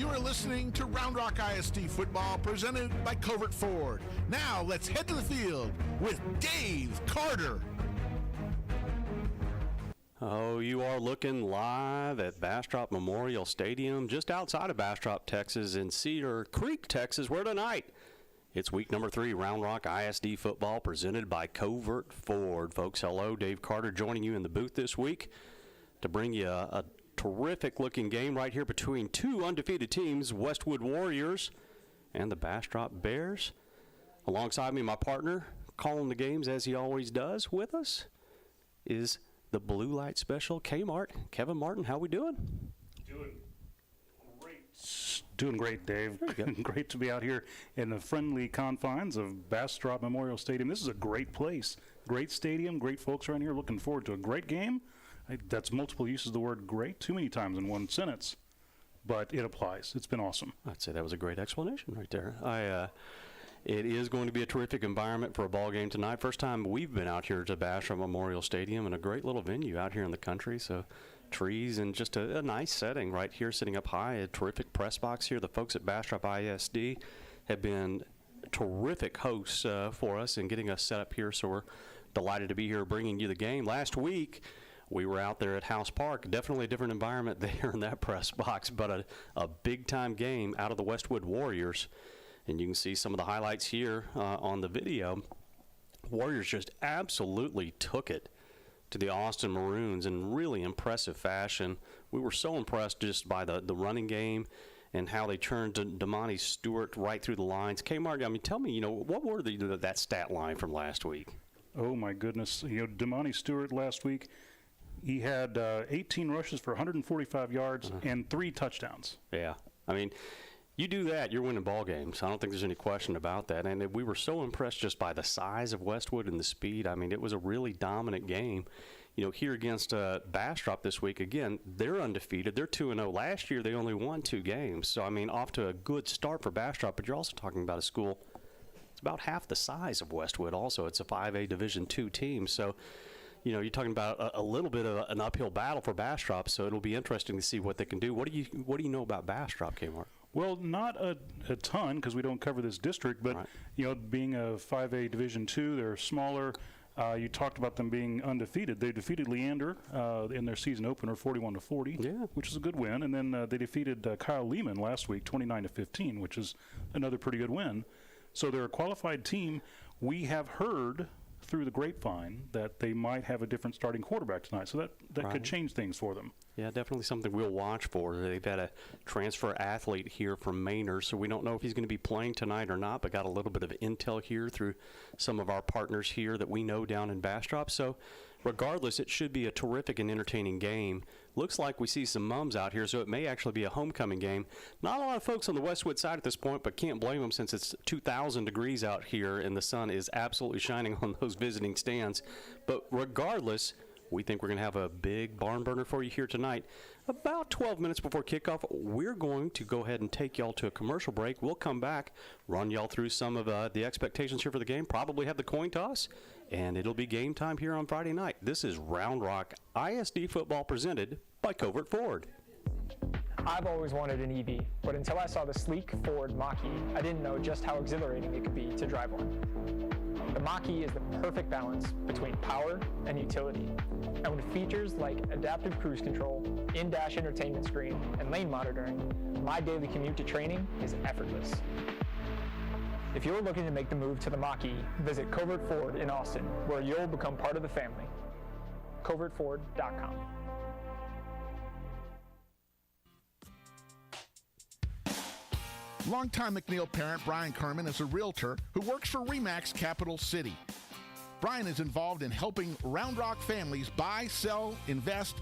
You are listening to Round Rock ISD football presented by Covert Ford. Now let's head to the field with Dave Carter. Oh, you are looking live at Bastrop Memorial Stadium, just outside of Bastrop, Texas, in Cedar Creek, Texas, where tonight it's week number 3, Round Rock ISD football presented by Covert Ford. Folks, hello, Dave Carter joining you in the booth this week to bring you a terrific-looking game right here between two undefeated teams, Westwood Warriors and the Bastrop Bears. Alongside me, my partner, calling the games as he always does with us, is the Blue Light Special, Kmart. Kevin Martin, how we doing? Doing great, Dave. Great to be out here in the friendly confines of Bastrop Memorial Stadium. This is a great place, great stadium, great folks around here. Looking forward to a great game. That's multiple uses of the word great too many times in one sentence, but it applies. It's been awesome. I'd say that was a great explanation right there. It is going to be a terrific environment for a ball game tonight. First time we've been out here to Bastrop Memorial Stadium, and a great little venue out here in the country. So trees and just a nice setting right here, sitting up high. A terrific press box here. The folks at Bastrop ISD have been terrific hosts for us and getting us set up here. So we're delighted to be here bringing you the game. Last week, we were out there at House Park. Definitely a different environment there in that press box, but a big-time game out of the Westwood Warriors. And you can see some of the highlights here on the video. Warriors just absolutely took it to the Austin Maroons in really impressive fashion. We were so impressed just by the running game and how they turned Damani Stewart right through the lines. Kmart, I mean, tell me, what were that stat line from last week? Oh, my goodness. Damani Stewart last week, he had 18 rushes for 145 yards and 3 touchdowns. Yeah. I mean, you do that, you're winning ball games. I don't think there's any question about that. And we were so impressed just by the size of Westwood and the speed. I mean, it was a really dominant game. Here against Bastrop this week, again, they're undefeated. They're 2-0. Last year, they only won 2 games. So, I mean, off to a good start for Bastrop. But you're also talking about a school it's about half the size of Westwood also. It's a 5A Division II team. So, you're talking about a little bit of an uphill battle for Bastrop. So it'll be interesting to see what they can do. What do you know about Bastrop, Kmart? Well, not a ton because we don't cover this district, but, right. Being a 5A Division II, they're smaller. You talked about them being undefeated. They defeated Leander in their season opener 41-40, which is a good win. And then they defeated Kyle Lehman last week 29-15, which is another pretty good win. So they're a qualified team. We have heard through the grapevine that they might have a different starting quarterback tonight. So that right. could change things for them. Yeah, definitely something we'll watch for. They've had a transfer athlete here from Maynard, so we don't know if he's going to be playing tonight or not, but got a little bit of intel here through some of our partners here that we know down in Bastrop. So regardless, it should be a terrific and entertaining game. Looks like we see some mums out here, so it may actually be a homecoming game. Not a lot of folks on the Westwood side at this point, but can't blame them since it's 2,000 degrees out here and the sun is absolutely shining on those visiting stands. But regardless, we think we're going to have a big barn burner for you here tonight. About 12 minutes before kickoff, we're going to go ahead and take y'all to a commercial break. We'll come back, run y'all through some of the expectations here for the game, probably have the coin toss, and it'll be game time here on Friday night. This is Round Rock ISD football presented by Covert Ford. I've always wanted an EV, but until I saw the sleek Ford Mach-E, I didn't know just how exhilarating it could be to drive one. The Mach-E is the perfect balance between power and utility. And with features like adaptive cruise control, in-dash entertainment screen, and lane monitoring, my daily commute to training is effortless. If you're looking to make the move to the Mach-E, visit Covert Ford in Austin, where you'll become part of the family. CovertFord.com. Longtime McNeil parent Brian Kerman is a realtor who works for RE/MAX Capital City. Brian is involved in helping Round Rock families buy, sell, invest,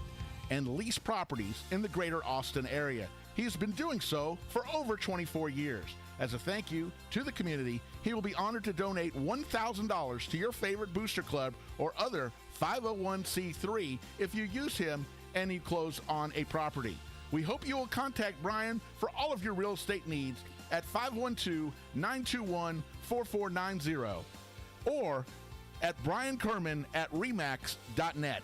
and lease properties in the greater Austin area. He has been doing so for over 24 years. As a thank you to the community, he will be honored to donate $1,000 to your favorite booster club or other 501c3 if you use him and you close on a property. We hope you will contact Brian for all of your real estate needs at 512-921-4490 or at briankerman@remax.net.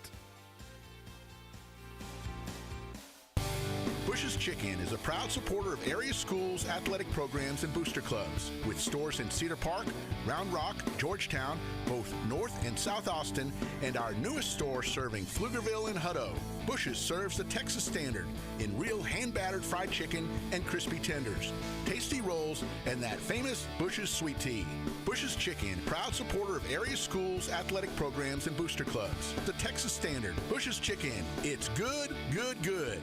Bush's Chicken is a proud supporter of area schools, athletic programs, and booster clubs. With stores in Cedar Park, Round Rock, Georgetown, both North and South Austin, and our newest store serving Pflugerville and Hutto. Bush's serves the Texas standard in real hand-battered fried chicken and crispy tenders, tasty rolls, and that famous Bush's sweet tea. Bush's Chicken, proud supporter of area schools, athletic programs, and booster clubs. The Texas standard. Bush's Chicken. It's good, good, good.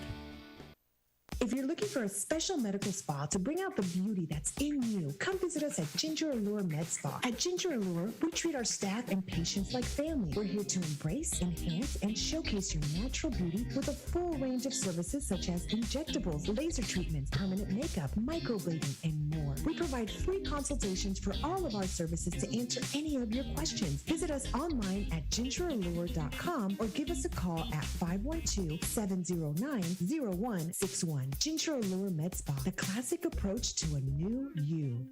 If you're looking for a special medical spa to bring out the beauty that's in you, come visit us at Ginger Allure Med Spa. At Ginger Allure, we treat our staff and patients like family. We're here to embrace, enhance, and showcase your natural beauty with a full range of services such as injectables, laser treatments, permanent makeup, microblading, and more. We provide free consultations for all of our services to answer any of your questions. Visit us online at gingerallure.com or give us a call at 512-709-0161. Ginger Allure Med Spa, the classic approach to a new you.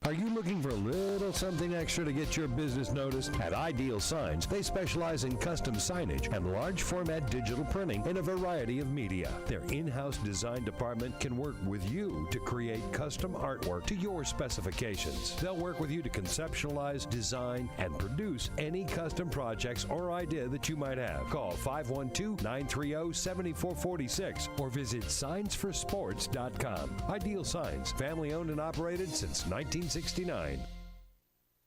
Are you looking for a little something extra to get your business noticed? At Ideal Signs, they specialize in custom signage and large format digital printing in a variety of media. Their in-house design department can work with you to create custom artwork to your specifications. They'll work with you to conceptualize, design, and produce any custom projects or idea that you might have. Call 512-930-7446 or visit signsforsports.com. Ideal Signs, family owned and operated since 1969.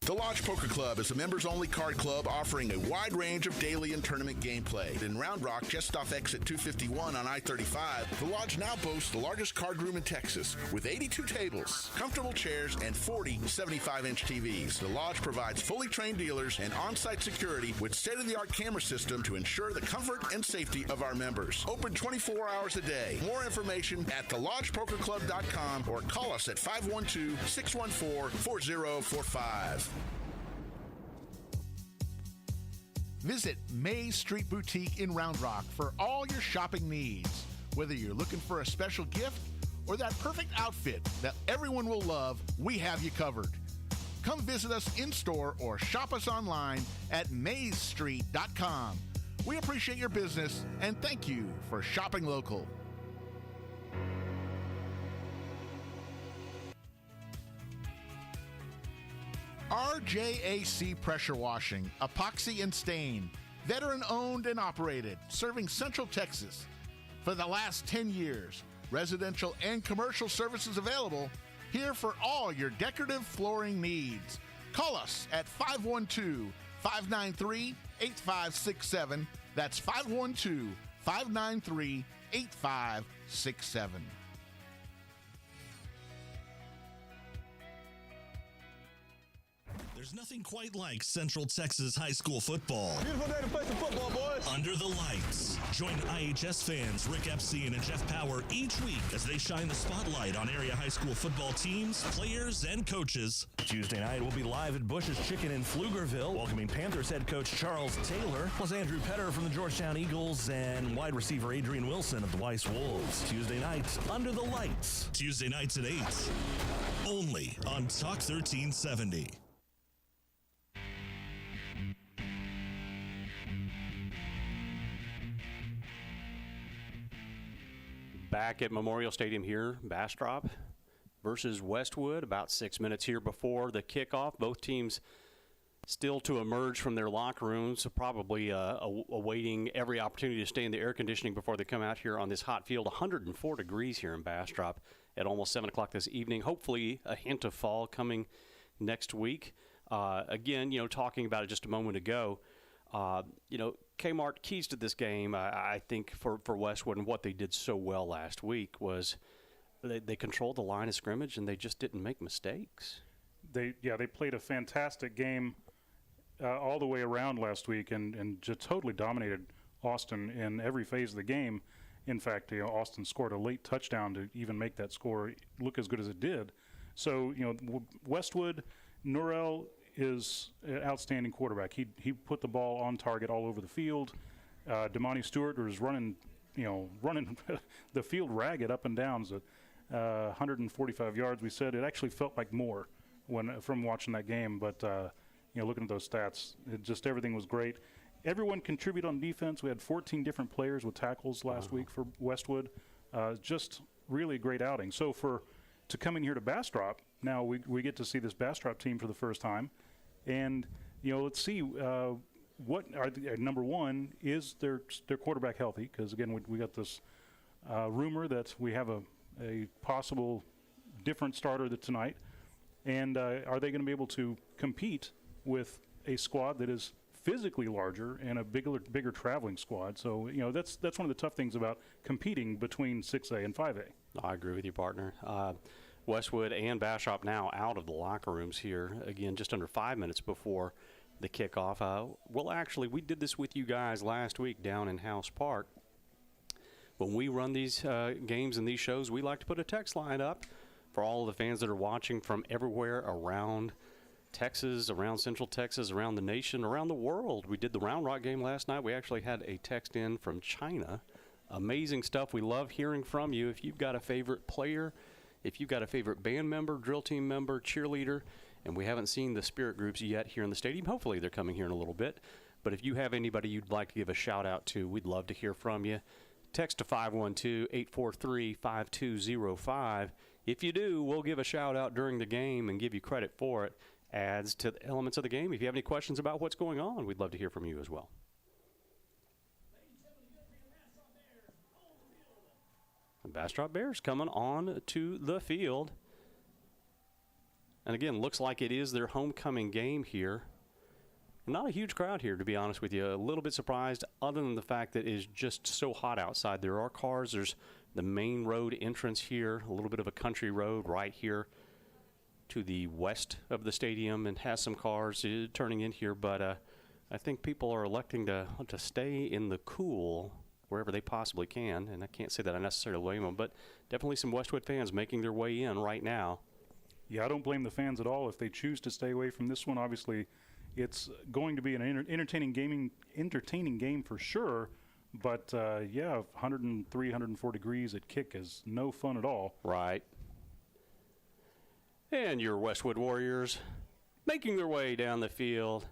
The Lodge Poker Club is a members-only card club offering a wide range of daily and tournament gameplay. In Round Rock, just off exit 251 on I-35, the Lodge now boasts the largest card room in Texas with 82 tables, comfortable chairs, and 40 75-inch TVs. The Lodge provides fully trained dealers and on-site security with state-of-the-art camera system to ensure the comfort and safety of our members. Open 24 hours a day. More information at thelodgepokerclub.com or call us at 512-614-4045. Visit Maze Street Boutique in Round Rock for all your shopping needs. Whether you're looking for a special gift or that perfect outfit that everyone will love, we have you covered. Come visit us in-store or shop us online at mazestreet.com. We appreciate your business and thank you for shopping local. RJAC Pressure Washing, Epoxy and Stain, veteran owned and operated, serving Central Texas for the last 10 years. Residential and commercial services available, here for all your decorative flooring needs. Call us at 512-593-8567. That's 512-593-8567. There's nothing quite like Central Texas high school football. Beautiful day to play some football, boys. Under the lights. Join IHS fans Rick Epstein and Jeff Power each week as they shine the spotlight on area high school football teams, players, and coaches. Tuesday night, we'll be live at Bush's Chicken in Pflugerville, welcoming Panthers head coach Charles Taylor, plus Andrew Petter from the Georgetown Eagles and wide receiver Adrian Wilson of the Weiss Wolves. Tuesday night, Under the Lights. Tuesday nights at 8. Only on Talk 1370. Back at Memorial Stadium here, Bastrop versus Westwood, about 6 minutes here before the kickoff. Both teams still to emerge from their locker rooms, probably awaiting every opportunity to stay in the air conditioning before they come out here on this hot field. 104 degrees here in Bastrop at almost 7 o'clock this evening. Hopefully a hint of fall coming next week. Again, talking about it just a moment ago, Kmart, keys to this game, I think, for Westwood and what they did so well last week was they controlled the line of scrimmage and they just didn't make mistakes. They played a fantastic game all the way around last week and just totally dominated Austin in every phase of the game. In fact, Austin scored a late touchdown to even make that score look as good as it did. So, Westwood, Norrell is an outstanding quarterback. He put the ball on target all over the field. Damani Stewart was running the field ragged up and down. 145 yards, we said. It actually felt like more from watching that game, but looking at those stats, everything was great. Everyone contributed on defense. We had 14 different players with tackles last week for Westwood. Just really a great outing. So to come in here to Bastrop, now we get to see this Bastrop team for the first time. And, let's see, what are number one, is their quarterback healthy? Because, again, we got this rumor that we have a possible different starter tonight. And are they going to be able to compete with a squad that is physically larger and a bigger traveling squad? So, that's one of the tough things about competing between 6A and 5A. I agree with you, partner. Westwood and Bastrop now out of the locker rooms here, again, just under 5 minutes before the kickoff. We did this with you guys last week down in House Park. When we run these games and these shows, we like to put a text line up for all of the fans that are watching from everywhere around Texas, around Central Texas, around the nation, around the world. We did the Round Rock game last night. We actually had a text in from China. Amazing stuff. We love hearing from you. If you've got a favorite player, if you've got a favorite band member, drill team member, cheerleader, and we haven't seen the spirit groups yet here in the stadium. Hopefully they're coming here in a little bit. But if you have anybody you'd like to give a shout out to, we'd love to hear from you. Text to 512-843-5205. If you do, we'll give a shout out during the game and give you credit for it. Adds to the elements of the game. If you have any questions about what's going on, we'd love to hear from you as well. The Bastrop Bears coming on to the field. And again, looks like it is their homecoming game here. Not a huge crowd here, to be honest with you. A little bit surprised, other than the fact that it is just so hot outside. There are cars. There's the main road entrance here, a little bit of a country road right here to the west of the stadium, and has some cars turning in here. But I think people are electing to stay in the cool wherever they possibly can. And I can't say that I necessarily blame them, but definitely some Westwood fans making their way in right now. Yeah, I don't blame the fans at all if they choose to stay away from this one. Obviously, it's going to be an entertaining game for sure. But, 103, 104 degrees at kick is no fun at all. Right. And your Westwood Warriors making their way down the field.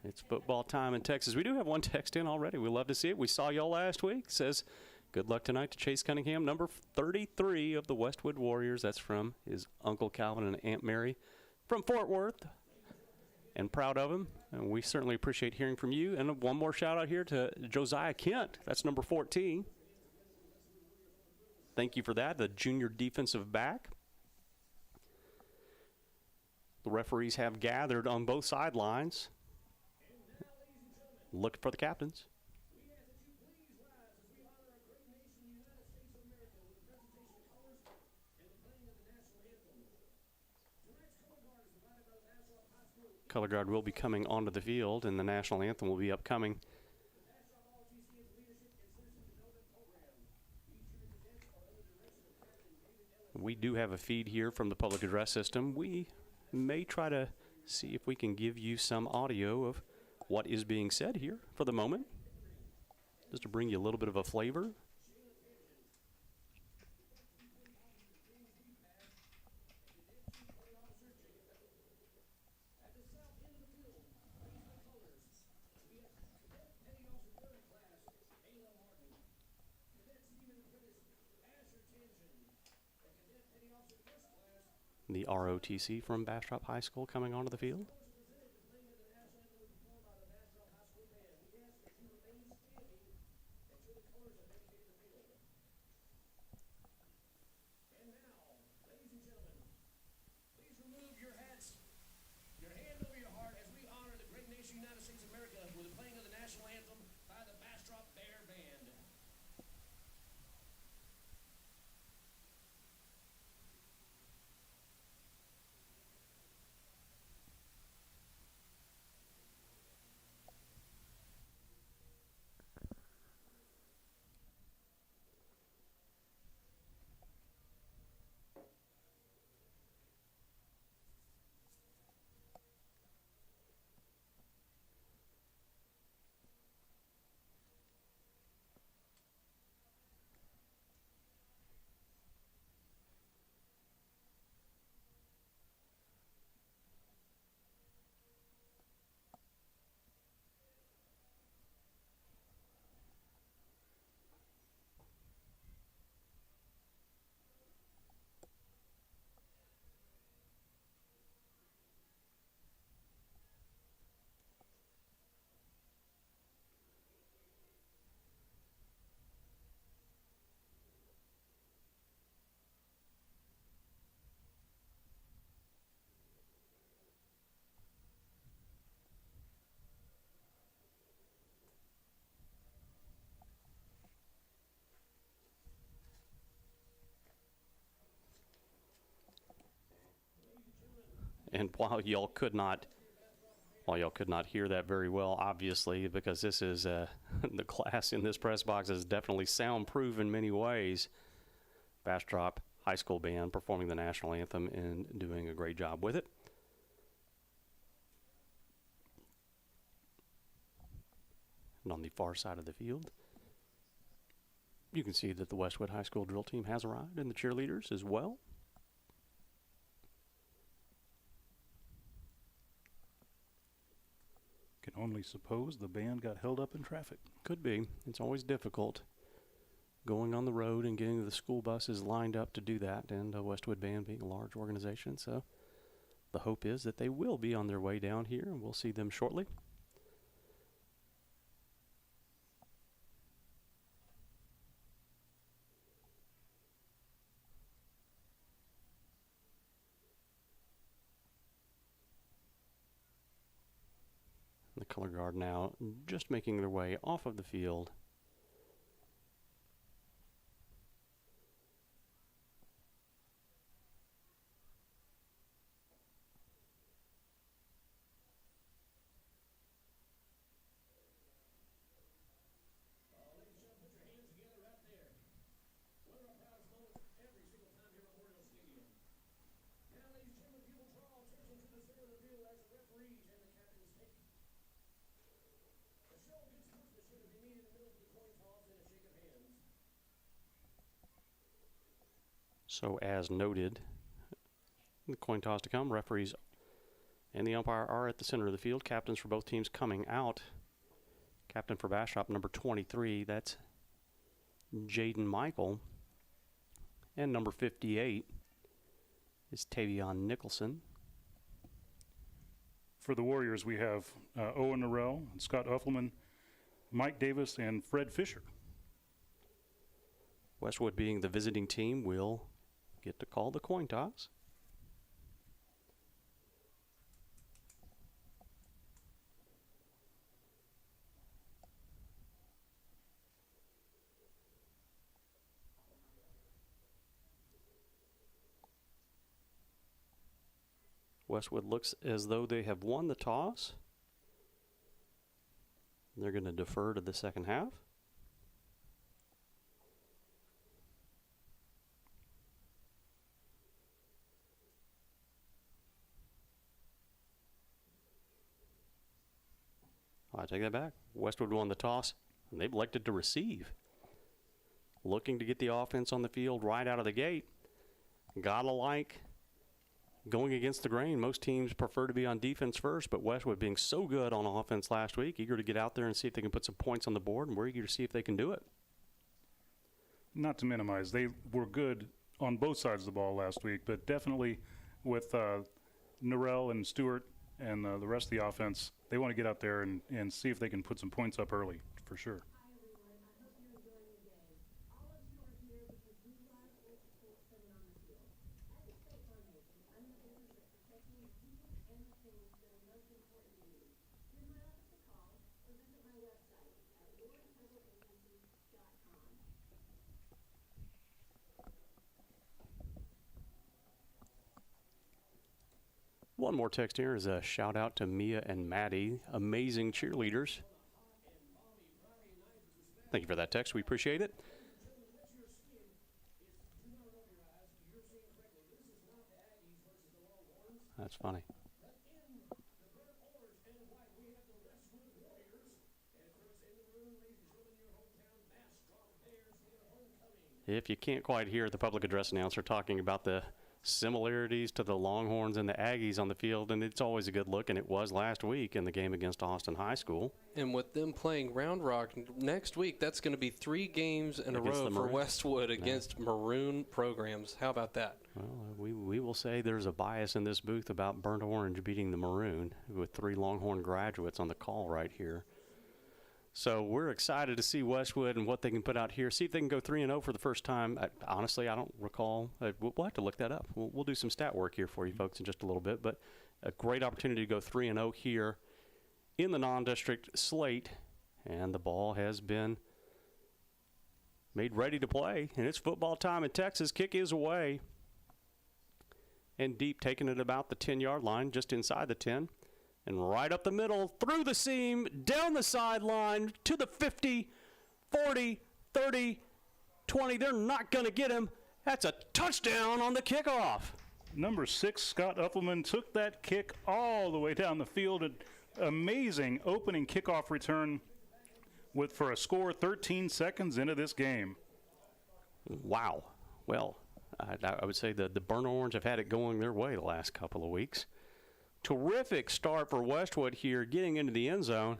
It's football time in Texas. We do have one text in already. We love to see it. We saw y'all last week. It says, good luck tonight to Chase Cunningham, number 33 of the Westwood Warriors. That's from his Uncle Calvin and Aunt Mary from Fort Worth. And proud of him. And we certainly appreciate hearing from you. And one more shout out here to Josiah Kent. That's number 14. Thank you for that, the junior defensive back. The referees have gathered on both sidelines. Looking for the captains. Color guard will be coming onto the field, and the national anthem will be upcoming. We do have a feed here from the public address system. We may try to see if we can give you some audio of what is being said here for the moment, just to bring you a little bit of a flavor. The ROTC from Bastrop High School coming onto the field. And while y'all could not hear that very well, obviously, because this is the glass in this press box is definitely soundproof in many ways. Bastrop High School Band performing the national anthem and doing a great job with it. And on the far side of the field, you can see that the Westwood High School drill team has arrived, and the cheerleaders as well. Can only suppose the band got held up in traffic. Could be. It's always difficult going on the road and getting the school buses lined up to do that, and Westwood Band being a large organization. So the hope is that they will be on their way down here, and we'll see them shortly. The color guard now just making their way off of the field. So as noted, the coin toss to come. Referees and the umpire are at the center of the field. Captains for both teams coming out. Captain for Bastrop, number 23, that's Jaden Michael. And number 58 is Tavion Nicholson. For the Warriors, we have Owen Norrell, Scott Uffelman, Mike Davis, and Fred Fisher. Westwood, being the visiting team, will get to call the coin toss. Westwood looks as though they have won the toss. They're going to defer to the second half. I take that back. Westwood won the toss, and they've elected to receive. Looking to get the offense on the field right out of the gate. Gotta like going against the grain. Most teams prefer to be on defense first, but Westwood being so good on offense last week, eager to get out there and see if they can put some points on the board, and we're eager to see if they can do it. Not to minimize, they were good on both sides of the ball last week, but definitely with Norrell and Stewart and the rest of the offense, they want to get out there and see if they can put some points up early, for sure. One more text here is a shout out to Mia and Maddie, amazing cheerleaders. Thank you for that text. We appreciate it. That's funny. If you can't quite hear the public address announcer talking about the similarities to the Longhorns and the Aggies on the field, and it's always a good look, and it was last week in the game against Austin High School. And with them playing Round Rock next week, that's going to be 3 games in a row for Westwood against Maroon programs. How about that? Well, we will say there's a bias in this booth about Burnt Orange beating the Maroon with 3 Longhorn graduates on the call right here. So we're excited to see Westwood and what they can put out here. See if they can go 3-0 for the first time. Honestly, I don't recall. We'll have to look that up. We'll do some stat work here for you folks in just a little bit. But a great opportunity to go 3-0 here in the non-district slate. And the ball has been made ready to play. And it's football time in Texas. Kick is away. and deep, taking it about the 10-yard line, just inside the 10. And right up the middle, through the seam, down the sideline, to the 50, 40, 30, 20. They're not going to get him. That's a touchdown on the kickoff. Number 6, Scott Uffleman, took that kick all the way down the field. An amazing opening kickoff return for a score 13 seconds into this game. Wow. Well, I would say the Burnt Orange have had it going their way the last couple of weeks. Terrific start for Westwood here, getting into the end zone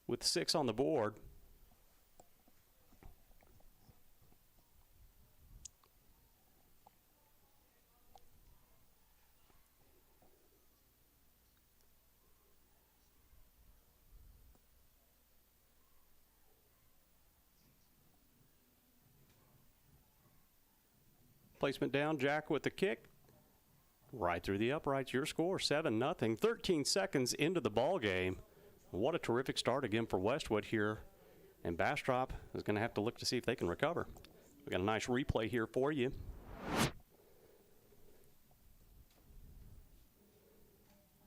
with 6 on the board. Placement down, Jack with the kick. Right through the uprights, your score, 7-0. 13 seconds into the ball game. What a terrific start again for Westwood here. And Bastrop is going to have to look to see if they can recover. We got a nice replay here for you.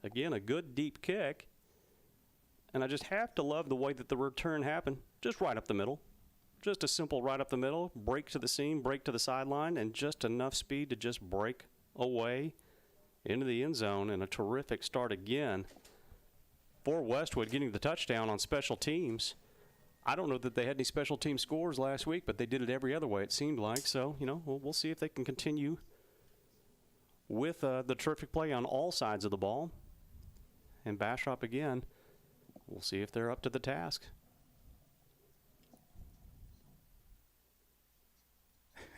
Again, a good deep kick. And I just have to love the way that the return happened. Just right up the middle. Just a simple right up the middle, break to the seam, break to the sideline, and just enough speed to just break away into the end zone. And a terrific start again for Westwood, getting the touchdown on special teams. I don't know that they had any special team scores last week, but they did it every other way, it seemed like. So, we'll see if they can continue with the terrific play on all sides of the ball. And Bastrop again, we'll see if they're up to the task.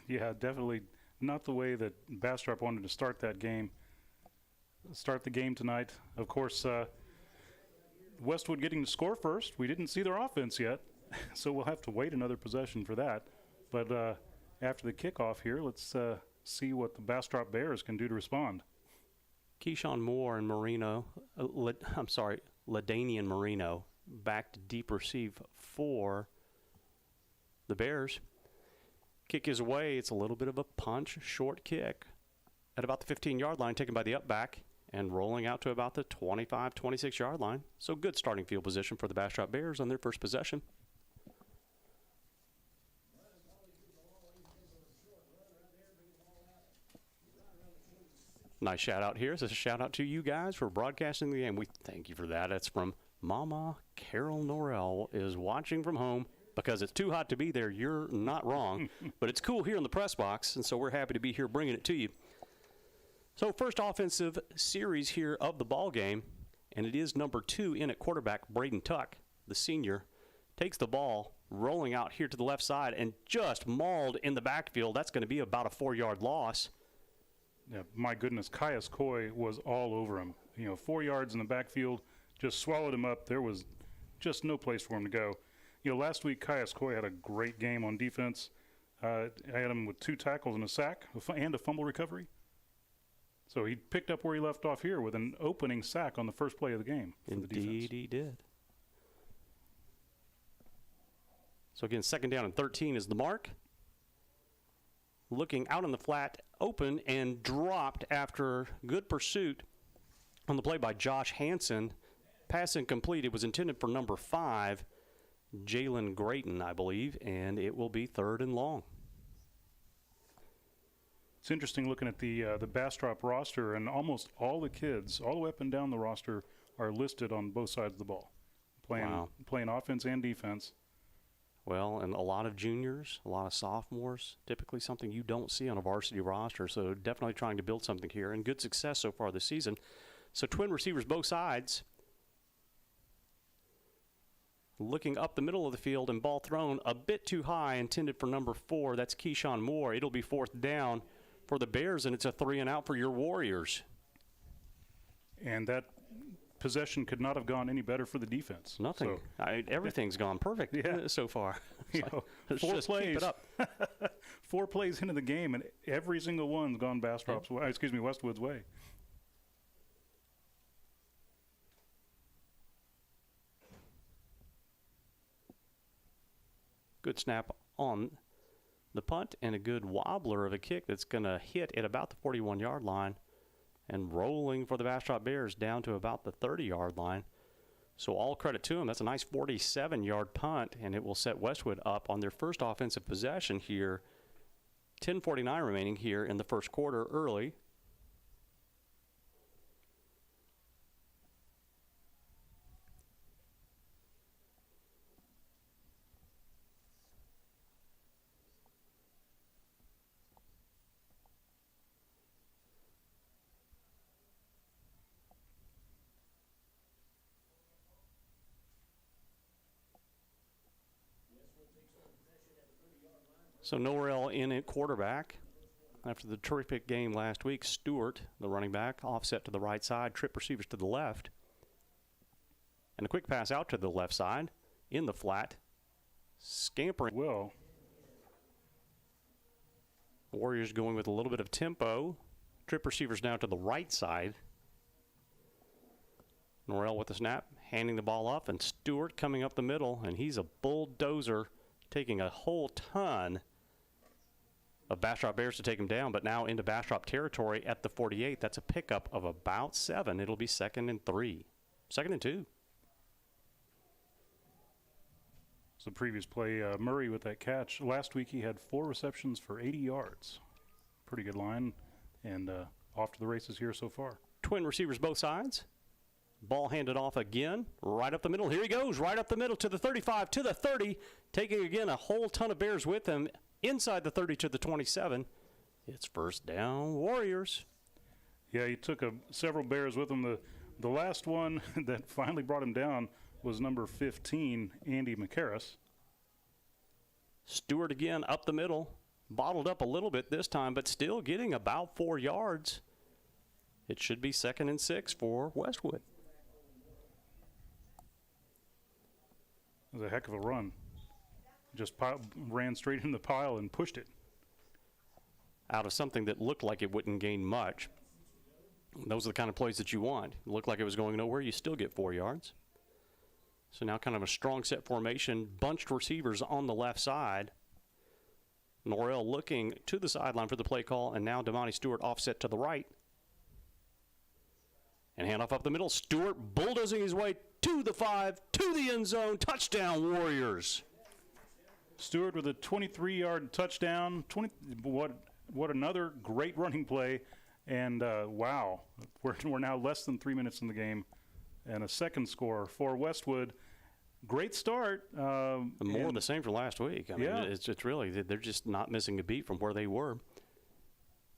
Yeah, definitely not the way that Bastrop wanted to start that game. Start the game tonight. Of course, Westwood getting to score first. We didn't see their offense yet, so we'll have to wait another possession for that. But after the kickoff here, let's see what the Bastrop Bears can do to respond. Keyshawn Moore and Ladanian Marino back to deep receive for the Bears. Kick is away. It's a little bit of a punch, short kick at about the 15-yard line, taken by the up back and rolling out to about the 25, 26-yard line. So good starting field position for the Bastrop Bears on their first possession. Nice shout out here. This is a shout out to you guys for broadcasting the game. We thank you for that. It's from Mama Carol Norrell is watching from home. Because it's too hot to be there, you're not wrong. But it's cool here in the press box, and so we're happy to be here bringing it to you. So first offensive series here of the ball game, and it is number 2 in at quarterback, Braden Tuck, the senior, takes the ball, rolling out here to the left side, and just mauled in the backfield. That's going to be about a 4-yard loss. Yeah, my goodness, Caius Coy was all over him. 4 yards in the backfield, just swallowed him up. There was just no place for him to go. Last week, Caius Coy had a great game on defense. I had him with 2 tackles and a sack and a fumble recovery. So he picked up where he left off here with an opening sack on the first play of the game. Indeed, he did. So again, 2nd down and 13 is the mark. Looking out on the flat, open and dropped after good pursuit on the play by Josh Hansen. Pass incomplete. It was intended for number 5. Jalen Grayton, I believe, and it will be 3rd and long. It's interesting looking at the Bastrop roster, and almost all the kids, all the way up and down the roster, are listed on both sides of the ball, playing offense and defense. Well, and a lot of juniors, a lot of sophomores, typically something you don't see on a varsity roster, so definitely trying to build something here, and good success so far this season. So twin receivers both sides. Looking up the middle of the field, and ball thrown a bit too high, intended for number 4. That's Keyshawn Moore. It'll be 4th down for the Bears, and it's a 3 and out for your Warriors. And that possession could not have gone any better for the defense. Nothing. So, everything's gone perfect so far. Like, 4 plays. Keep it up. 4 plays into the game, and every single one's gone Bastrop's way. Westwood's way. Good snap on the punt and a good wobbler of a kick that's going to hit at about the 41-yard line and rolling for the Bastrop Bears down to about the 30-yard line. So all credit to him. That's a nice 47-yard punt, and it will set Westwood up on their first offensive possession here. 10:49 remaining here in the first quarter early. So Norrell in at quarterback. After the terrific game last week, Stewart, the running back, offset to the right side, trip receivers to the left. And a quick pass out to the left side in the flat. Scampering. Well, Warriors going with a little bit of tempo. Trip receivers now to the right side. Norrell with the snap, handing the ball off, and Stewart coming up the middle, and he's a bulldozer, taking a whole ton of Bastrop Bears to take him down, but now into Bastrop territory at the 48. That's a pickup of about 7. It'll be 2nd and 3. 2nd and 2. So the previous play, Murray with that catch. Last week he had 4 receptions for 80 yards. Pretty good line, and off to the races here so far. Twin receivers both sides. Ball handed off again, right up the middle. Here he goes, right up the middle to the 35, to the 30, taking again a whole ton of Bears with him. Inside the 30 to the 27. It's first down, Warriors. Yeah, he took several Bears with him. The last one that finally brought him down was number 15, Andy McCarris. Stewart again up the middle. Bottled up a little bit this time, but still getting about 4 yards. It should be 2nd and 6 for Westwood. It was a heck of a run. Just ran straight in the pile and pushed it. Out of something that looked like it wouldn't gain much. Those are the kind of plays that you want. It looked like it was going nowhere. You still get 4 yards. So now kind of a strong set formation. Bunched receivers on the left side. Norrell looking to the sideline for the play call. And now Damani Stewart offset to the right. And handoff up the middle. Stewart bulldozing his way to the 5, to the end zone. Touchdown, Warriors. Stewart with a 23-yard touchdown. What another great running play. And wow, we're now less than 3 minutes in the game. And a second score for Westwood. Great start. More of the same for last week. I mean, it's really, they're just not missing a beat from where they were.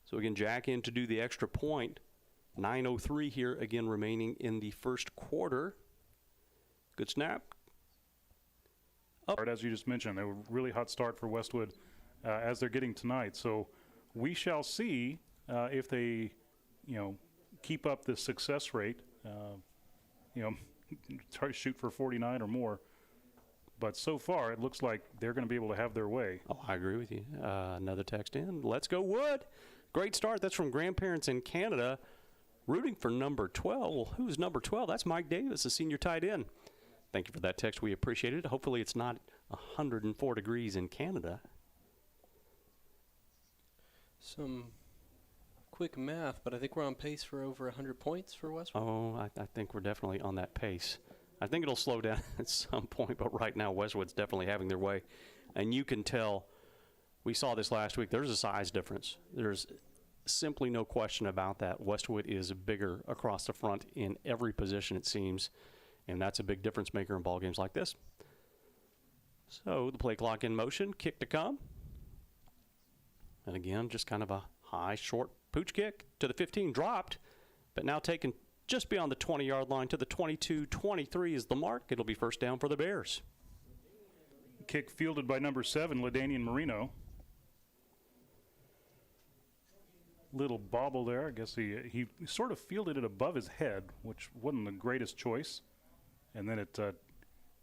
So again, Jack in to do the extra point. 9:03 here again remaining in the first quarter. Good snap. As you just mentioned, a really hot start for Westwood as they're getting tonight. So we shall see if they, keep up this success rate. Try to shoot for 49 or more. But so far, it looks like they're going to be able to have their way. Oh, I agree with you. Another text in. Let's go, Wood. Great start. That's from grandparents in Canada rooting for number 12. Well, who's number 12? That's Mike Davis, the senior tight end. Thank you for that text. We appreciate it. Hopefully it's not 104 degrees in Canada. Some quick math, but I think we're on pace for over 100 points for Westwood. Oh, I think we're definitely on that pace. I think it'll slow down at some point, but right now Westwood's definitely having their way. And you can tell, we saw this last week, there's a size difference. There's simply no question about that. Westwood is bigger across the front in every position, it seems. And that's a big difference maker in ball games like this. So the play clock in motion, kick to come. And again, just kind of a high, short pooch kick to the 15, dropped, but now taken just beyond the 20-yard line to the 22-23 is the mark. It'll be first down for the Bears. Kick fielded by number 7, LaDanian Marino. Little bobble there. I guess he sort of fielded it above his head, which wasn't the greatest choice. And then it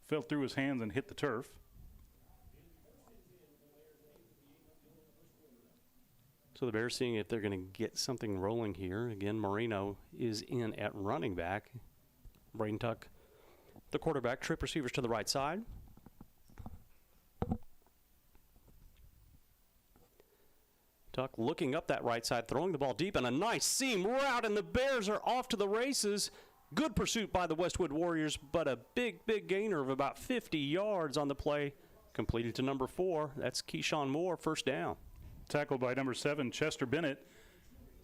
fell through his hands and hit the turf. So the Bears seeing if they're going to get something rolling here. Again, Marino is in at running back. Braden Tuck, the quarterback, trip receivers to the right side. Tuck looking up that right side, throwing the ball deep, and a nice seam route, and the Bears are off to the races. Good pursuit by the Westwood Warriors, but a big gainer of about 50 yards on the play, completed to number 4. That's Keyshawn Moore, first down. Tackled by number 7, Chester Bennett.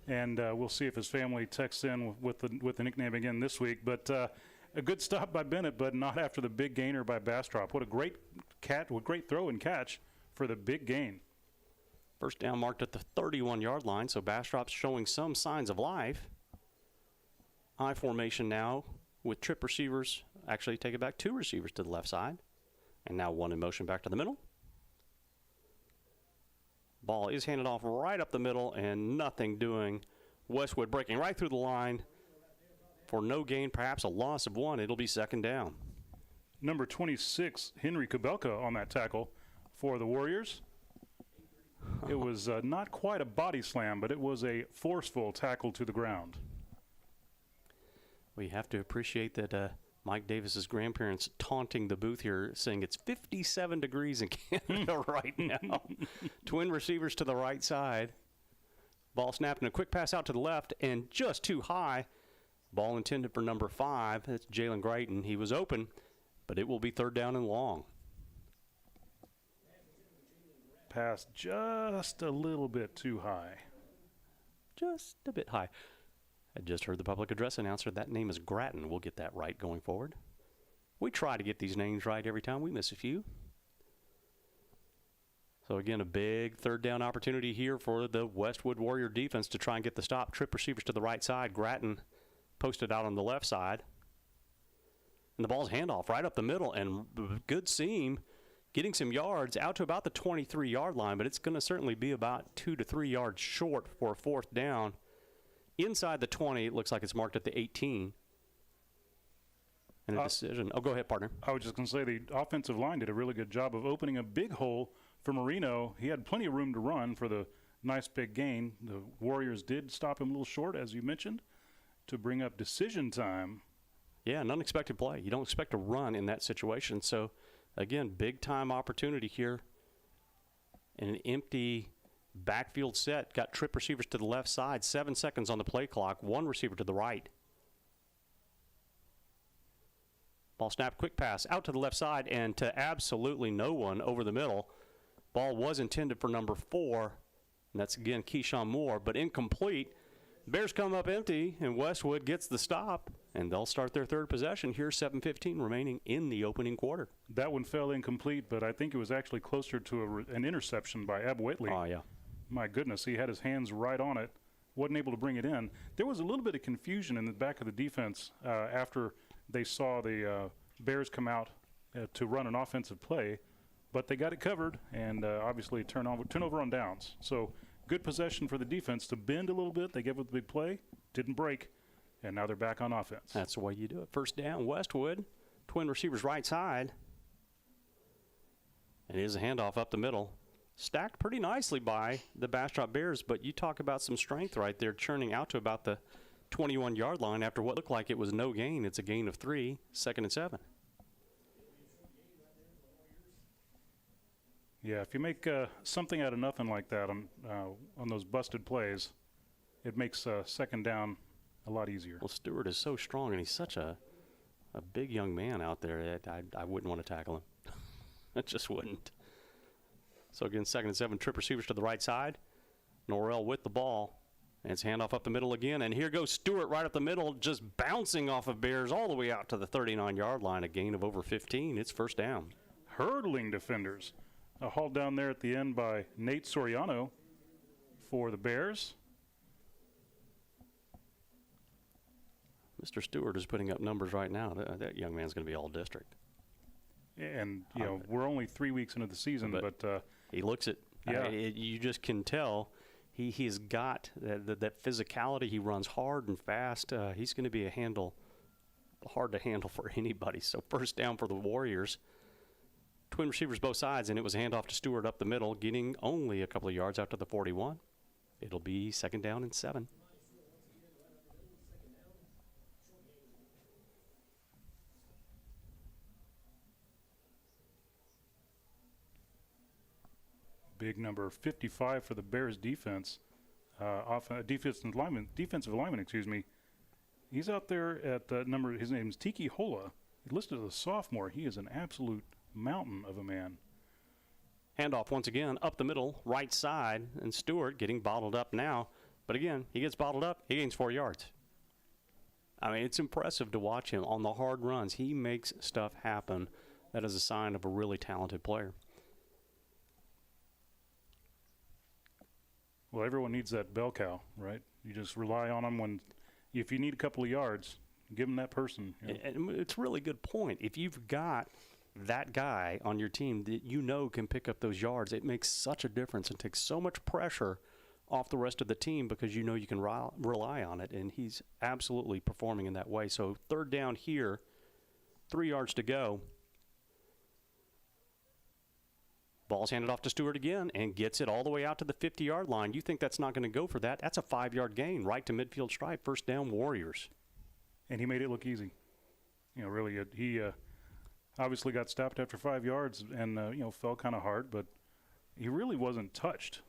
And we'll see if his family texts in with the nickname again this week. But a good stop by Bennett, but not after the big gainer by Bastrop. What a great throw and catch for the big gain. First down marked at the 31-yard line, so Bastrop's showing some signs of life. I formation now with trip receivers. Actually, take it back, 2 receivers to the left side. And now 1 in motion back to the middle. Ball is handed off right up the middle and nothing doing. Westwood breaking right through the line for no gain, perhaps a loss of 1. It'll be second down. Number 26, Henry Kubelka on that tackle for the Warriors. It was not quite a body slam, but it was a forceful tackle to the ground. We have to appreciate that Mike Davis's grandparents taunting the booth here, saying it's 57 degrees in Canada right now. Twin receivers to the right side. Ball snapped and a quick pass out to the left and just too high. Ball intended for number 5. That's Jalen Greighton. He was open, but it will be third down and long. Pass just a little bit too high. Just a bit high. I just heard the public address announcer. That name is Gratton. We'll get that right going forward. We try to get these names right every time. We miss a few. So again, a big third down opportunity here for the Westwood Warrior defense to try and get the stop. Trip receivers to the right side. Gratton posted out on the left side. And the ball's handoff right up the middle, and good seam, getting some yards out to about the 23-yard line, but it's going to certainly be about 2 to 3 yards short for a fourth down. Inside the 20, it looks like it's marked at the 18. And a decision. Oh, go ahead, partner. I was just going to say the offensive line did a really good job of opening a big hole for Marino. He had plenty of room to run for the nice big gain. The Warriors did stop him a little short, as you mentioned, to bring up decision time. Yeah, an unexpected play. You don't expect to run in that situation. So, again, big-time opportunity here. And an empty backfield set. Got trip receivers to the left side. 7 seconds on the play clock. 1 receiver to the right. Ball snap, quick pass out to the left side and to absolutely no one over the middle. Ball was intended for number 4, and that's again Keyshawn Moore, but incomplete. Bears come up empty, and Westwood gets the stop, and they'll start their third possession. Here's 7:15 remaining in the opening quarter. That one fell incomplete, but I think it was actually closer to an interception by Ab Whitley. Oh, yeah. My goodness, he had his hands right on it, wasn't able to bring it in. There was a little bit of confusion in the back of the defense after they saw the Bears come out to run an offensive play, but they got it covered and obviously turnover on downs. So good possession for the defense to bend a little bit. They gave up the big play, didn't break, and now they're back on offense. That's the way you do it. First down, Westwood. Twin receivers right side. It is a handoff up the middle. Stacked pretty nicely by the Bastrop Bears, but you talk about some strength right there, churning out to about the 21-yard line after what looked like it was no gain. It's a gain of 3, 2nd and 7. Yeah, if you make something out of nothing like that on those busted plays, it makes second down a lot easier. Well, Stewart is so strong, and he's such a big young man out there that I wouldn't want to tackle him. I just wouldn't. So again, 2nd and 7, trip receivers to the right side. Norrell with the ball. And it's handoff up the middle again. And here goes Stewart right up the middle, just bouncing off of Bears all the way out to the 39-yard line, a gain of over 15. It's first down. Hurdling defenders. Hauled down there at the end by Nate Soriano for the Bears. Mr. Stewart is putting up numbers right now. That young man's going to be all district. And, you know, we're only 3 weeks into the season, but he looks it. Yeah. You just can tell he's got that physicality. He runs hard and fast. He's going to be hard to handle for anybody. So first down for the Warriors. Twin receivers both sides, and it was a handoff to Stewart up the middle, getting only a couple of yards out to the 41. It'll be 2nd down and 7. big number 55 for the Bears defense, defensive lineman, excuse me. He's out there at number, his name is Tiki Hola. He's listed as a sophomore. He is an absolute mountain of a man. Handoff once again up the middle, right side, and Stewart getting bottled up now. But again, he gets bottled up, he gains 4 yards. I mean, it's impressive to watch him on the hard runs. He makes stuff happen. That is a sign of a really talented player. Well, everyone needs that bell cow, right? You just rely on them when, if you need a couple of yards, give them that person. You know? And it's a really good point. If you've got that guy on your team that you know can pick up those yards, it makes such a difference and takes so much pressure off the rest of the team because you know you can rely on it, and he's absolutely performing in that way. So 3rd down here, 3 yards to go. Ball's handed off to Stewart again and gets it all the way out to the 50-yard line. You think that's not going to go for that? That's a 5-yard gain right to midfield stripe. 1st down, Warriors. And he made it look easy. You know, really, he obviously got stopped after 5 yards and, fell kind of hard, but he really wasn't touched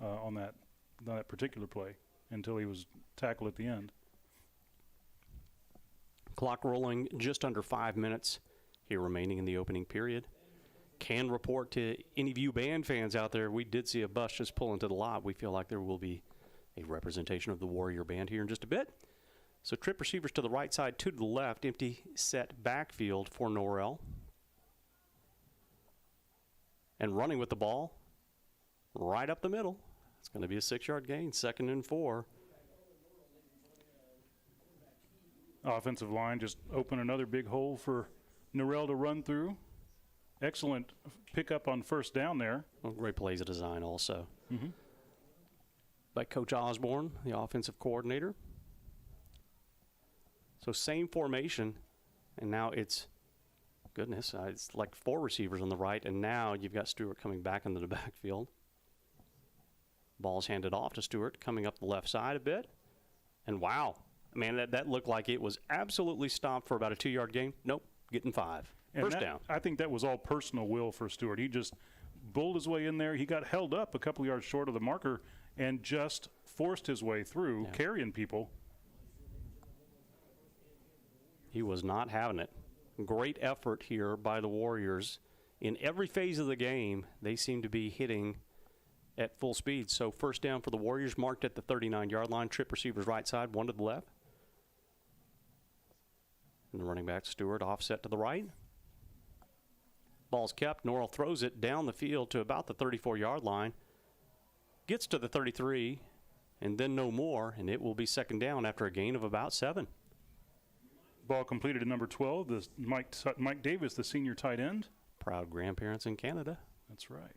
on that particular play until he was tackled at the end. Clock rolling, just under 5 minutes here remaining in the opening period. Can report to any of you band fans out there, we did see a bus just pull into the lot. We feel like there will be a representation of the Warrior band here in just a bit. So trip receivers to the right side, 2 to the left, empty set backfield for Norrell. And running with the ball right up the middle. It's going to be a 6-yard gain, 2nd and 4. Offensive line just open another big hole for Norrell to run through. Excellent pickup on 1st down there. Well, great plays of design also. By Coach Osborne, the offensive coordinator. So same formation, and now it's like 4 receivers on the right, and now you've got Stewart coming back into the backfield. Ball's handed off to Stewart, coming up the left side a bit. And wow, man, that looked like it was absolutely stopped for about a 2-yard gain. Nope, getting 5. And 1st down. I think that was all personal will for Stewart. He just bulled his way in there. He got held up a couple yards short of the marker and just forced his way through, carrying people. He was not having it. Great effort here by the Warriors. In every phase of the game, they seem to be hitting at full speed. So 1st down for the Warriors, marked at the 39-yard line. Trip receivers right side, 1 to the left. And the running back, Stewart, offset to the right. Ball's kept. Norrell throws it down the field to about the 34-yard line. Gets to the 33, and then no more, and it will be 2nd down after a gain of about 7. Ball completed at number 12, Mike Davis, the senior tight end. Proud grandparents in Canada. That's right.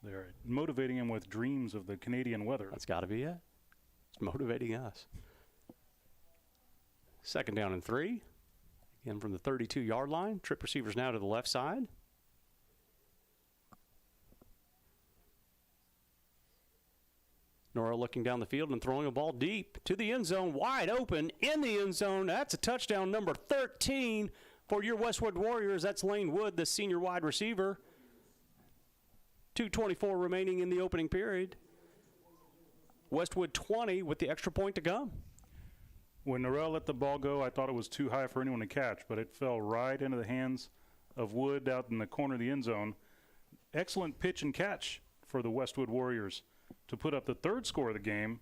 They're motivating him with dreams of the Canadian weather. That's got to be it. It's motivating us. 2nd down and 3. Again from the 32-yard line. Trip receivers now to the left side. Norrell looking down the field and throwing a ball deep to the end zone, wide open in the end zone. That's a touchdown, number 13 for your Westwood Warriors. That's Lane Wood, the senior wide receiver. 2:24 remaining in the opening period. Westwood 20 with the extra point to come. When Norrell let the ball go, I thought it was too high for anyone to catch, but it fell right into the hands of Wood out in the corner of the end zone. Excellent pitch and catch for the Westwood Warriors to put up the 3rd score of the game.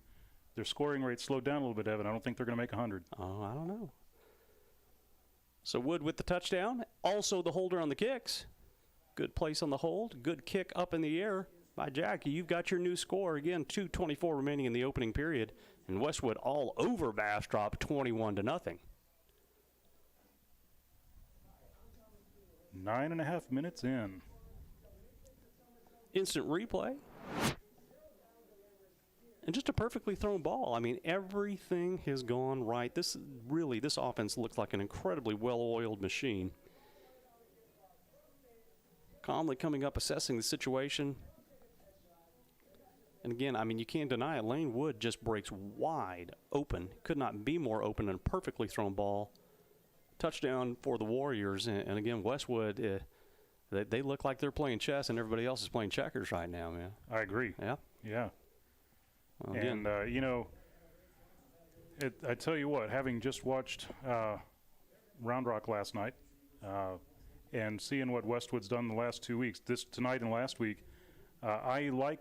Their scoring rate slowed down a little bit, Evan. I don't think they're going to make 100. Oh, I don't know. So Wood with the touchdown, also the holder on the kicks. Good place on the hold, good kick up in the air by Jackie. You've got your new score. Again, 2:24 remaining in the opening period. And Westwood all over Bastrop, 21-0. 9.5 minutes in. Instant replay. And just a perfectly thrown ball. I mean, everything has gone right. This offense looks like an incredibly well-oiled machine. Calmly coming up, assessing the situation. And again, I mean, you can't deny it. Lane Wood just breaks wide open. Could not be more open, and a perfectly thrown ball. Touchdown for the Warriors. And again, Westwood, They look like they're playing chess and everybody else is playing checkers right now, man. I agree. Yeah. Yeah. Well, and, I tell you what, having just watched Round Rock last night and seeing what Westwood's done the last 2 weeks, tonight and last week, I like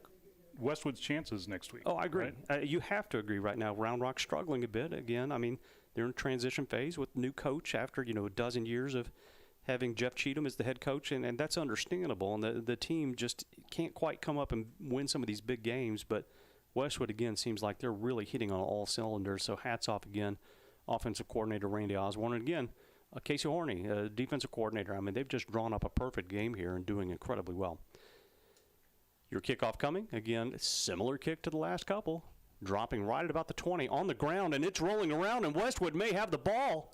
Westwood's chances next week. Oh, I agree. Right? You have to agree right now. Round Rock's struggling a bit again. I mean, they're in transition phase with new coach after, a dozen years of having Jeff Cheatham as the head coach, and that's understandable. And the team just can't quite come up and win some of these big games. But Westwood, again, seems like they're really hitting on all cylinders. So hats off again, offensive coordinator Randy Osborne. And again, Casey Horney, defensive coordinator. I mean, they've just drawn up a perfect game here and doing incredibly well. Your kickoff coming. Again, similar kick to the last couple. Dropping right at about the 20 on the ground, and it's rolling around, and Westwood may have the ball.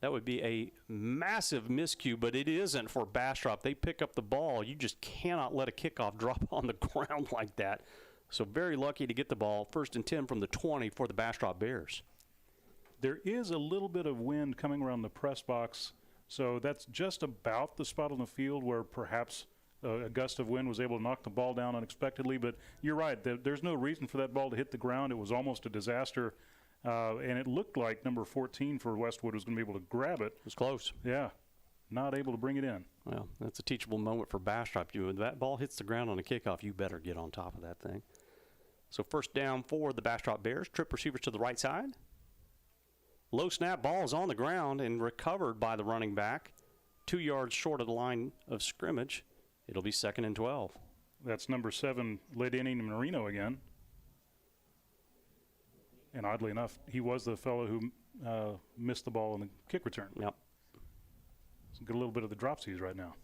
That would be a massive miscue, but it isn't for Bastrop. They pick up the ball. You just cannot let a kickoff drop on the ground like that. So very lucky to get the ball. 1st and 10 from the 20 for the Bastrop Bears. There is a little bit of wind coming around the press box, so that's just about the spot on the field where perhaps a gust of wind was able to knock the ball down unexpectedly. But you're right, there's no reason for that ball to hit the ground. It was almost a disaster. And it looked like number 14 for Westwood was going to be able to grab it. It was close. Yeah, not able to bring it in. Well, that's a teachable moment for Bastrop. When that ball hits the ground on a kickoff, you better get on top of that thing. So 1st down for the Bastrop Bears. Trip receivers to the right side. Low snap, ball is on the ground and recovered by the running back. 2 yards short of the line of scrimmage. It'll be 2nd and 12. That's number 7, Ledeni Marino again. And oddly enough, he was the fellow who missed the ball in the kick return. Yep. So get a little bit of the dropsies right now.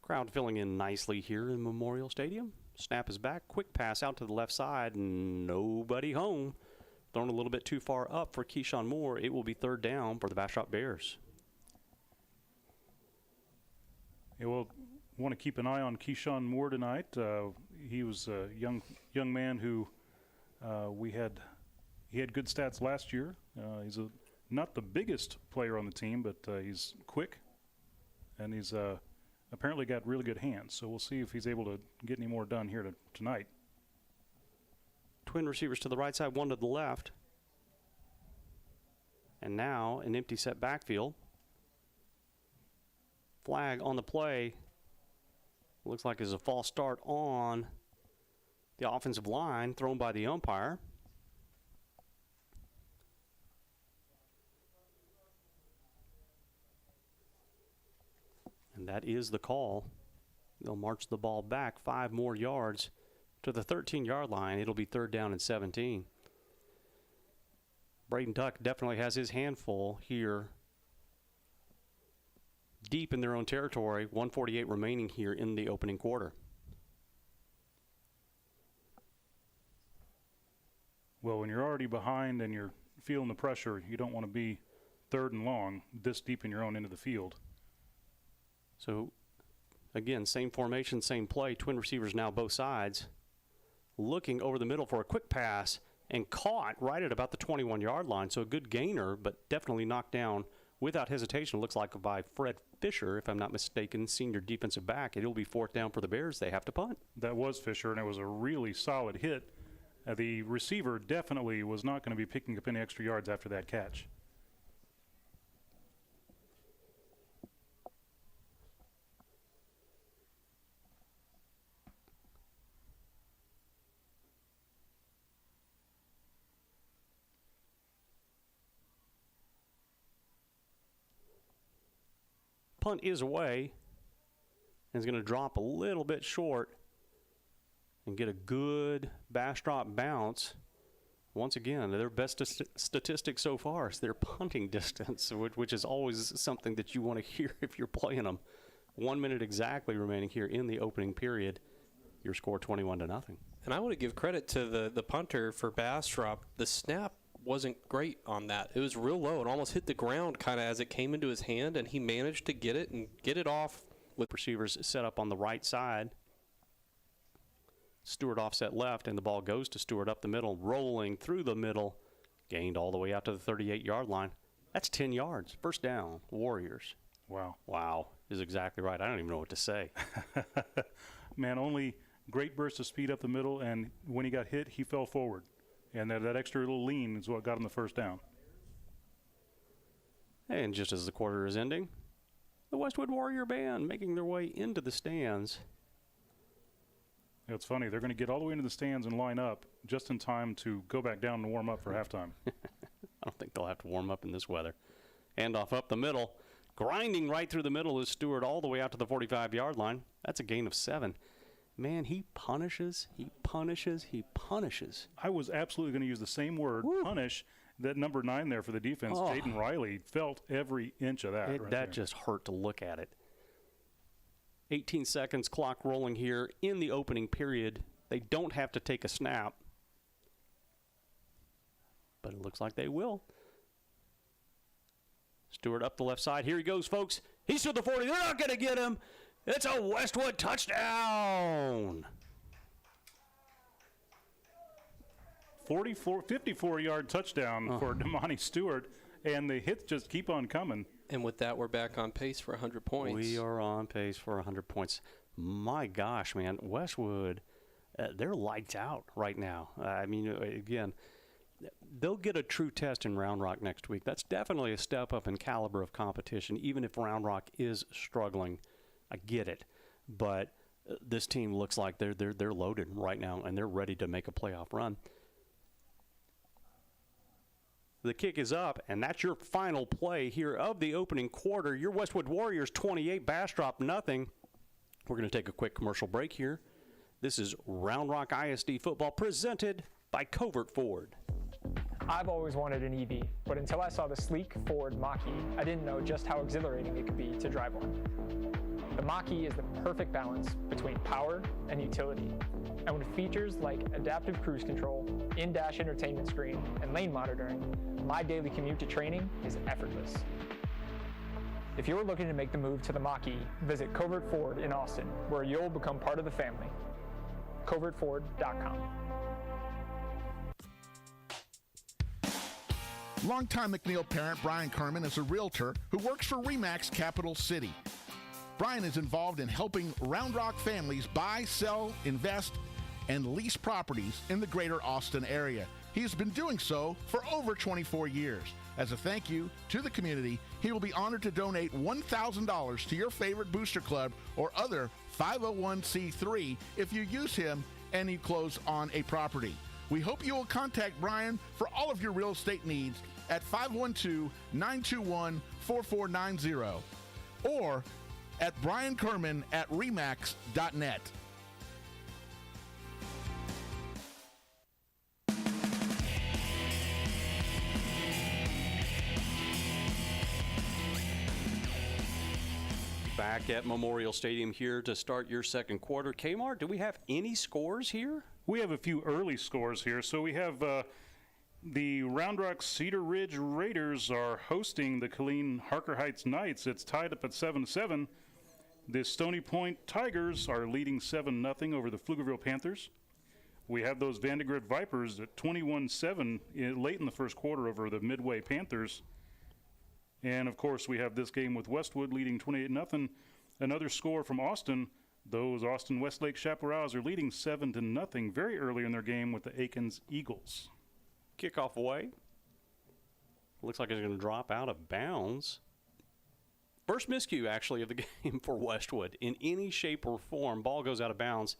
Crowd filling in nicely here in Memorial Stadium. Snap is back. Quick pass out to the left side. Nobody home. Thrown a little bit too far up for Keyshawn Moore. It will be 3rd down for the Bastrop Bears. Yeah, we'll want to keep an eye on Keyshawn Moore tonight. He was a young man who he had good stats last year. He's not the biggest player on the team, but he's quick, and he's apparently got really good hands. So we'll see if he's able to get any more done here tonight. Twin receivers to the right side, one to the left. And now an empty set backfield. Flag on the play. Looks like it's a false start on the offensive line thrown by the umpire. And that is the call. They'll march the ball back 5 more yards to the 13-yard line. It'll be 3rd down and 17. Braden Tuck definitely has his handful here deep in their own territory. 1:48 remaining here in the opening quarter. Well, when you're already behind and you're feeling the pressure, you don't want to be 3rd and long this deep in your own end of the field. So, again, same formation, same play. Twin receivers now both sides. Looking over the middle for a quick pass and caught right at about the 21-yard line. So a good gainer, but definitely knocked down without hesitation. Looks like by Fred Fisher, if I'm not mistaken, senior defensive back. It'll be 4th down for the Bears. They have to punt. That was Fisher, and it was a really solid hit. The receiver definitely was not going to be picking up any extra yards after that catch. Punt is away and is going to drop a little bit short and get a good Bastrop bounce. Once again, their best statistic so far is their punting distance, which is always something that you want to hear if you're playing them. 1 minute exactly remaining here in the opening period. Your score 21-0. And I want to give credit to the punter for Bastrop. The snap wasn't great on that. It was real low. It almost hit the ground kind of as it came into his hand, and he managed to get it and get it off. With receivers set up on the right side. Stewart offset left, and the ball goes to Stewart up the middle, rolling through the middle, gained all the way out to the 38-yard line. That's 10 yards. First down, Warriors. Wow. Wow is exactly right. I don't even know what to say. Man, only great burst of speed up the middle, and when he got hit, he fell forward. And that extra little lean is what got him the first down. And just as the quarter is ending, the Westwood Warrior Band making their way into the stands. It's funny. They're going to get all the way into the stands and line up just in time to go back down and warm up for halftime. I don't think they'll have to warm up in this weather. Handoff up the middle. Grinding right through the middle is Stewart all the way out to the 45-yard line. That's a gain of 7. Man, he punishes, he punishes, he punishes. I was absolutely going to use the same word, punish. That number 9 there for the defense, Jaden Riley, felt every inch of that. That just hurt to look at it. 18 seconds, clock rolling here in the opening period. They don't have to take a snap, but it looks like they will. Stewart up the left side. Here he goes, folks. He's to the 40. They're not going to get him. It's a Westwood touchdown. 54-yard touchdown for Damani Stewart, and the hits just keep on coming. And with that, we're back on pace for 100 points. We are on pace for 100 points. My gosh, man, Westwood, they're lights out right now. I mean, again, they'll get a true test in Round Rock next week. That's definitely a step up in caliber of competition, even if Round Rock is struggling. I get it, but this team looks like they're loaded right now, and they're ready to make a playoff run. The kick is up, and that's your final play here of the opening quarter. Your Westwood Warriors 28, Bastrop nothing. We're going to take a quick commercial break here. This is Round Rock ISD football presented by Covert Ford. I've always wanted an EV, but until I saw the sleek Ford Mach-E, I didn't know just how exhilarating it could be to drive one. The Mach-E is the perfect balance between power and utility. And with features like adaptive cruise control, in-dash entertainment screen, and lane monitoring, my daily commute to training is effortless. If you're looking to make the move to the Mach-E, visit Covert Ford in Austin, where you'll become part of the family. CovertFord.com. Longtime MacLeod parent Brian Kerman is a realtor who works for RE/MAX Capital City. Brian is involved in helping Round Rock families buy, sell, invest, and lease properties in the greater Austin area. He has been doing so for over 24 years. As a thank you to the community, he will be honored to donate $1,000 to your favorite booster club or other 501c3 if you use him and you close on a property. We hope you will contact Brian for all of your real estate needs at 512-921-4490 or at briankerman@remax.net. Back at Memorial Stadium here to start your second quarter. Kmart, do we have any scores here? We have a few early scores here. So we have the Round Rock Cedar Ridge Raiders are hosting the Killeen Harker Heights Knights. It's tied up at 7-7. The Stony Point Tigers are leading 7-0 over the Pflugerville Panthers. We have those Vandergrift Vipers at 21-7 late in the first quarter over the Midway Panthers. And, of course, we have this game with Westwood leading 28-0. Another score from Austin. Those Austin Westlake Chaparrals are leading 7-0 very early in their game with the Aikens Eagles. Kickoff away. Looks like it's going to drop out of bounds. First miscue, actually, of the game for Westwood. In any shape or form, ball goes out of bounds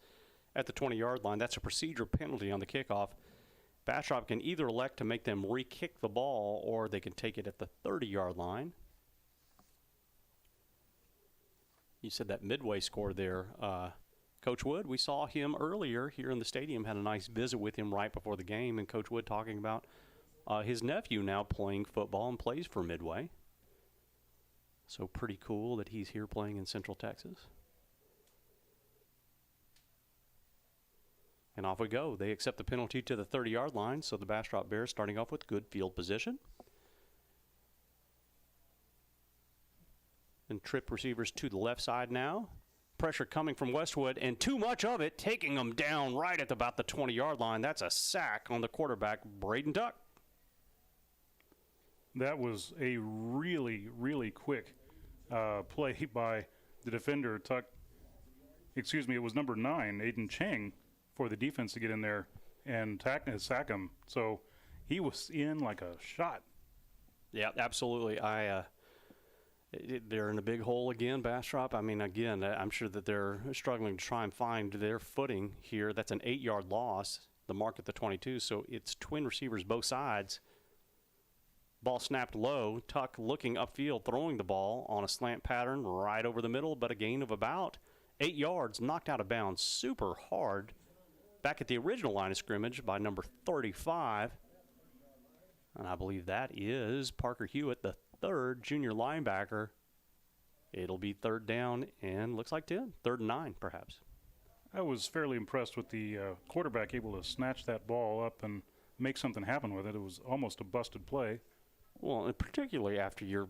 at the 20-yard line. That's a procedure penalty on the kickoff. Bastrop can either elect to make them re-kick the ball or they can take it at the 30-yard line. You said that Midway score there. Coach Wood, we saw him earlier here in the stadium, had a nice visit with him right before the game, and Coach Wood talking about his nephew now playing football and plays for Midway. So pretty cool that he's here playing in Central Texas. And off we go. They accept the penalty to the 30-yard line, so the Bastrop Bears starting off with good field position. And trip receivers to the left side now. Pressure coming from Westwood, and too much of it, taking them down right at about the 20-yard line. That's a sack on the quarterback, Braden Tuck. That was a really, really quick play by the defender, Tuck. Excuse me, it was number 9, Aiden Chang, for the defense to get in there and sack him. So he was in like a shot. Yeah, absolutely. They're in a big hole again, Bastrop. I mean, again, I'm sure that they're struggling to try and find their footing here. That's an 8-yard loss, the mark at the 22, so it's twin receivers both sides. Ball snapped low. Tuck looking upfield, throwing the ball on a slant pattern right over the middle, but a gain of about 8 yards, knocked out of bounds super hard. Back at the original line of scrimmage by number 35. And I believe that is Parker Hewitt, the third junior linebacker. It'll be third down and looks like 10, third and 9 perhaps. I was fairly impressed with the quarterback able to snatch that ball up and make something happen with it. It was almost a busted play. Well, and particularly after you're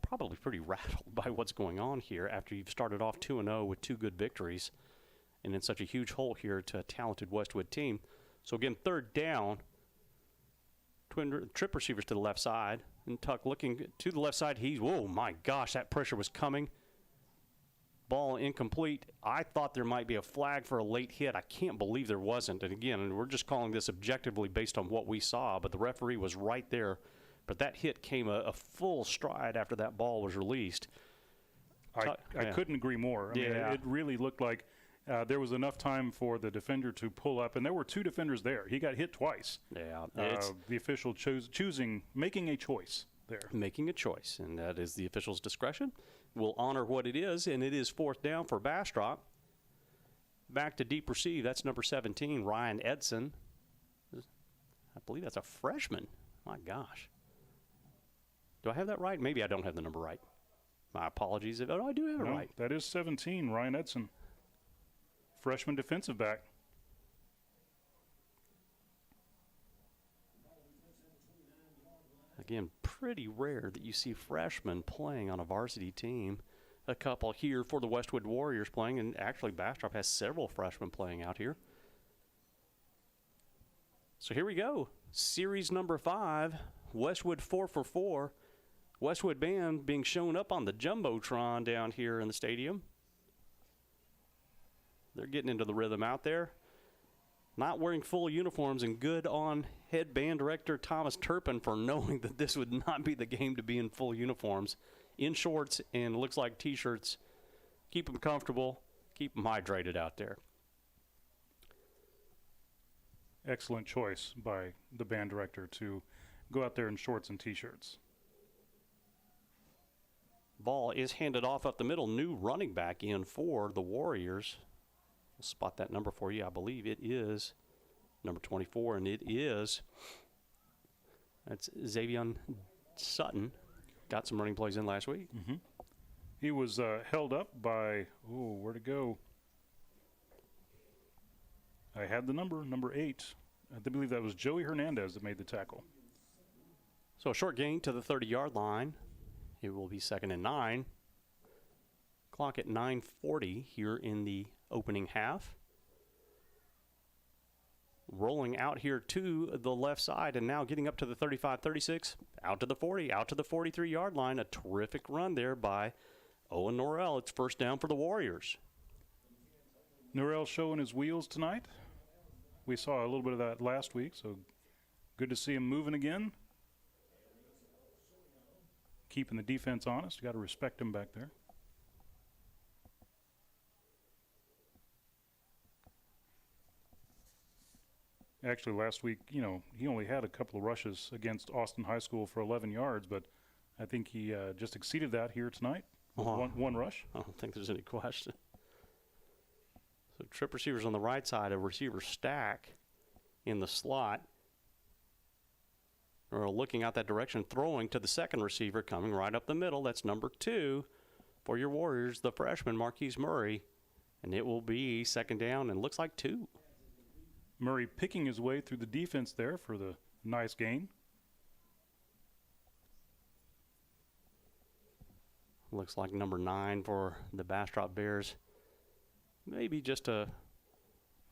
probably pretty rattled by what's going on here after you've started off 2-0 with 2 good victories and in such a huge hole here to a talented Westwood team. So again, third down, trip receivers to the left side, and Tuck looking to the left side. Whoa, my gosh, that pressure was coming. Ball incomplete. I thought there might be a flag for a late hit. I can't believe there wasn't. And again, we're just calling this objectively based on what we saw, but the referee was right there. But that hit came a full stride after that ball was released. I couldn't agree more. I mean, it really looked like there was enough time for the defender to pull up, and there were 2 defenders there. He got hit twice. Yeah, the official making a choice there. Making a choice, and that is the official's discretion. We'll honor what it is, and it is fourth down for Bastrop. Back to deep receive. That's number 17, Ryan Edson. I believe that's a freshman. My gosh. Do I have that right? Maybe I don't have the number right. My apologies if I do have it right. That is 17, Ryan Edson. Freshman defensive back. Again, pretty rare that you see freshmen playing on a varsity team. A couple here for the Westwood Warriors playing, and actually Bastrop has several freshmen playing out here. So here we go. Series number 5, Westwood 4 for 4. Westwood band being shown up on the Jumbotron down here in the stadium. They're getting into the rhythm out there. Not wearing full uniforms, and good on head band director Thomas Turpin for knowing that this would not be the game to be in full uniforms. In shorts and looks like T-shirts. Keep them comfortable. Keep them hydrated out there. Excellent choice by the band director to go out there in shorts and T-shirts. Ball is handed off up the middle. New running back in for the Warriors. We'll spot that number for you. I believe it is number 24, and that's Xavier Sutton. Got some running plays in last week. Mm-hmm. He was held up by, where'd it go? I had the number 8. I believe that was Joey Hernandez that made the tackle. So a short gain to the 30-yard line. It will be 2nd and 9. Clock at 9:40 here in the opening half. Rolling out here to the left side and now getting up to the 35, 36, out to the 40, out to the 43-yard line. A terrific run there by Owen Norrell. It's first down for the Warriors. Norrell showing his wheels tonight. We saw a little bit of that last week, so good to see him moving again. Keeping the defense honest. You got to respect him back there. Actually, last week, he only had a couple of rushes against Austin High School for 11 yards, but I think he just exceeded that here tonight with one rush. I don't think there's any question. So trip receivers on the right side, a receiver stack in the slot. Or looking out that direction, throwing to the second receiver, coming right up the middle. That's number 2 for your Warriors, the freshman, Marquise Murray. And it will be 2nd down and looks like 2. Murray picking his way through the defense there for the nice gain. Looks like number 9 for the Bastrop Bears maybe just a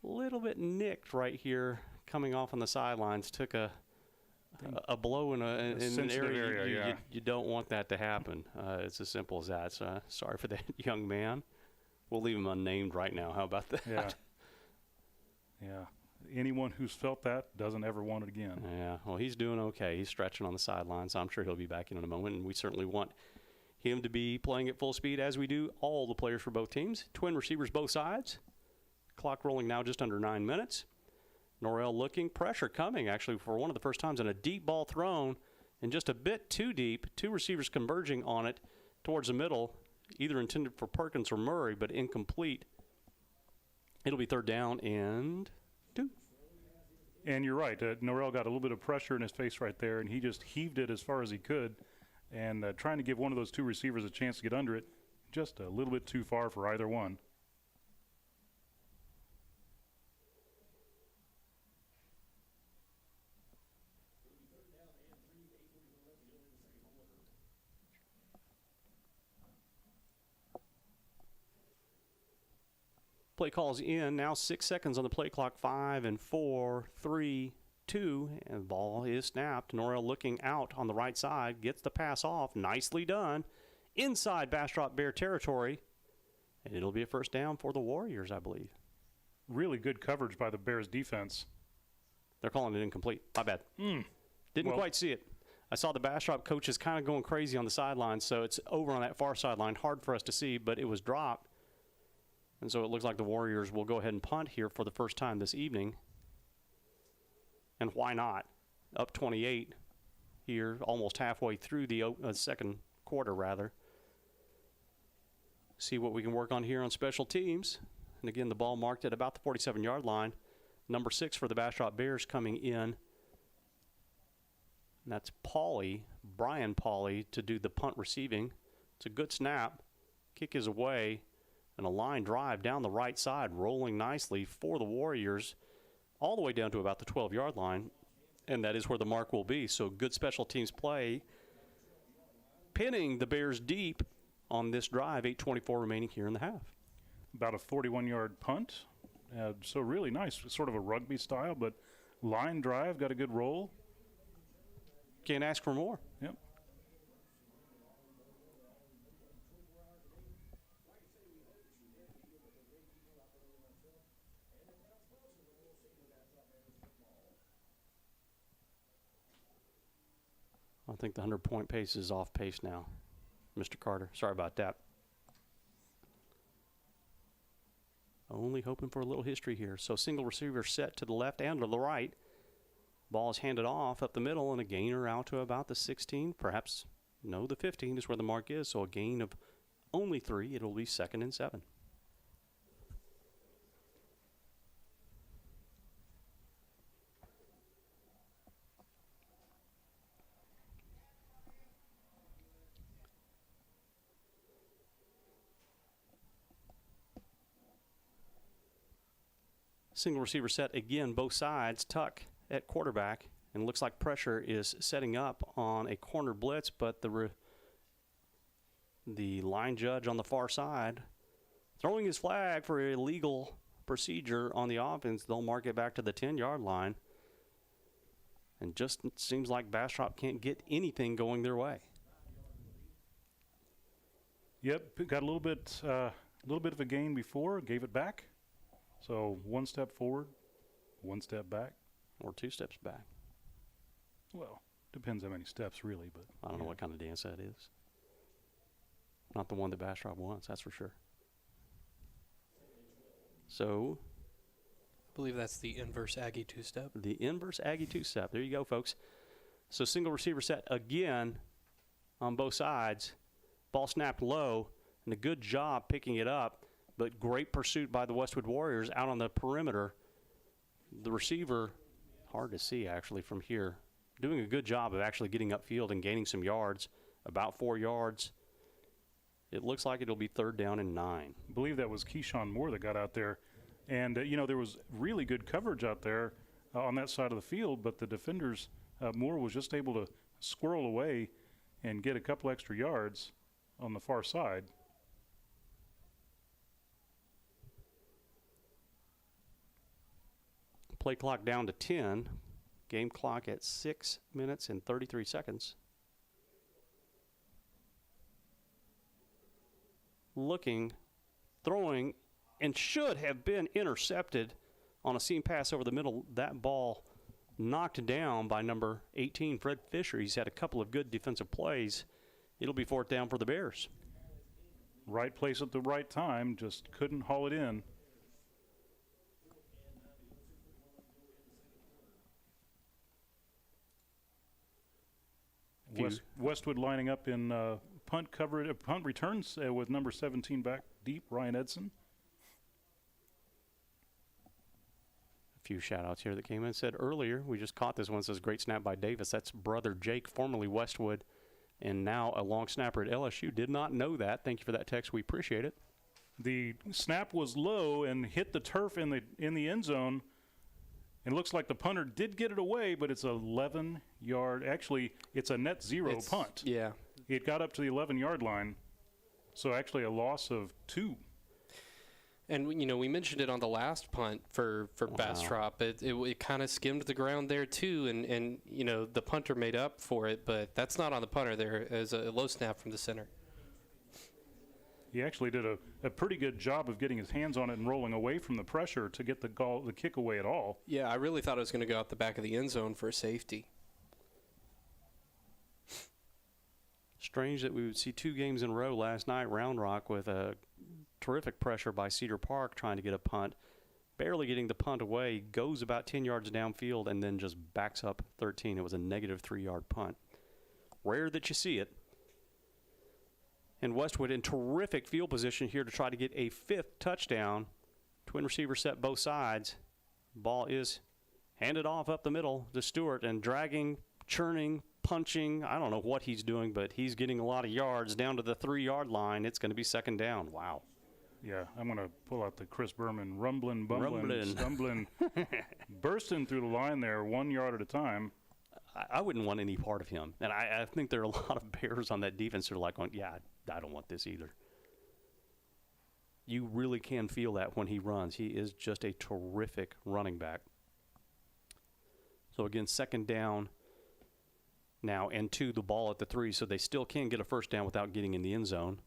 little bit nicked right here coming off on the sidelines. Took a blow in an area you don't want that to happen. It's as simple as that. So sorry for that young man. We'll leave him unnamed right now. How about that? Yeah. Anyone who's felt that doesn't ever want it again. Yeah. Well, he's doing okay. He's stretching on the sidelines. I'm sure he'll be back in a moment, and we certainly want him to be playing at full speed, as we do all the players for both teams. Twin receivers both sides. Clock rolling now just under 9 minutes. Norrell looking, pressure coming actually for one of the first times, and a deep ball thrown, and just a bit too deep. Two receivers converging on it towards the middle, either intended for Perkins or Murray, but incomplete. It'll be 3rd down and 2. And you're right. Norrell got a little bit of pressure in his face right there, and he just heaved it as far as he could, and trying to give one of those two receivers a chance to get under it, just a little bit too far for either one. Play calls in. Now 6 seconds on the play clock. 5 and 4, 3, 2. And the ball is snapped. Norrell looking out on the right side. Gets the pass off. Nicely done. Inside Bastrop Bear territory. And it'll be a 1st down for the Warriors, I believe. Really good coverage by the Bears defense. They're calling it incomplete. My bad. Didn't quite see it. I saw the Bastrop coaches kind of going crazy on the sideline, so it's over on that far sideline. Hard for us to see, but it was dropped. And so it looks like the Warriors will go ahead and punt here for the first time this evening. And why not? Up 28 here, almost halfway through the second quarter, rather. See what we can work on here on special teams. And again, the ball marked at about the 47-yard line. Number 6 for the Bastrop Bears coming in. And that's Brian Pauly, to do the punt receiving. It's a good snap. Kick is away. And a line drive down the right side, rolling nicely for the Warriors, all the way down to about the 12-yard line. And that is where the mark will be. So good special teams play, pinning the Bears deep on this drive. 8:24 remaining here in the half. About a 41-yard punt. So really nice, sort of a rugby style, but line drive, got a good roll. Can't ask for more. Yep. I think the 100-point pace is off pace now, Mr. Carter. Sorry about that. Only hoping for a little history here. So single receiver set to the left and to the right. Ball is handed off up the middle, and a gainer out to about the 16, perhaps, no, the 15 is where the mark is. So a gain of only 3. It'll be 2nd and 7. Single receiver set again, both sides. Tuck at quarterback, and looks like pressure is setting up on a corner blitz, but the line judge on the far side throwing his flag for illegal procedure on the offense. They'll mark it back to the 10-yard line, and just seems like Bastrop can't get anything going their way. Yep, got a little bit of a gain before, gave it back. So 1 step forward, 1 step back. Or 2 steps back. Well, depends how many steps, really. But I don't know what kind of dance that is. Not the one that Bastrop wants, that's for sure. So, I believe that's the inverse Aggie 2-step. The inverse Aggie 2-step. There you go, folks. So single receiver set again on both sides. Ball snapped low, and a good job picking it up, but great pursuit by the Westwood Warriors out on the perimeter. The receiver, hard to see actually from here, doing a good job of actually getting upfield and gaining some yards, about 4 yards. It looks like it'll be 3rd down and 9. I believe that was Keyshawn Moore that got out there. And, there was really good coverage out there on that side of the field, but the defenders, Moore was just able to squirrel away and get a couple extra yards on the far side. play clock down to 10. Game clock at 6 minutes and 33 seconds. Looking, throwing, and should have been intercepted on a seam pass over the middle. That ball knocked down by number 18, Fred Fisher. He's had a couple of good defensive plays. It'll be 4th down for the Bears. Right place at the right time, just couldn't haul it in. Westwood lining up in punt coverage, punt returns with number 17 back deep, Ryan Edson. A few shout-outs here that came in. Said earlier, we just caught this one. It says, great snap by Davis. That's brother Jake, formerly Westwood, and now a long snapper at LSU. Did not know that. Thank you for that text. We appreciate it. The snap was low and hit the turf in the end zone. It looks like the punter did get it away, but it's 11-yard. Actually, it's a net zero punt. Yeah. It got up to the 11-yard line, so actually a loss of 2. And, you know, we mentioned it on the last punt for Bastrop. It kind of skimmed the ground there, too, and, you know, the punter made up for it, but that's not on the punter. There is a low snap from the center. He actually did a pretty good job of getting his hands on it and rolling away from the pressure to get the kick away at all. Yeah, I really thought it was going to go out the back of the end zone for a safety. Strange that we would see 2 games in a row last night, Round Rock, with a terrific pressure by Cedar Park trying to get a punt. Barely getting the punt away, goes about 10 yards downfield, and then just backs up 13. It was a negative 3-yard punt. Rare that you see it. And Westwood in terrific field position here to try to get a 5th touchdown. Twin receivers set both sides. Ball is handed off up the middle to Stewart, and dragging, churning, punching. I don't know what he's doing, but he's getting a lot of yards down to the 3-yard line. It's going to be 2nd down. Wow. Yeah, I'm going to pull out the Chris Berman rumbling, bumbling, stumbling, bursting through the line there 1 yard at a time. I wouldn't want any part of him. And I think there are a lot of Bears on that defense that are like, yeah, I don't want this either. You really can feel that when he runs. He is just a terrific running back. So, again, 2nd down now, and 2, the ball at the 3, so they still can get a 1st down without getting in the end zone.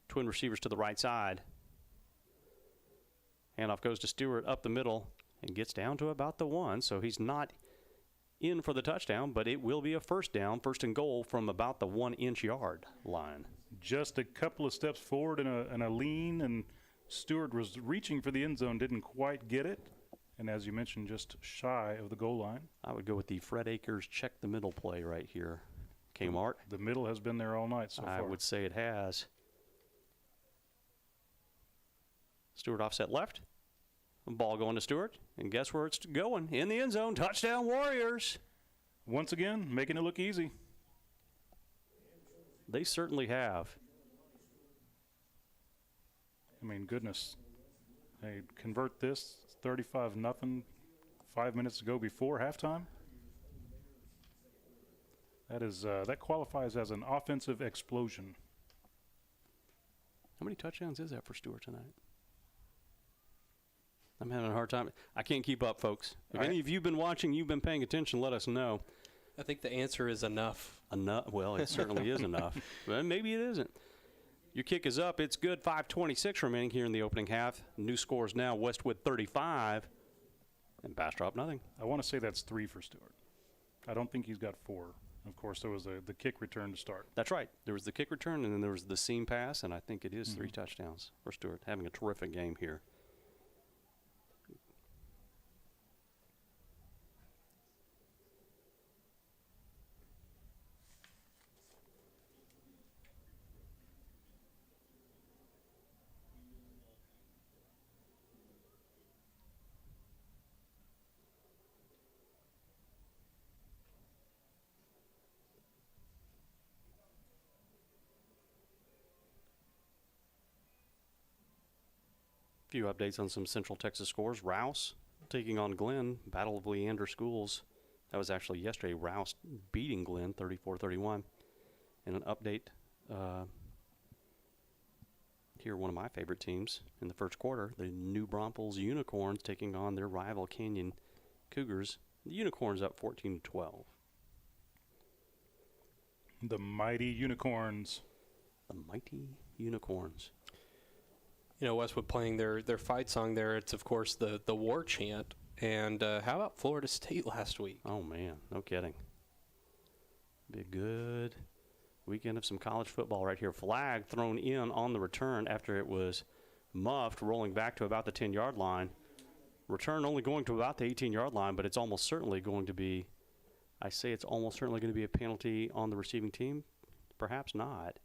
Twin receivers to the right side. Handoff goes to Stewart up the middle and gets down to about the 1, so he's not in for the touchdown, but it will be a 1st down, 1st and goal from about the 1-inch yard line. Just a couple of steps forward and a lean, and Stewart was reaching for the end zone, didn't quite get it, and as you mentioned, just shy of the goal line. I would go with the Fred Akers check the middle play right here. Kmart. The middle has been there all night so far. I would say it has. Stewart offset left. Ball going to Stewart, and guess where it's going? In the end zone. Touchdown, Warriors. Once again, making it look easy. They certainly have. I mean, goodness. They convert this 35-0 5 minutes to go before halftime. That qualifies as an offensive explosion. How many touchdowns is that for Stewart tonight? I'm having a hard time. I can't keep up, folks. If any of you have been watching, you've been paying attention, let us know. I think the answer is enough. Enough? Well, it certainly is enough. But maybe it isn't. Your kick is up. It's good. 5:26 remaining here in the opening half. New scores now, Westwood 35 and Bastrop nothing. I want to say that's 3 for Stewart. I don't think he's got 4. Of course, there was the kick return to start. That's right. There was the kick return, and then there was the seam pass, and I think it is 3 touchdowns for Stewart. Having a terrific game here. Few updates on some Central Texas scores. Rouse taking on Glenn, Battle of Leander Schools. That was actually yesterday. Rouse beating Glenn 34-31. And an update here, one of my favorite teams in the first quarter, the New Braunfels Unicorns taking on their rival Canyon Cougars. The Unicorns up 14-12. The mighty Unicorns. The mighty Unicorns. Westwood playing their fight song there. It's, of course, the war chant. And how about Florida State last week? Oh, man, no kidding. Be a good weekend of some college football right here. Flag thrown in on the return after it was muffed, rolling back to about the 10-yard line. Return only going to about the 18-yard line, but it's almost certainly going to be, I say it's almost certainly going to be a penalty on the receiving team. Perhaps not.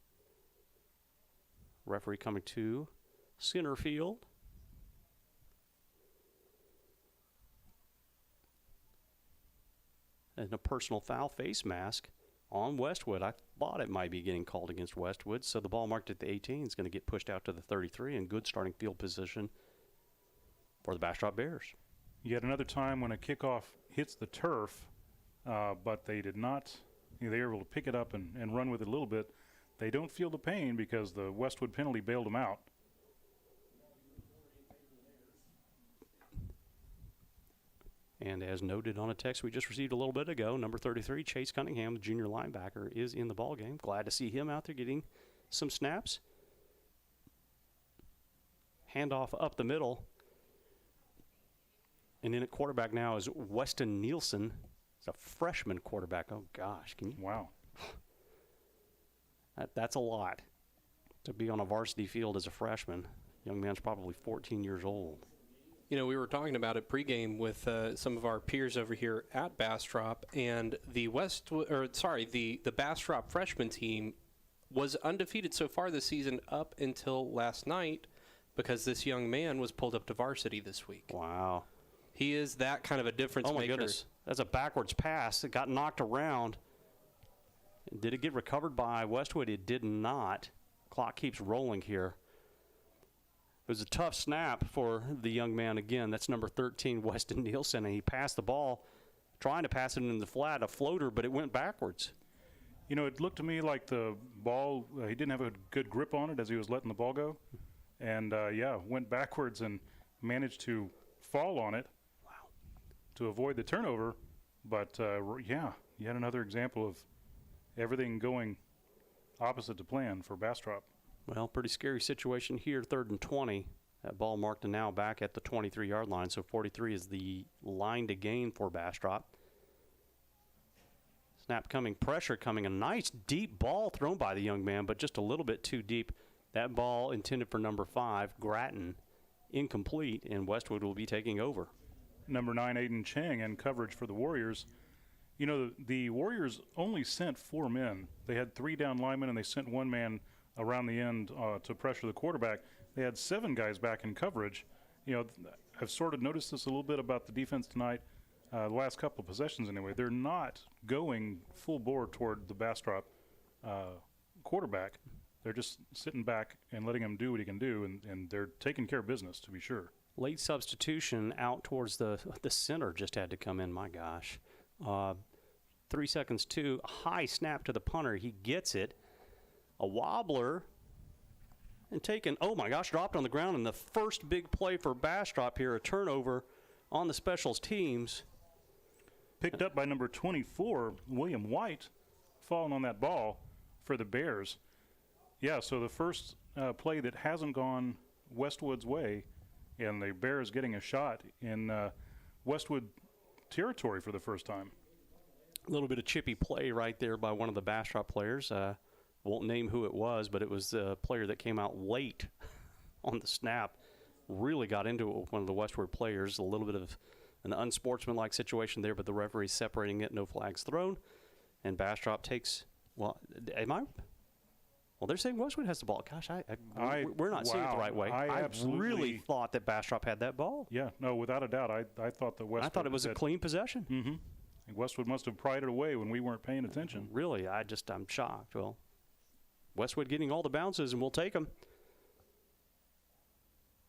Referee coming to center field. And a personal foul face mask on Westwood. I thought it might be getting called against Westwood, so the ball marked at the 18 is going to get pushed out to the 33 in good starting field position for the Bastrop Bears. Yet another time when a kickoff hits the turf, but they did not, they were able to pick it up and run with it a little bit. They don't feel the pain because the Westwood penalty bailed them out. And as noted on a text we just received a little bit ago, number 33, Chase Cunningham, the junior linebacker, is in the ballgame. Glad to see him out there getting some snaps. Handoff up the middle. And in at quarterback now is Weston Nielsen. He's a freshman quarterback. Oh, gosh. Wow. That's a lot to be on a varsity field as a freshman. Young man's probably 14 years old. We were talking about it pregame with some of our peers over here at Bastrop, and the Bastrop freshman team was undefeated so far this season up until last night because this young man was pulled up to varsity this week. Wow. He is that kind of a difference maker. Oh, my goodness. That's a backwards pass. It got knocked around. Did it get recovered by Westwood? It did not. Clock keeps rolling here. It was a tough snap for the young man again. That's number 13, Weston Nielsen, and he passed the ball, trying to pass it in the flat, a floater, but it went backwards. It looked to me like the ball, he didn't have a good grip on it as he was letting the ball go. And, went backwards and managed to fall on it. Wow. To avoid the turnover. But, yet another example of everything going opposite to plan for Bastrop. Well, pretty scary situation here, 3rd and 20. That ball marked and now back at the 23-yard line, so 43 is the line to gain for Bastrop. Snap coming, pressure coming, a nice deep ball thrown by the young man, but just a little bit too deep. That ball intended for number 5, Gratton, incomplete, and Westwood will be taking over. Number 9, Aiden Chang, in coverage for the Warriors. The Warriors only sent 4 men. They had 3 down linemen, and they sent 1 man around the end to pressure the quarterback. They had 7 guys back in coverage. I've sort of noticed this a little bit about the defense tonight, the last couple of possessions anyway. They're not going full bore toward the Bastrop quarterback. They're just sitting back and letting him do what he can do, and they're taking care of business, to be sure. Late substitution out towards the center just had to come in, my gosh. 3 seconds to a high snap to the punter. He gets it. A wobbler and taken, oh my gosh, dropped on the ground. And the first big play for Bastrop here, a turnover on the specials teams. Picked up by number 24, William White, falling on that ball for the Bears. Yeah, so the first play that hasn't gone Westwood's way, and the Bears getting a shot in Westwood territory for the first time. A little bit of chippy play right there by one of the Bastrop players. Won't name who it was, but it was a player that came out late on the snap. Really got into it with one of the Westwood players. A little bit of an unsportsmanlike situation there, but the referee separating it, no flags thrown. And Bastrop takes, well, they're saying Westwood has the ball. Gosh, we're not seeing it the right way. I really thought that Bastrop had that ball. Yeah, no, without a doubt. I thought that Westwood. I thought it was a clean possession. Mm-hmm. And Westwood must have pried it away when we weren't paying attention. Really, I'm shocked. Well, Westwood getting all the bounces, and we'll take them.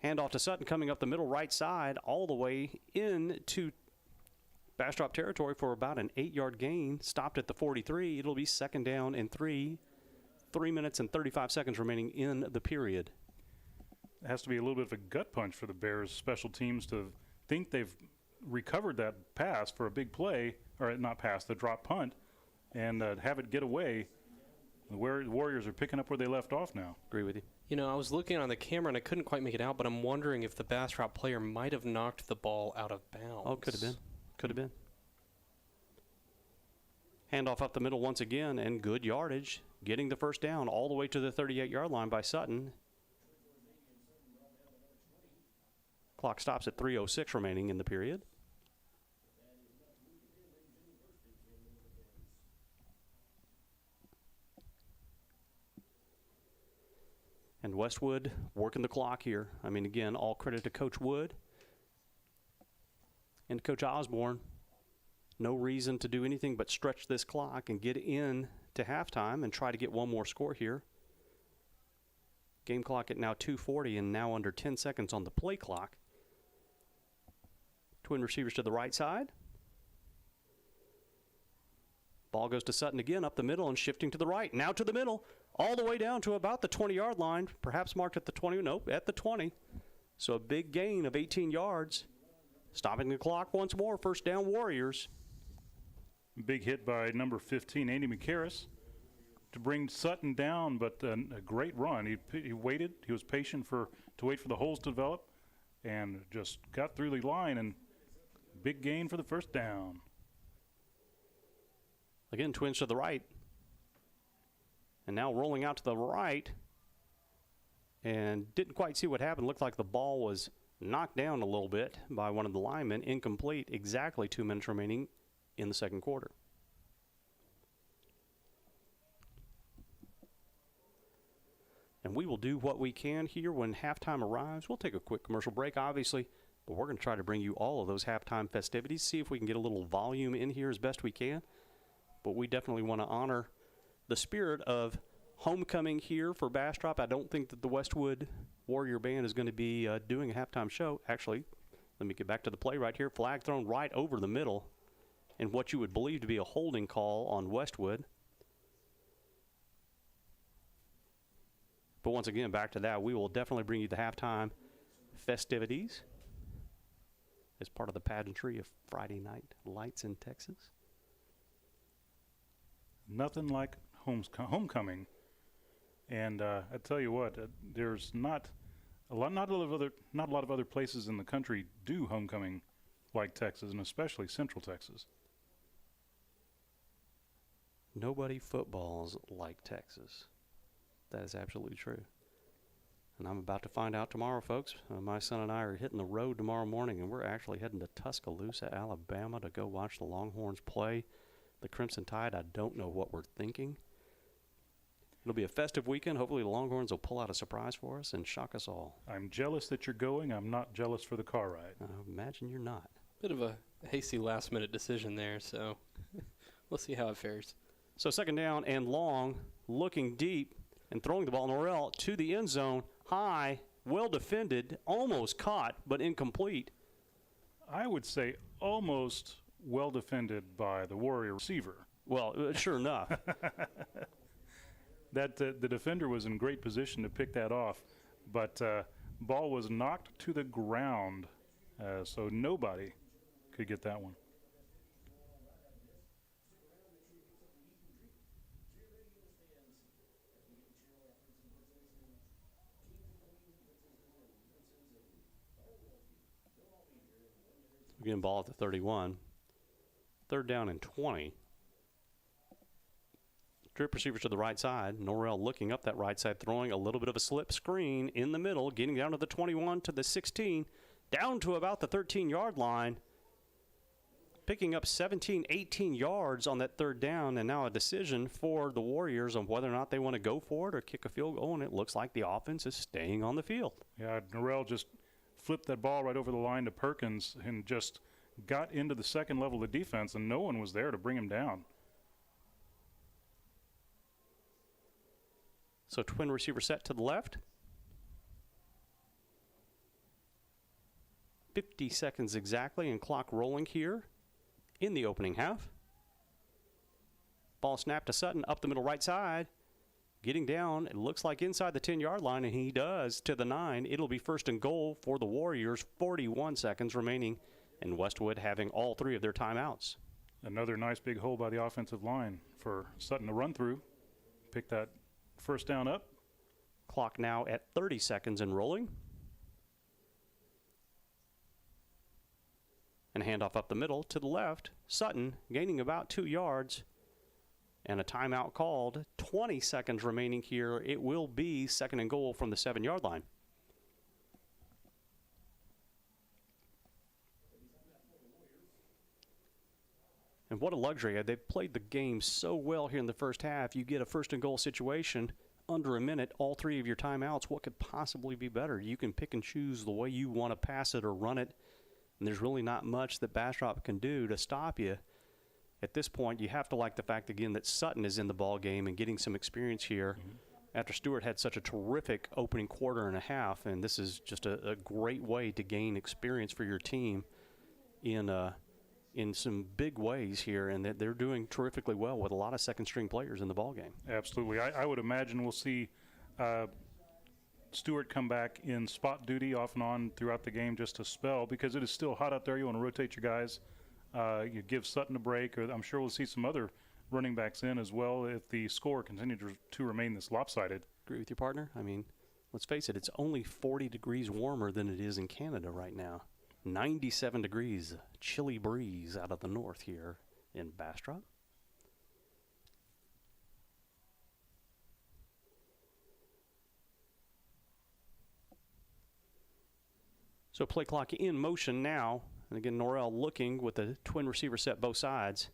Handoff to Sutton coming up the middle right side all the way into Bastrop territory for about an 8-yard gain. Stopped at the 43. It'll be 2nd down and 3. 3 minutes and 35 seconds remaining in the period. It has to be a little bit of a gut punch for the Bears special teams to think they've recovered that pass for a big play, or not pass, the drop punt, and have it get away. The Warriors are picking up where they left off now. Agree with you. You know, I was looking on the camera and I couldn't quite make it out, but I'm wondering if the Bastrop player might have knocked the ball out of bounds. Oh, could have been. Could have been. Handoff up the middle once again, and good yardage, getting the first down all the way to the 38-yard line by Sutton. Clock stops at 3:06 remaining in the period. And Westwood working the clock here. I mean, again, all credit to Coach Wood and Coach Osborne. No reason to do anything but stretch this clock and get in to halftime and try to get one more score here. Game clock at now 2:40 and now under 10 seconds on the play clock. Twin receivers to the right side. Ball goes to Sutton again up the middle and shifting to the right. Now to the middle, all the way down to about the 20-yard line, perhaps marked at the 20. Nope, at the 20. So a big gain of 18 yards. Stopping the clock once more, first down Warriors. Big hit by number 15, Andy McCarris, to bring Sutton down, but a great run. He waited. He was patient to wait for the holes to develop and just got through the line, and big gain for the first down. Again, Twins to the right. And now rolling out to the right. And didn't quite see what happened. Looked like the ball was knocked down a little bit by one of the linemen. Incomplete. Exactly 2 minutes remaining in the second quarter. And we will do what we can here when halftime arrives. We'll take a quick commercial break, obviously. But we're going to try to bring you all of those halftime festivities. See if we can get a little volume in here as best we can. But we definitely want to honor the spirit of homecoming here for Bastrop. I don't think that the Westwood Warrior Band is going to be doing a halftime show. Actually, let me get back to the play right here. Flag thrown right over the middle in what you would believe to be a holding call on Westwood. But once again, back to that, we will definitely bring you the halftime festivities as part of the pageantry of Friday Night Lights in Texas. Nothing like homecoming, and I tell you what, there's not a lot of other places in the country do homecoming like Texas, and especially Central Texas. Nobody footballs like Texas. That is absolutely true. And I'm about to find out tomorrow, folks. My son and I are hitting the road tomorrow morning, and we're actually heading to Tuscaloosa, Alabama to go watch the Longhorns play the Crimson Tide. I don't know what we're thinking. It'll be a festive weekend. Hopefully the Longhorns will pull out a surprise for us and shock us all. I'm jealous that you're going. I'm not jealous for the car ride. I imagine you're not. Bit of a hasty last-minute decision there, so we'll see how it fares. So second down and long, looking deep and throwing the ball, Norrell to the end zone, high, well defended, almost caught, but incomplete. I would say almost well defended by the Warrior receiver. Well, sure enough. The defender was in great position to pick that off, but ball was knocked to the ground, so nobody could get that one. Again, ball at the 31. Third down and 20. Trip receivers to the right side. Norrell looking up that right side, throwing a little bit of a slip screen in the middle, getting down to the 21 to the 16, down to about the 13-yard line, picking up 17, 18 yards on that third down, and now a decision for the Warriors on whether or not they want to go for it or kick a field goal, and it looks like the offense is staying on the field. Yeah, Norrell just flipped that ball right over the line to Perkins and just got into the second level of the defense, and no one was there to bring him down. So twin receiver set to the left. 50 seconds exactly and clock rolling here in the opening half. Ball snapped to Sutton up the middle right side. Getting down, it looks like inside the 10-yard line, and he does to the 9. It'll be first and goal for the Warriors. 41 seconds remaining and Westwood having all 3 of their timeouts. Another nice big hole by the offensive line for Sutton to run through. Pick that first down up. Clock now at 30 seconds and rolling. And handoff up the middle to the left. Sutton gaining about 2 yards. And a timeout called. 20 seconds remaining here. It will be 2nd and goal from the 7-yard line. And what a luxury. They played the game so well here in the first half. You get a 1st and goal situation under a minute, all 3 of your timeouts. What could possibly be better? You can pick and choose the way you want to pass it or run it. And there's really not much that Bastrop can do to stop you. At this point, you have to like the fact, again, that Sutton is in the ball game and getting some experience here after Stewart had such a terrific opening quarter and a half. And this is just a great way to gain experience for your team in some big ways here, and they're doing terrifically well with a lot of second-string players in the ballgame. Absolutely. I would imagine we'll see Stewart come back in spot duty off and on throughout the game just to spell, because it is still hot out there. You want to rotate your guys. You give Sutton a break, or I'm sure we'll see some other running backs in as well if the score continues to remain this lopsided. Agree with your partner? I mean, let's face it, it's only 40 degrees warmer than it is in Canada right now. 97 degrees, chilly breeze out of the north here in Bastrop. So play clock in motion now. And again, Norrell looking with the twin receiver set both sides.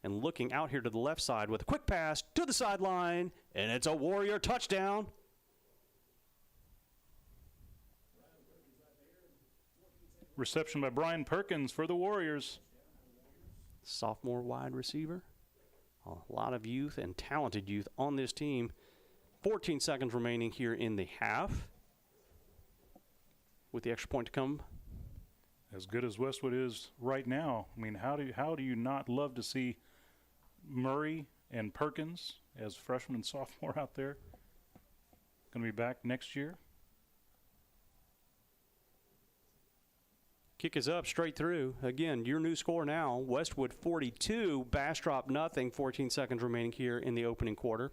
And looking out here to the left side with a quick pass to the sideline. And it's a Warrior touchdown. Reception by Brian Perkins for the Warriors. Sophomore wide receiver. A lot of youth and talented youth on this team. 14 seconds remaining here in the half. With the extra point to come. As good as Westwood is right now, I mean, how do you not love to see Murray and Perkins as freshman and sophomore out there? Going to be back next year. Kick is up straight through. Again, your new score now, Westwood 42, Bastrop nothing, 14 seconds remaining here in the opening quarter.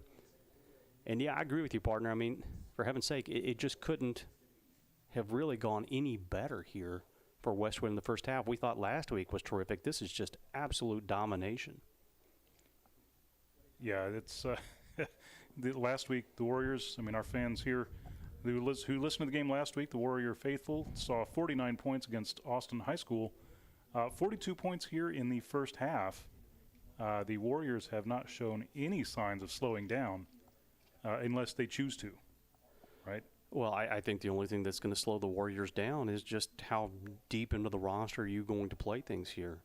And yeah, I agree with you, partner. I mean, for heaven's sake, it just couldn't have really gone any better here for Westwood in the first half. We thought last week was terrific. This is just absolute domination. Yeah, it's last week, the Warriors, I mean, our fans here who listened to the game last week, the Warrior faithful, saw 49 points against Austin High School. 42 points here in the first half. The Warriors have not shown any signs of slowing down unless they choose to, right? Well, I think the only thing that's going to slow the Warriors down is just how deep into the roster are you going to play things here.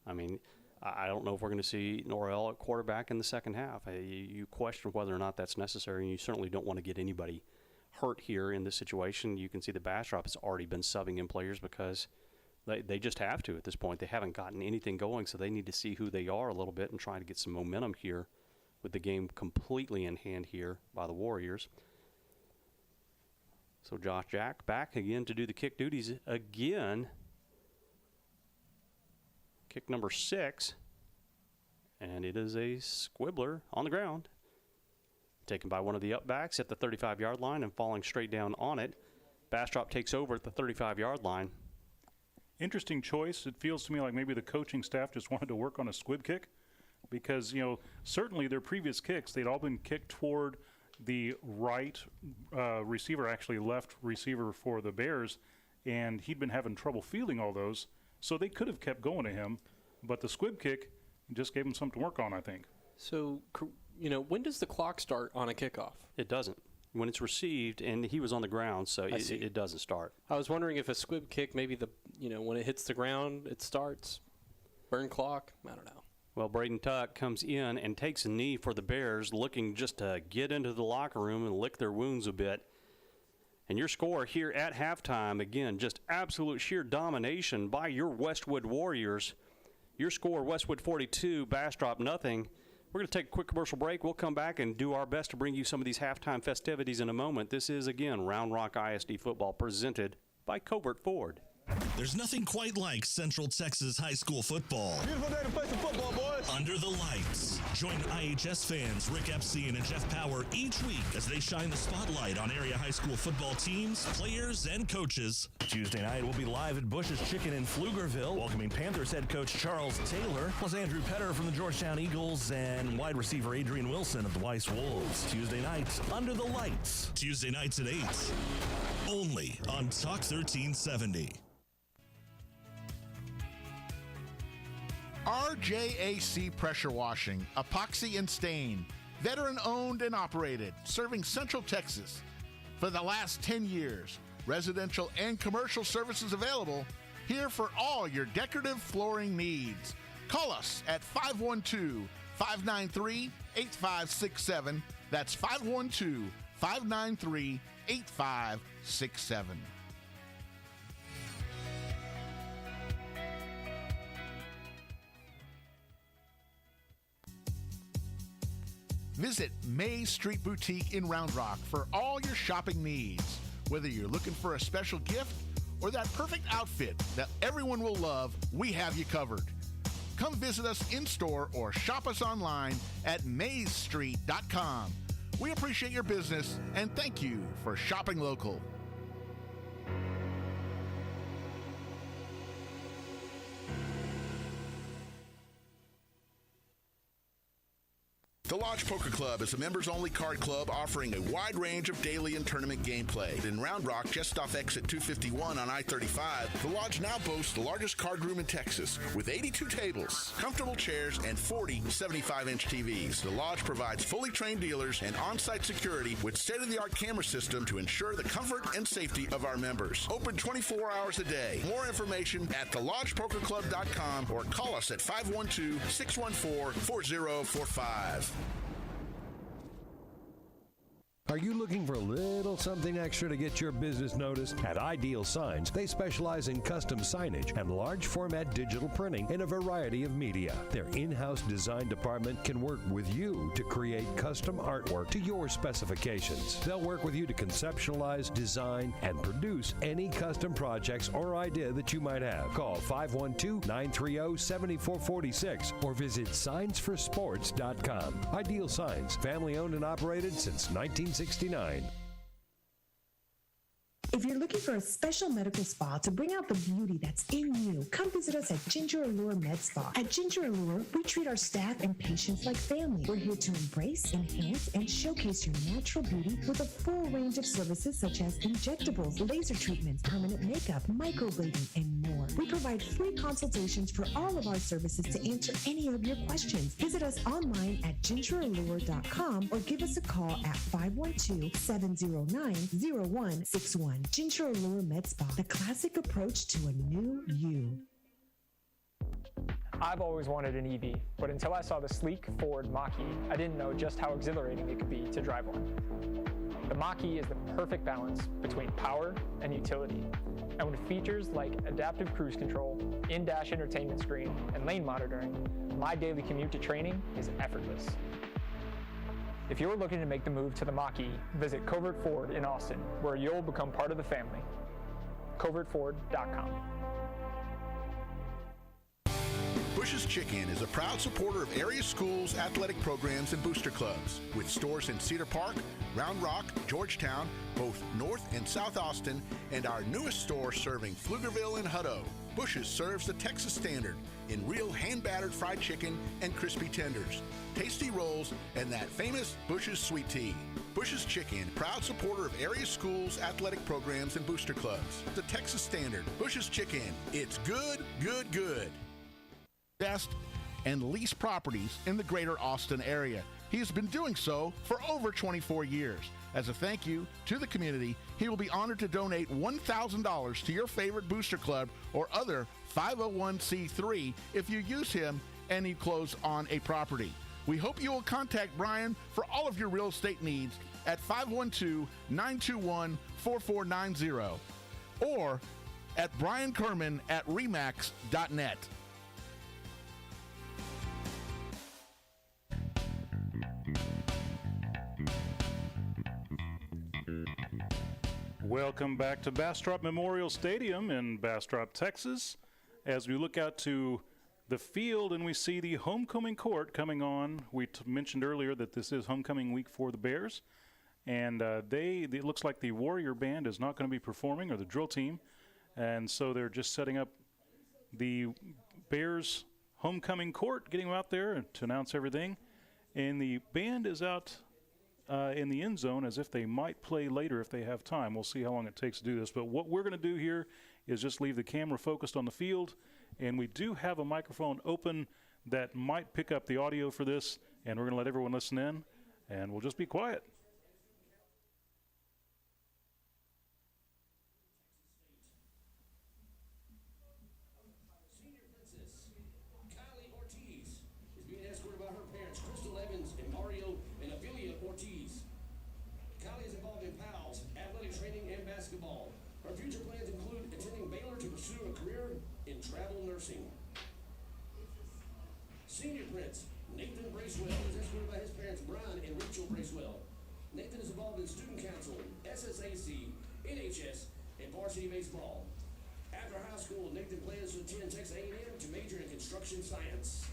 I mean, I don't know if we're going to see Norrell at quarterback in the second half. You question whether or not that's necessary, and you certainly don't want to get anybody hurt here in this situation. You can see the Bastrop has already been subbing in players because they just have to at this point. They haven't gotten anything going, so they need to see who they are a little bit and try to get some momentum here with the game completely in hand here by the Warriors. So Josh Jack back again to do the kick duties again. Kick number 6. And it is a squibbler on the ground. Taken by one of the upbacks at the 35-yard line and falling straight down on it. Bastrop takes over at the 35-yard line. Interesting choice. It feels to me like maybe the coaching staff just wanted to work on a squib kick because, you know, certainly their previous kicks, they'd all been kicked toward the right receiver, actually left receiver for the Bears, and he'd been having trouble fielding all those, so they could have kept going to him, but the squib kick just gave him something to work on, I think. So, you know, when does the clock start on a kickoff? It doesn't. When it's received, and he was on the ground, so it doesn't start. I was wondering if a squib kick, maybe when it hits the ground, it starts. Burn clock? I don't know. Well, Braden Tuck comes in and takes a knee for the Bears, looking just to get into the locker room and lick their wounds a bit. And your score here at halftime, again, just absolute sheer domination by your Westwood Warriors. Your score, Westwood 42, Bastrop nothing. We're going to take a quick commercial break. We'll come back and do our best to bring you some of these halftime festivities in a moment. This is, again, Round Rock ISD football presented by Covert Ford. There's nothing quite like Central Texas high school football. Beautiful day to play some football, boys. Under the lights. Join IHS fans Rick Epstein and Jeff Power each week as they shine the spotlight on area high school football teams, players, and coaches. Tuesday night, we'll be live at Bush's Chicken in Pflugerville, welcoming Panthers head coach Charles Taylor, plus Andrew Petter from the Georgetown Eagles and wide receiver Adrian Wilson of the Weiss Wolves. Tuesday night, Under the Lights. Tuesday nights at 8. Only on Talk 1370. RJAC Pressure Washing, Epoxy and Stain, veteran owned and operated, serving Central Texas for the last 10 years. Residential and commercial services available, here for all your decorative flooring needs. Call us at 512-593-8567. That's 512-593-8567. Visit Mays Street Boutique in Round Rock for all your shopping needs. Whether you're looking for a special gift or that perfect outfit that everyone will love, we have you covered. Come visit us in-store or shop us online at maysstreet.com. We appreciate your business and thank you for shopping local. The Lodge Poker Club is a members-only card club offering a wide range of daily and tournament gameplay. In Round Rock, just off exit 251 on I-35, the Lodge now boasts the largest card room in Texas with 82 tables, comfortable chairs, and 40 75-inch TVs. The Lodge provides fully trained dealers and on-site security with state-of-the-art camera system to ensure the comfort and safety of our members. Open 24 hours a day. More information at thelodgepokerclub.com or call us at 512-614-4045. Are you looking for a little something extra to get your business noticed? At Ideal Signs, they specialize in custom signage and large format digital printing in a variety of media. Their in-house design department can work with you to create custom artwork to your specifications. They'll work with you to conceptualize, design, and produce any custom projects or idea that you might have. Call 512-930-7446 or visit signsforsports.com. Ideal Signs, family owned and operated since 1969. If you're looking for a special medical spa to bring out the beauty that's in you, come visit us at Ginger Allure Med Spa. At Ginger Allure, we treat our staff and patients like family. We're here to embrace, enhance, and showcase your natural beauty with a full range of services such as injectables, laser treatments, permanent makeup, microblading, and more. We provide free consultations for all of our services to answer any of your questions. Visit us online at gingerallure.com or give us a call at 512-709-0161. Ginger Allure Med Spa, the classic approach to a new you. I've always wanted an EV, but until I saw the sleek Ford Mach-E, I didn't know just how exhilarating it could be to drive one. The Mach-E is the perfect balance between power and utility. And with features like adaptive cruise control, in-dash entertainment screen, and lane monitoring, my daily commute to training is effortless. If you're looking to make the move to the Mach-E, visit Covert Ford in Austin, where you'll become part of the family. CovertFord.com. Bush's Chicken is a proud supporter of area schools, athletic programs, and booster clubs. With stores in Cedar Park, Round Rock, Georgetown, both North and South Austin, and our newest store serving Pflugerville and Hutto. Bush's serves the Texas standard in real hand-battered fried chicken and crispy tenders, tasty rolls, and that famous Bush's sweet tea. Bush's Chicken, proud supporter of area schools, athletic programs, and booster clubs. The Texas standard. Bush's Chicken. It's good, good, good. Best and lease properties in the greater Austin area. He has been doing so for over 24 years. As a thank you to the community, he will be honored to donate $1,000 to your favorite booster club or other 501c3 if you use him and you close on a property. We hope you will contact Brian for all of your real estate needs at 512-921-4490 or at briankerman@remax.net. Welcome back to Bastrop Memorial Stadium in Bastrop, Texas, as we look out to the field and we see the homecoming court coming on. We mentioned earlier that this is homecoming week for the Bears, and it looks like the Warrior Band is not going to be performing, or the drill team, and so they're just setting up the Bears homecoming court, getting them out there to announce everything, and the band is out in the end zone as if they might play later if they have time. We'll see how long it takes to do this. But what we're going to do here is just leave the camera focused on the field. And we do have a microphone open that might pick up the audio for this. And we're going to let everyone listen in. And we'll just be quiet. Her future plans include attending Baylor to pursue a career in travel nursing. Senior Prince Nathan Bracewell is escorted by his parents Brian and Rachel Bracewell. Nathan is involved in student council, SSAC, NHS, and varsity baseball. After high school, Nathan plans to attend Texas A&M to major in construction science.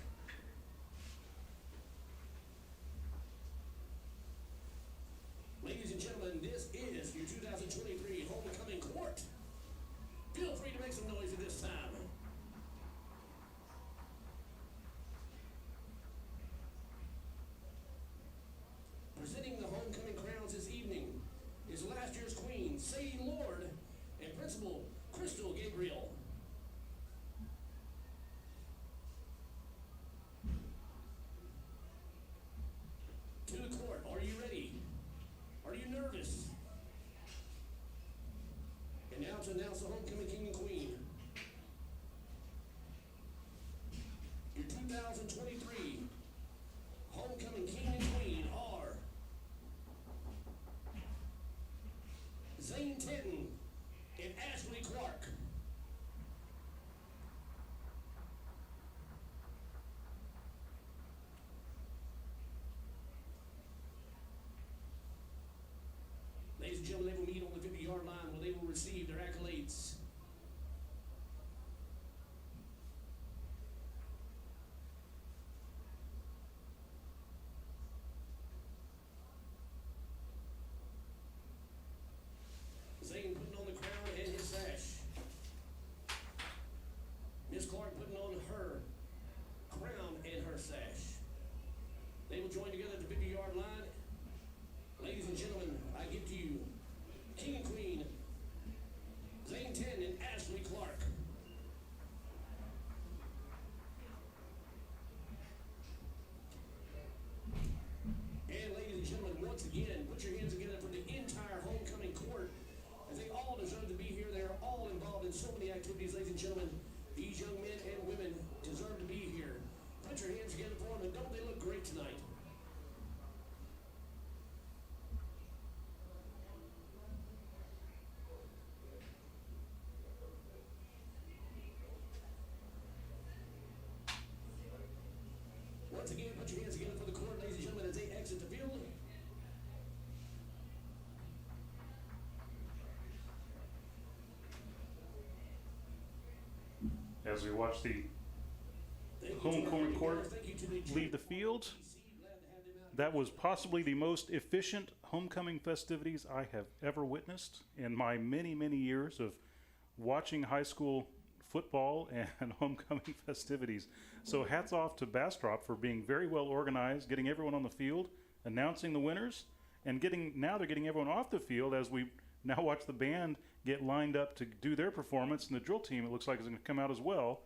Ladies and gentlemen, this is your 2023 homecoming court. Feel free to make some noise at this time. Presenting the homecoming crowns this evening is last year's queen, Sadie Lord, and Principal Crystal Gabriel. To the court, are you ready? Are you nervous? And now to announce the homecoming king and queen. Your 2023 homecoming king and queen are Zane Tinton and Ashley Clark. Ladies and gentlemen, they will meet on the 50-yard line where they will receive their accolades. Zane putting on the crown and his sash. Miss Clark putting on her crown and her sash. They will join together at the 50-yard line. Ladies and gentlemen, I give to you King and Queen, Zane Tinton and Ashley Clark. And ladies and gentlemen, once again, put your hands together for the entire homecoming court, as they all deserve to be here. They are all involved in so many activities, ladies and gentlemen. These young men and women deserve to be here. Put your hands together for them, and don't they look great tonight? Once again, put your hands together for the court, ladies and gentlemen, as they exit the field. As we watch the homecoming court leave the field, that was possibly the most efficient homecoming festivities I have ever witnessed in my many, many years of watching high school football and homecoming festivities. So hats off to Bastrop for being very well organized, getting everyone on the field, announcing the winners, and now they're getting everyone off the field as we now watch the band get lined up to do their performance, and the drill team, it looks like, is going to come out as well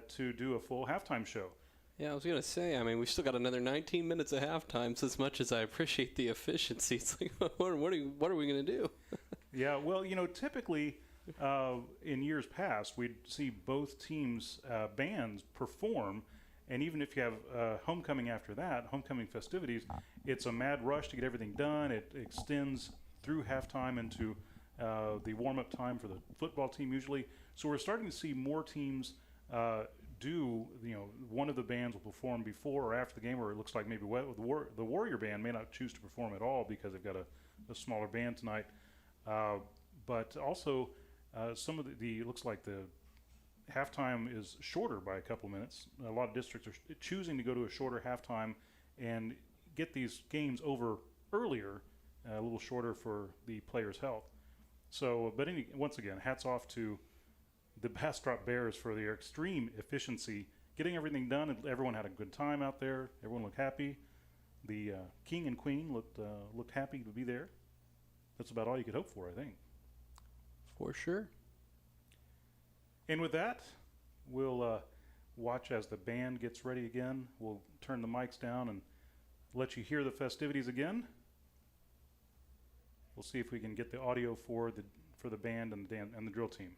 to do a full halftime show. Yeah, I was going to say, I mean, we've still got another 19 minutes of halftime, so as much as I appreciate the efficiency, it's like, what are we going to do? Yeah, well, typically in years past, we'd see both teams' bands perform, and even if you have homecoming after that, homecoming festivities, it's a mad rush to get everything done. It extends through halftime into the warm-up time for the football team usually. So we're starting to see more teams do, one of the bands will perform before or after the game, or it looks like maybe the Warrior Band may not choose to perform at all because they've got a smaller band tonight. but also some of the looks like the halftime is shorter by a couple minutes. A lot of districts are choosing to go to a shorter halftime and get these games over earlier, a little shorter for the players' health. So, but once again, hats off to the Bastrop Bears for their extreme efficiency, getting everything done. And everyone had a good time out there. Everyone looked happy. The king and queen looked happy to be there. That's about all you could hope for, I think. For sure. And with that, we'll watch as the band gets ready again. We'll turn the mics down and let you hear the festivities again. We'll see if we can get the audio for the band and the drill team.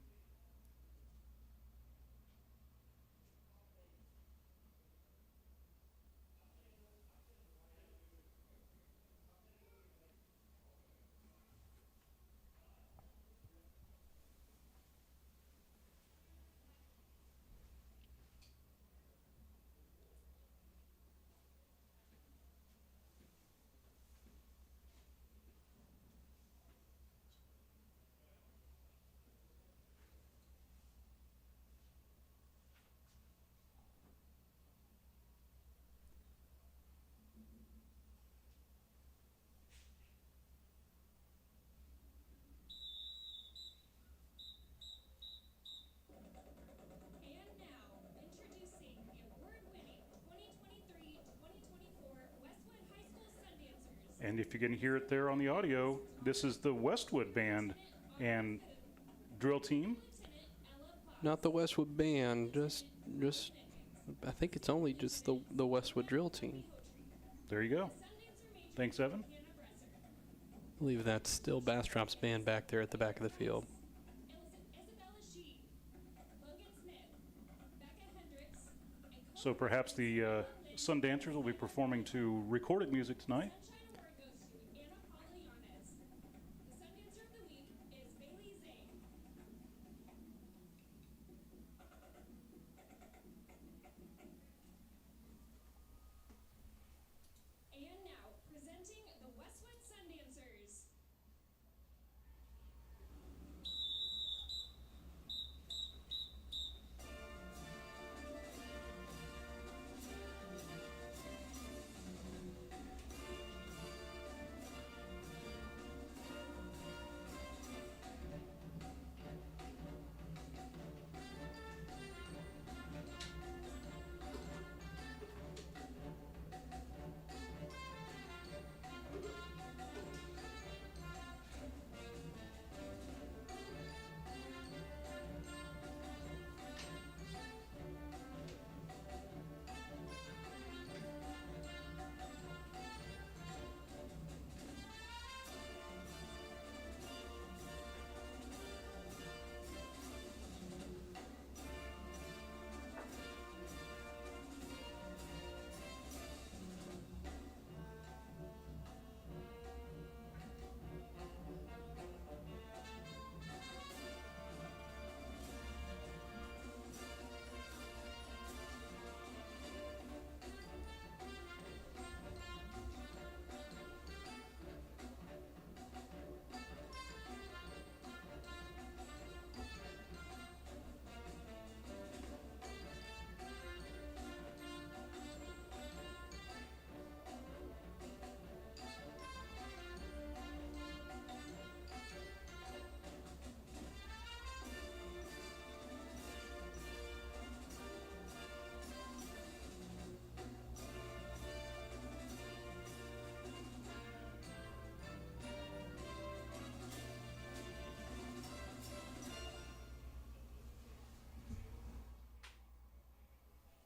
And if you can hear it there on the audio, this is the Westwood band and drill team. Not the Westwood band, just I think it's only just the Westwood drill team. There you go. Thanks, Evan. I believe that's still Bastrop's band back there at the back of the field. So perhaps the Sun Dancers will be performing to recorded music tonight.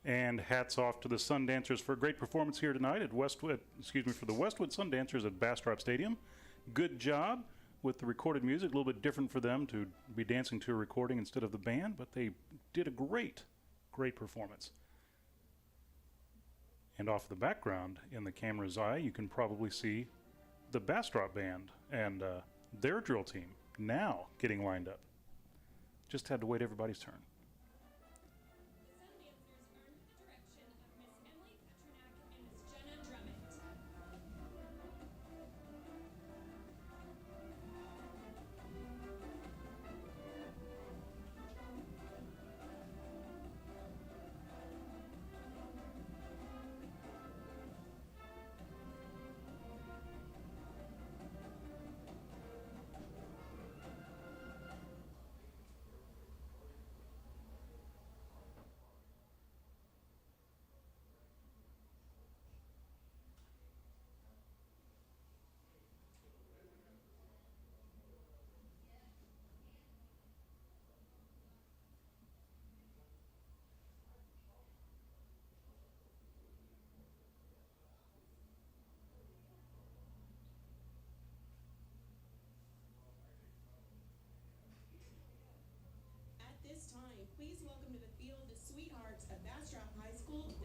And hats off to the Sun Dancers for a great performance here tonight at Westwood, for the Westwood Sun Dancers at Bastrop Stadium. Good job with the recorded music, a little bit different for them to be dancing to a recording instead of the band, but they did a great performance. And off the background, in the camera's eye, you can probably see the Bastrop band and their drill team now getting lined up. Just had to wait everybody's turn.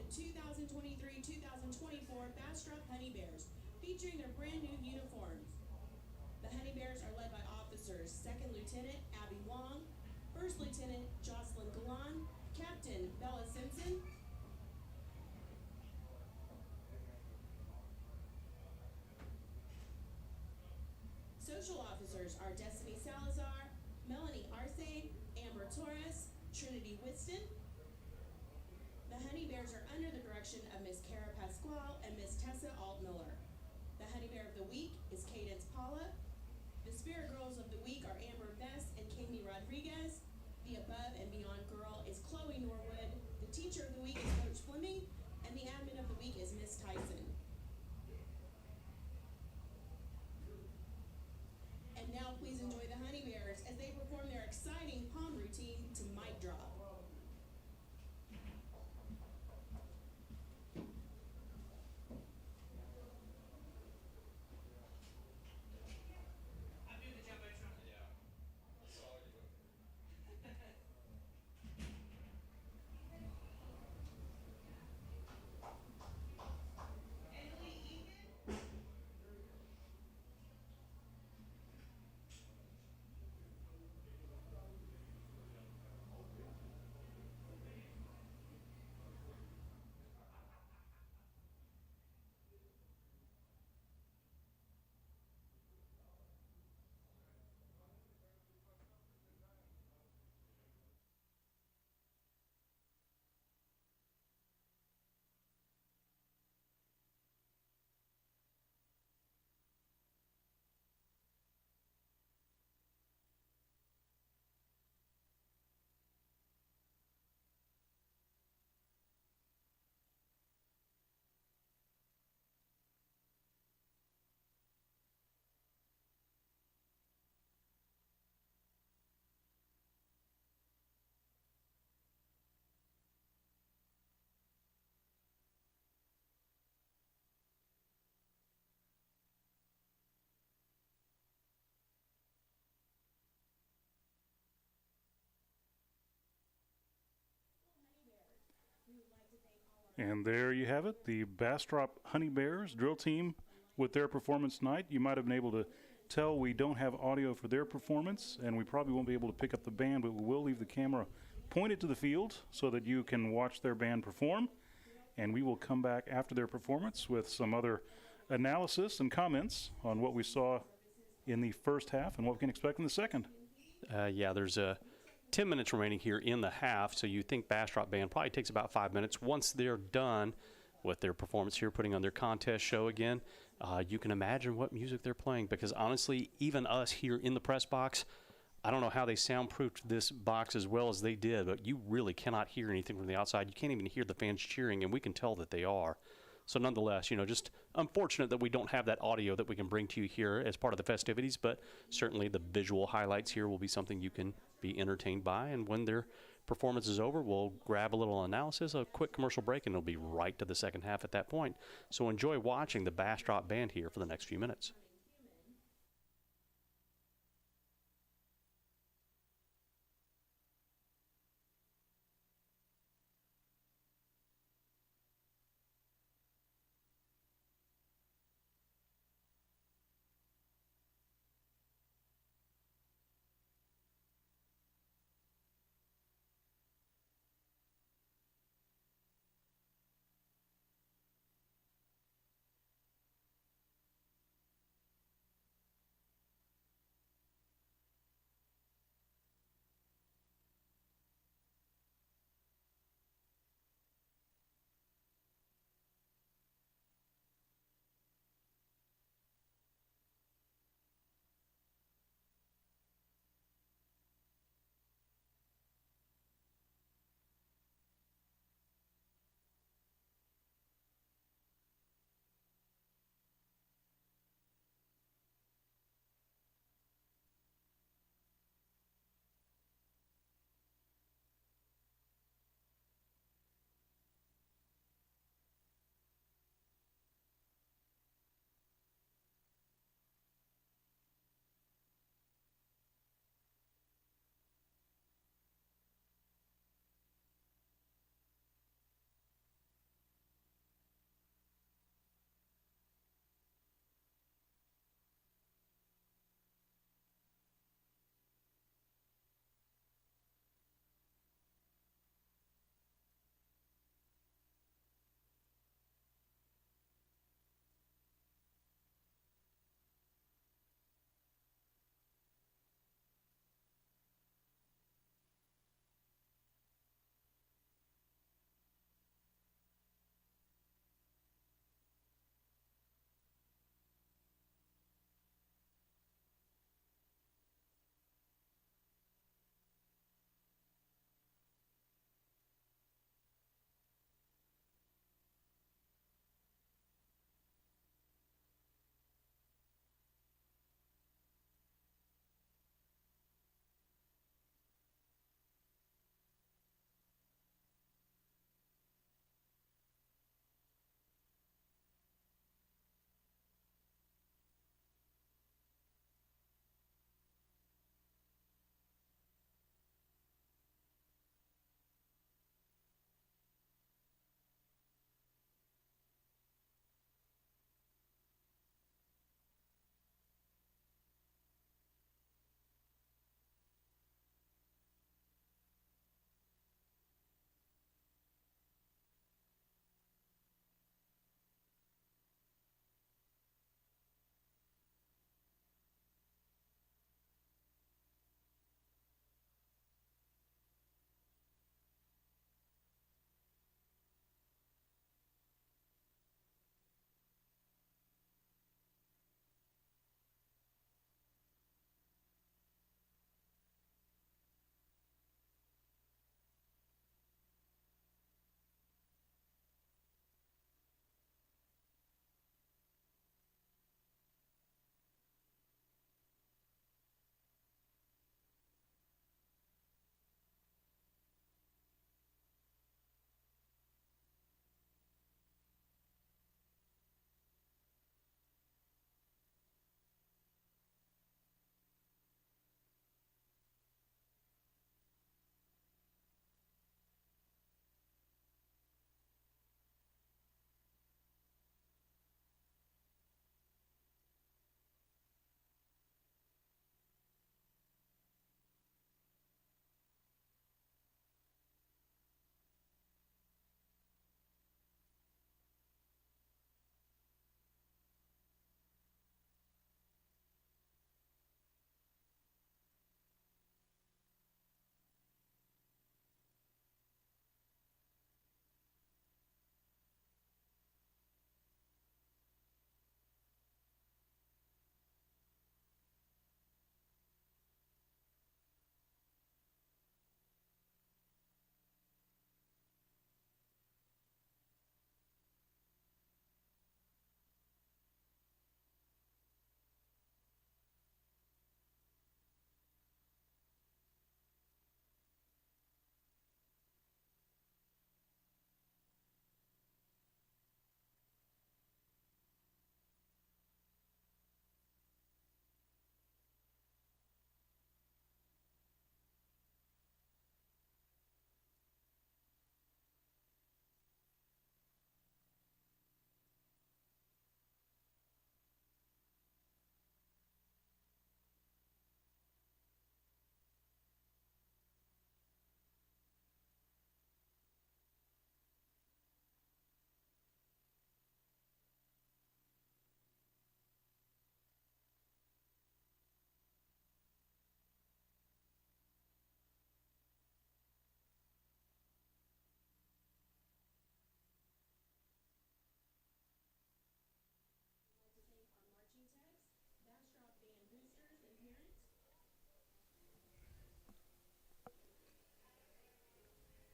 2023-2024 Bastrop Honey Bears, featuring their brand new uniforms. The Honey Bears are led by officers 2nd Lieutenant Abby Wong, 1st Lieutenant Jocelyn Galan, Captain Bella Simpson, social officers are Destiny Salazar, Melanie Arce, Amber Torres, Trinity Whiston. The Honey Bears are under the direction of Miss Cara Pasquale and Miss Tessa Altmiller. The Honey Bear of the Week is Cadence Paula. The Spirit Girls of the Week are Amber Bess and Kami Rodriguez. The Above and Beyond Girl is Chloe Norwood. The Teacher of the Week is Coach Fleming. And the Admin of the Week is Miss Tyson. And now please enjoy the Honey Bears as they perform their exciting palm routine to Mic Drop. And there you have it, the Bastrop Honey Bears drill team with their performance tonight. You might have been able to tell we don't have audio for their performance, and we probably won't be able to pick up the band, but we will leave the camera pointed to the field so that you can watch their band perform. And we will come back after their performance with some other analysis and comments on what we saw in the first half and what we can expect in the second. Yeah, there's 10 minutes remaining here in the half, so you think Bastrop Band probably takes about 5 minutes. Once they're done with their performance here, putting on their contest show again, you can imagine what music they're playing, because honestly, even us here in the press box, I don't know how they soundproofed this box as well as they did, but you really cannot hear anything from the outside. You can't even hear the fans cheering, and we can tell that they are. So nonetheless, just unfortunate that we don't have that audio that we can bring to you here as part of the festivities, but certainly the visual highlights here will be something you can be entertained by. And when their performance is over, we'll grab a little analysis, a quick commercial break, and it'll be right to the second half at that point. So enjoy watching the Bastrop Band here for the next few minutes.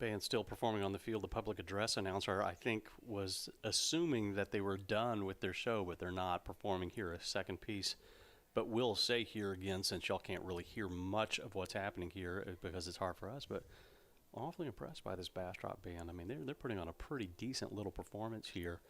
band still performing on the field. The public address announcer, I think, was assuming that they were done with their show, but they're not performing here, a second piece. But we'll say here again, since y'all can't really hear much of what's happening here because it's hard for us, but awfully impressed by this Bastrop band. I mean, they're putting on a pretty decent little performance here.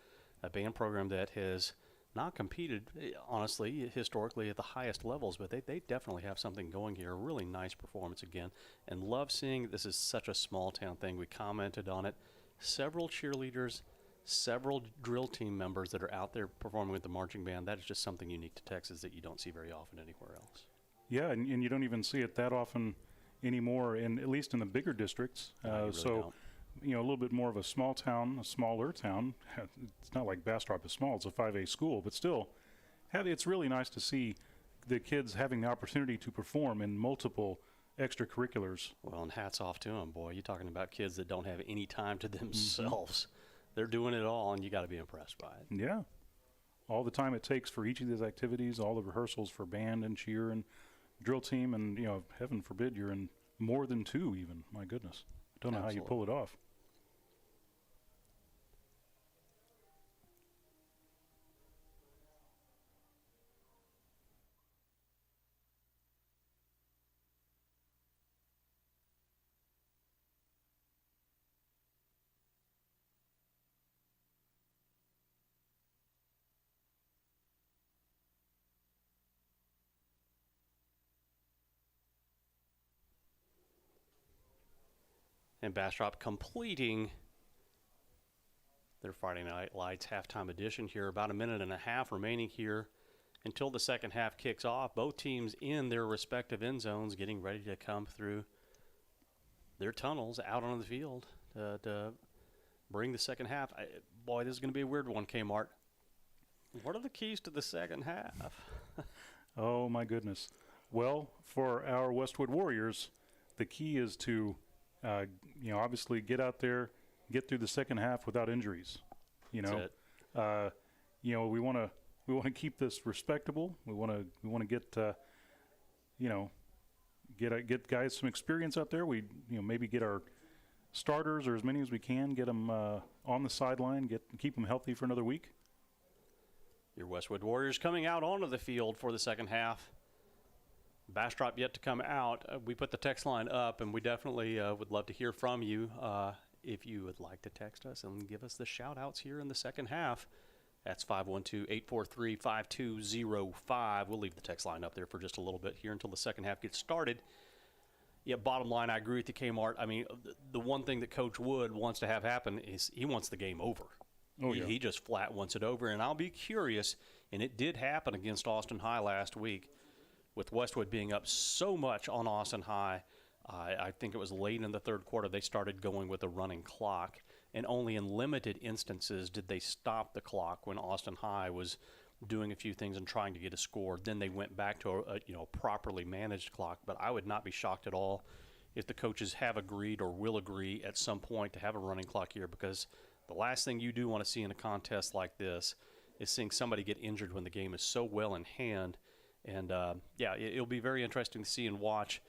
A band program that has not competed, honestly, historically at the highest levels, but they definitely have something going here. A really nice performance again. And love seeing this is such a small town thing. We commented on it. Several cheerleaders, several drill team members that are out there performing with the marching band. That is just something unique to Texas that you don't see very often anywhere else. Yeah, and you don't even see it that often anymore, at least in the bigger districts. No, so, a little bit more of a small town, a smaller town. It's not like Bastrop is small. It's a 5A school, but still, it's really nice to see the kids having the opportunity to perform in multiple extracurriculars. Well, and hats off to them, boy. You're talking about kids that don't have any time to themselves. They're doing it all, and you got to be impressed by it. Yeah. All the time it takes for each of these activities, all the rehearsals for band and cheer and drill team, and, heaven forbid you're in more than two even. My goodness. Don't know how you pull it off. And Bastrop completing their Friday Night Lights halftime edition here. About a minute and a half remaining here until the second half kicks off. Both teams in their respective end zones getting ready to come through their tunnels out on the field to bring the second half. Boy, this is going to be a weird one, Kmart. What are the keys to the second half? Oh, my goodness. Well, for our Westwood Warriors, the key is to obviously get out there, get through the second half without injuries. That's it. We want to keep this respectable. We want to get get guys some experience out there. We maybe get our starters, or as many as we can, get them on the sideline, keep them healthy for another week. Your Westwood Warriors coming out onto the field for the second half. Bastrop yet to come out. We put the text line up, and we definitely would love to hear from you if you would like to text us and give us the shout-outs here in the second half. That's 512-843-5205. We'll leave the text line up there for just a little bit here until the second half gets started. Yeah, bottom line, I agree with you, Kmart. I mean, the one thing that Coach Wood wants to have happen is he wants the game over. Oh, yeah. He just flat wants it over, and I'll be curious, and it did happen against Austin High last week, with Westwood being up so much on Austin High. I think it was late in the third quarter they started going with a running clock, and only in limited instances did they stop the clock when Austin High was doing a few things and trying to get a score. Then they went back to a properly managed clock. But I would not be shocked at all if the coaches have agreed or will agree at some point to have a running clock here, because the last thing you do want to see in a contest like this is seeing somebody get injured when the game is so well in hand. And, it'll be very interesting to see and watch.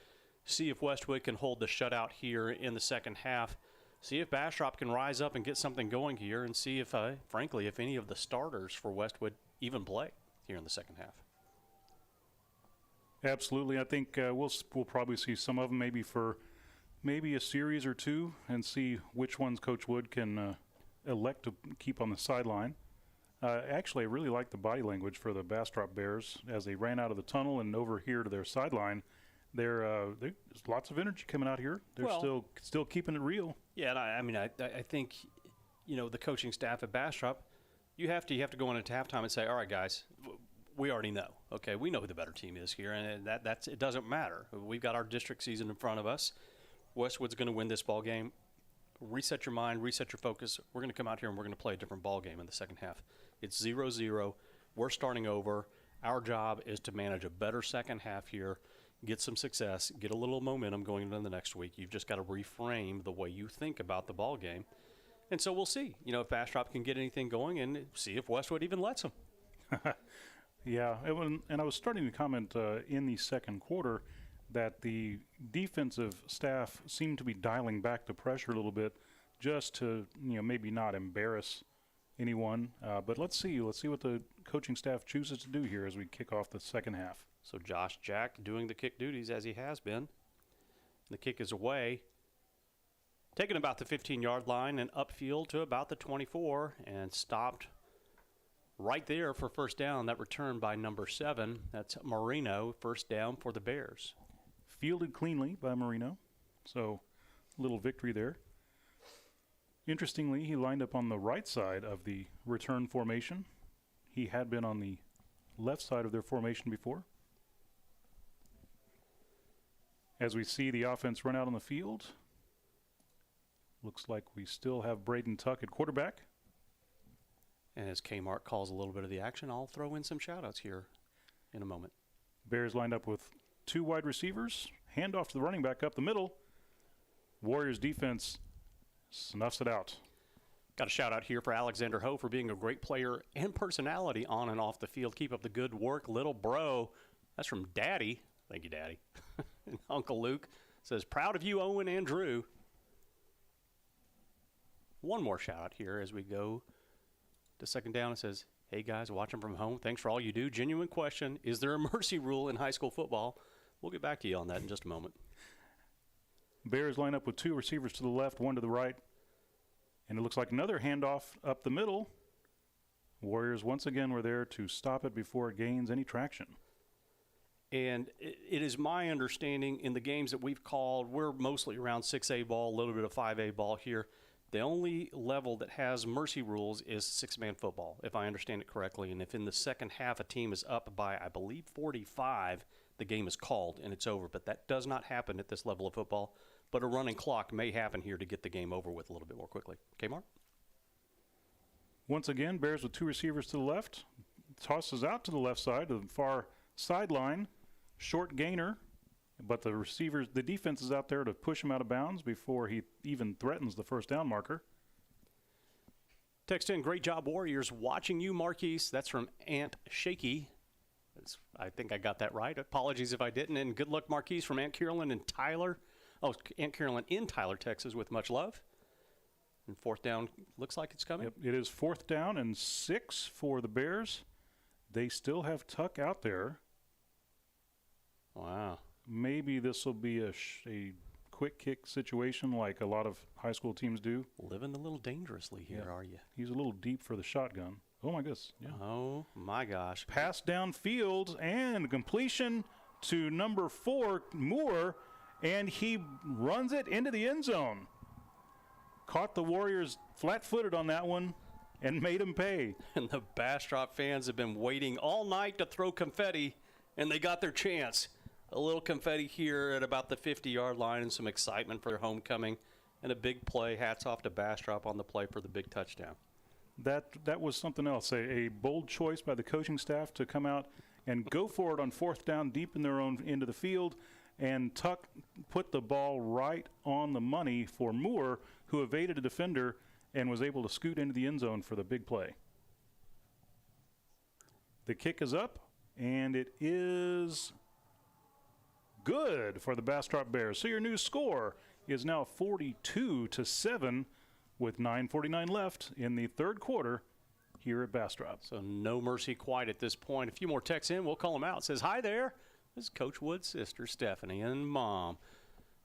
See if Westwood can hold the shutout here in the second half. See if Bastrop can rise up and get something going here, and see if, frankly, if any of the starters for Westwood even play here in the second half. Absolutely. I think we'll probably see some of them maybe for a series or two, and see which ones Coach Wood can elect to keep on the sideline. Actually, I really like the body language for the Bastrop Bears as they ran out of the tunnel and over here to their sideline. There's lots of energy coming out here. They're still keeping it real. Yeah, and I think, the coaching staff at Bastrop, you have to go in at halftime and say, all right, guys, we already know. Okay, we know who the better team is here, and that's it doesn't matter. We've got our district season in front of us. Westwood's going to win this ball game. Reset your mind, reset your focus. We're going to come out here and we're going to play a different ball game in the second half. It's 0-0. We're starting over. Our job is to manage a better second half here, get some success, get a little momentum going into the next week. You've just got to reframe the way you think about the ball game. And so we'll see, if Bastrop can get anything going, and see if Westwood even lets them. Yeah, and I was starting to comment in the second quarter that the defensive staff seemed to be dialing back the pressure a little bit just to, maybe not embarrass anyone. But let's see what the coaching staff chooses to do here as we kick off the second half. So Josh Jack doing the kick duties as he has been. The kick is away, taken about the 15-yard line and upfield to about the 24 and stopped right there for first down. That return by number 7. That's Marino, first down for the Bears. Fielded cleanly by Marino, so a little victory there. Interestingly, he lined up on the right side of the return formation. He had been on the left side of their formation before. As we see the offense run out on the field, looks like we still have Braden Tuck at quarterback. And as Kmart calls a little bit of the action, I'll throw in some shout-outs here in a moment. Bears lined up with 2 wide receivers. Handoff to the running back up the middle. Warriors defense snuffs it out. Got a shout-out here for Alexander Ho for being a great player and personality on and off the field. Keep up the good work, little bro. That's from Daddy. Thank you, Daddy. And Uncle Luke says, proud of you, Owen and Drew. One more shout-out here as we go to second down. It says, hey, guys, watching from home. Thanks for all you do. Genuine question. Is there a mercy rule in high school football? We'll get back to you on that in just a moment. Bears line up with 2 receivers to the left, 1 to the right. And it looks like another handoff up the middle. Warriors once again were there to stop it before it gains any traction. And it is my understanding in the games that we've called, we're mostly around 6A ball, a little bit of 5A ball here. The only level that has mercy rules is 6-man football, if I understand it correctly. And if in the second half a team is up by, I believe, 45, the game is called and it's over. But that does not happen at this level of football. But a running clock may happen here to get the game over with a little bit more quickly. Kmart? Once again, Bears with 2 receivers to the left. Tosses out to the left side, to the far sideline. Short gainer, but the defense is out there to push him out of bounds before he even threatens the first down marker. Text in, great job, Warriors. Watching you, Marquise. That's from Aunt Shaky. I think I got that right. Apologies if I didn't. And good luck, Marquise, from Aunt Carolyn and Tyler. Oh, Aunt Carolyn in Tyler, Texas, with much love. And fourth down looks like it's coming. Yep, it is 4th down and 6 for the Bears. They still have Tuck out there. Wow. Maybe this will be a quick kick situation like a lot of high school teams do. Living a little dangerously here, are you? He's a little deep for the shotgun. Oh, my goodness. Yeah. Oh, my gosh. Pass downfield and completion to number 4, Moore, and he runs it into the end zone. Caught the Warriors flat-footed on that one and made them pay. And the Bastrop fans have been waiting all night to throw confetti, and they got their chance. A little confetti here at about the 50-yard line and some excitement for their homecoming and a big play. Hats off to Bastrop on the play for the big touchdown. That was something else, a bold choice by the coaching staff to come out and go for it on 4th down deep in their own end of the field, and Tuck put the ball right on the money for Moore, who evaded a defender and was able to scoot into the end zone for the big play. The kick is up, and it is good for the Bastrop Bears. So your new score is now 42-7 with 9:49 left in the third quarter here at Bastrop. So no mercy quite at this point. A few more texts in. We'll call them out. It says, hi there. This is Coach Wood's sister, Stephanie, and Mom.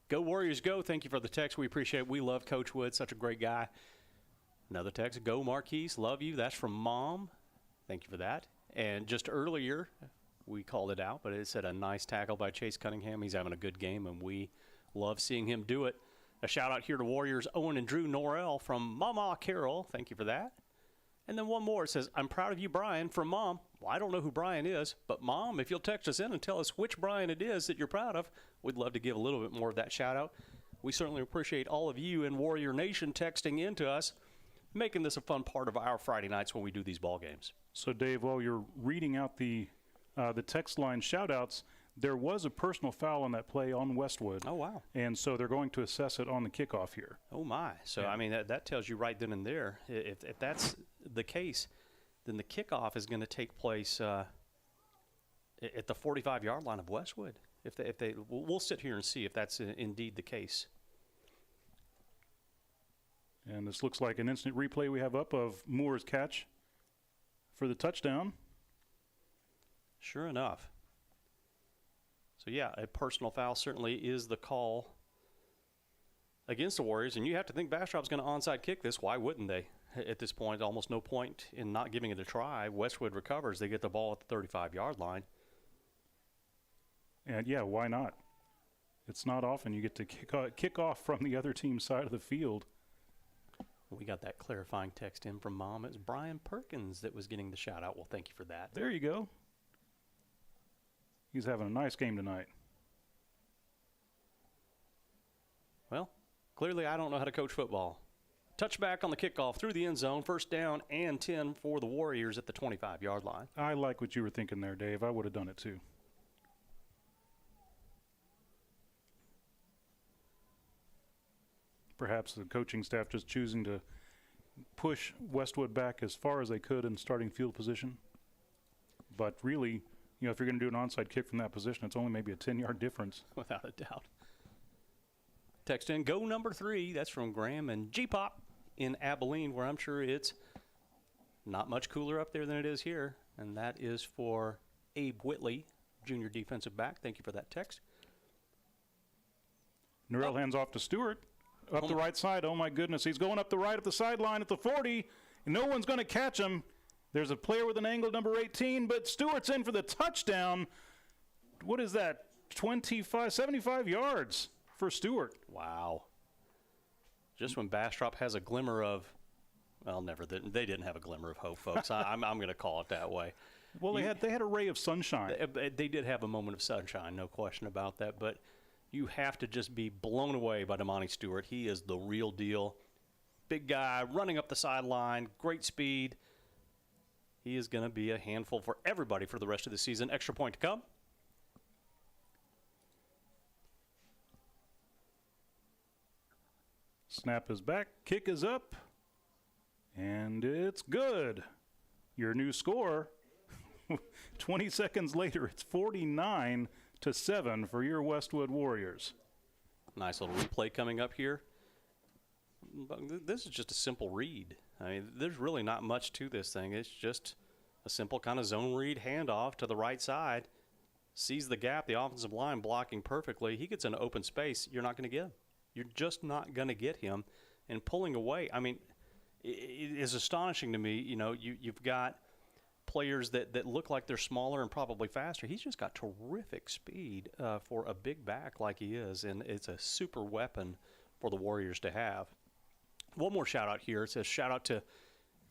Go Warriors, go. Thank you for the text. We appreciate it. We love Coach Wood. Such a great guy. Another text. Go Marquise. Love you. That's from Mom. Thank you for that. And just earlier, we called it out, but it said a nice tackle by Chase Cunningham. He's having a good game, and we love seeing him do it. A shout-out here to Warriors Owen and Drew Norrell from Mama Carol. Thank you for that. And then one more. It says, I'm proud of you, Brian, from Mom. Well, I don't know who Brian is, but Mom, if you'll text us in and tell us which Brian it is that you're proud of, we'd love to give a little bit more of that shout-out. We certainly appreciate all of you in Warrior Nation texting in to us, making this a fun part of our Friday nights when we do these ball games. So, Dave, while you're reading out the text line shout-outs, there was a personal foul on that play on Westwood. Oh, wow. And so they're going to assess it on the kickoff here. Oh, my. So, yeah. I mean, that tells you right then and there. If that's the case, then the kickoff is going to take place at the 45-yard line of Westwood. We'll sit here and see if that's indeed the case. And this looks like an instant replay we have up of Moore's catch for the touchdown. Sure enough. So, yeah, a personal foul certainly is the call against the Warriors. And you have to think Bastrop's going to onside kick this. Why wouldn't they? At this point, almost no point in not giving it a try. Westwood recovers. They get the ball at the 35-yard line. And, yeah, why not? It's not often you get to kick off from the other team's side of the field. We got that clarifying text in from Mom. It was Brian Perkins that was getting the shout-out. Well, thank you for that. There you go. He's having a nice game tonight. Well, clearly I don't know how to coach football. Touchback on the kickoff through the end zone. First down and 10 for the Warriors at the 25-yard line. I like what you were thinking there, Dave. I would have done it too. Perhaps the coaching staff just choosing to push Westwood back as far as they could in starting field position. But really, you know, if you're going to do an onside kick from that position, it's only maybe a 10-yard difference. Without a doubt. Text in, go number 3. That's from Graham and G-Pop in Abilene, where I'm sure it's not much cooler up there than it is here. And that is for Abe Whitley, junior defensive back. Thank you for that text. Norrell hands off to Stewart. Up the right side. Oh, my goodness. He's going up the right of the sideline at the 40. No one's going to catch him. There's a player with an angle, number 18, but Stewart's in for the touchdown. What is that? 75 yards for Stewart. Wow. Just when Bastrop has a glimmer of, well, never. They didn't have a glimmer of hope, folks. I'm going to call it that way. Well, they had a ray of sunshine. They did have a moment of sunshine, no question about that, but you have to just be blown away by Damani Stewart. He is the real deal. Big guy, running up the sideline, great speed. He is going to be a handful for everybody for the rest of the season. Extra point to come. Snap is back, kick is up, and it's good. Your new score, 20 seconds later, it's 49-7 for your Westwood Warriors. Nice little replay coming up here. This is just a simple read. I mean, there's really not much to this thing. It's just a simple kind of zone read handoff to the right side. Sees the gap, the offensive line blocking perfectly. He gets into open space. You're not going to get him. You're just not going to get him. And pulling away, I mean, it is astonishing to me. You know, you've got players that look like they're smaller and probably faster. He's just got terrific speed for a big back like he is, and it's a super weapon for the Warriors to have. One more shout-out here. It says shout-out to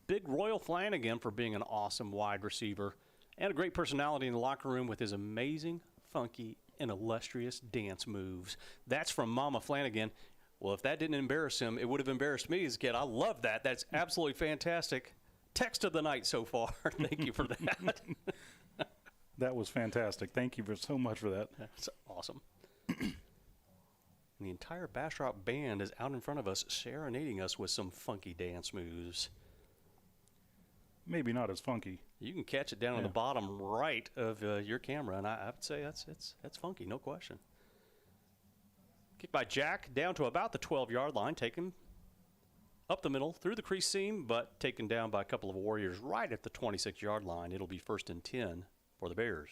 Big Royal Flanagan for being an awesome wide receiver and a great personality in the locker room with his amazing, funky, and illustrious dance moves. That's from Mama Flanagan. Well, if that didn't embarrass him, it would have embarrassed me as a kid. I love that. That's absolutely fantastic. Text of the night so far. Thank you for that. That was fantastic. Thank you so much for that. That's awesome. The entire Bastrop band is out in front of us, serenading us with some funky dance moves. Maybe not as funky. You can catch it down on the bottom right of your camera, and I would say that's funky, no question. Kick by Jack down to about the 12-yard line, taken up the middle through the crease seam, but taken down by a couple of Warriors right at the 26-yard line. It'll be 1st and 10 for the Bears.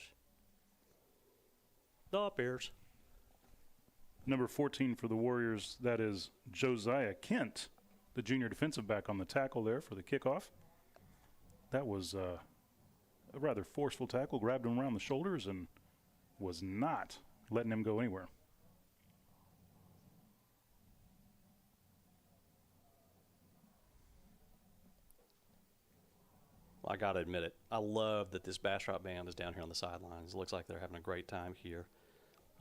The Bears. Number 14 for the Warriors, that is Josiah Kent, the junior defensive back on the tackle there for the kickoff. That was a rather forceful tackle, grabbed him around the shoulders and was not letting him go anywhere. Well, I got to admit it. I love that this Bastrop band is down here on the sidelines. It looks like they're having a great time here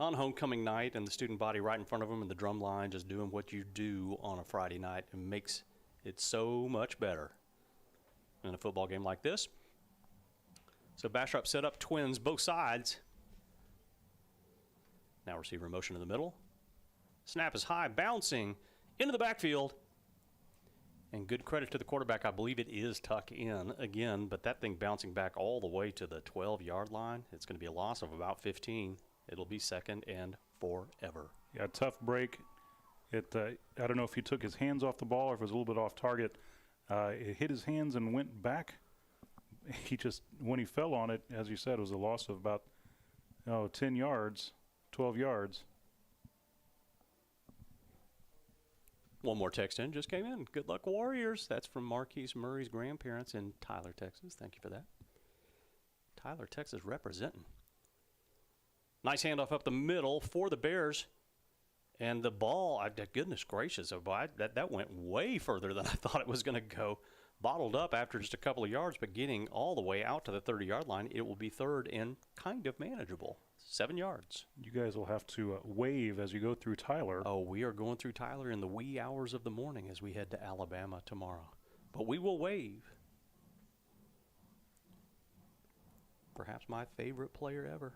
on homecoming night, and the student body right in front of them, and the drum line just doing what you do on a Friday night. It makes it so much better in a football game like this. So Bastrop set up twins both sides. Now receiver in motion in the middle. Snap is high, bouncing into the backfield. And good credit to the quarterback. I believe it is tuck in again, but that thing bouncing back all the way to the 12-yard line. It's going to be a loss of about 15. It'll be second and forever. Yeah, tough break. I don't know if he took his hands off the ball or if it was a little bit off target. It hit his hands and went back. When he fell on it, as you said, it was a loss of about 10 yards, 12 yards. One more text in just came in. Good luck, Warriors. That's from Marquise Murray's grandparents in Tyler, Texas. Thank you for that. Tyler, Texas representing. Nice handoff up the middle for the Bears. And the ball, goodness gracious, that went way further than I thought it was going to go. Bottled up after just a couple of yards, but getting all the way out to the 30-yard line. It will be third and kind of manageable. 7 yards. You guys will have to wave as you go through Tyler. Oh, we are going through Tyler in the wee hours of the morning as we head to Alabama tomorrow. But we will wave. Perhaps my favorite player ever.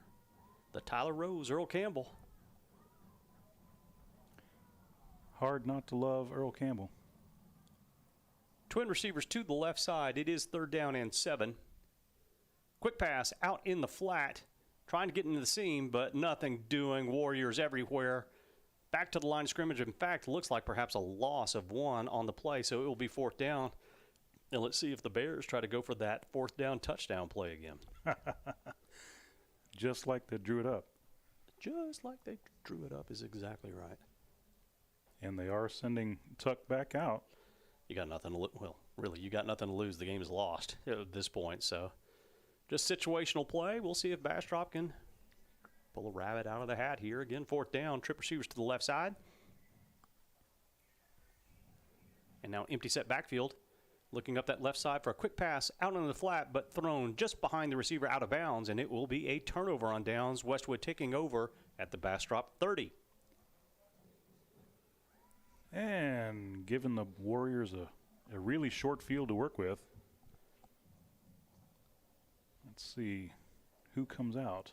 The Tyler Rose, Earl Campbell. Hard not to love Earl Campbell. Twin receivers to the left side. It is 3rd down and 7. Quick pass out in the flat. Trying to get into the seam, but nothing doing. Warriors everywhere. Back to the line of scrimmage. In fact, looks like perhaps a loss of 1 on the play, so it will be 4th down. And let's see if the Bears try to go for that 4th down touchdown play again. Just like they drew it up. Just like they drew it up is exactly right. And they are sending Tuck back out. You got nothing to lose. Well, really, you got nothing to lose. The game is lost at this point, so just situational play. We'll see if Bastrop can pull a rabbit out of the hat here. Again, 4th down. Trip receivers to the left side. And now empty set backfield. Looking up that left side for a quick pass out on the flat, but thrown just behind the receiver out of bounds, and it will be a turnover on downs. Westwood taking over at the Bastrop 30. And giving the Warriors a really short field to work with. Let's see who comes out.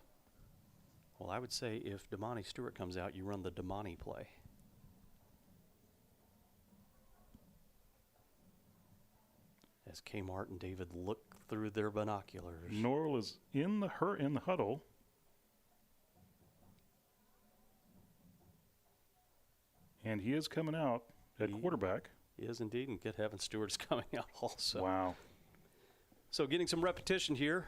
Well, I would say if Damani Stewart comes out, you run the Damani play. As Kmart and David look through their binoculars. Norrell is in the huddle. And he is coming out at quarterback. He is indeed, and good heavens, Stewart's coming out also. Wow. So getting some repetition here.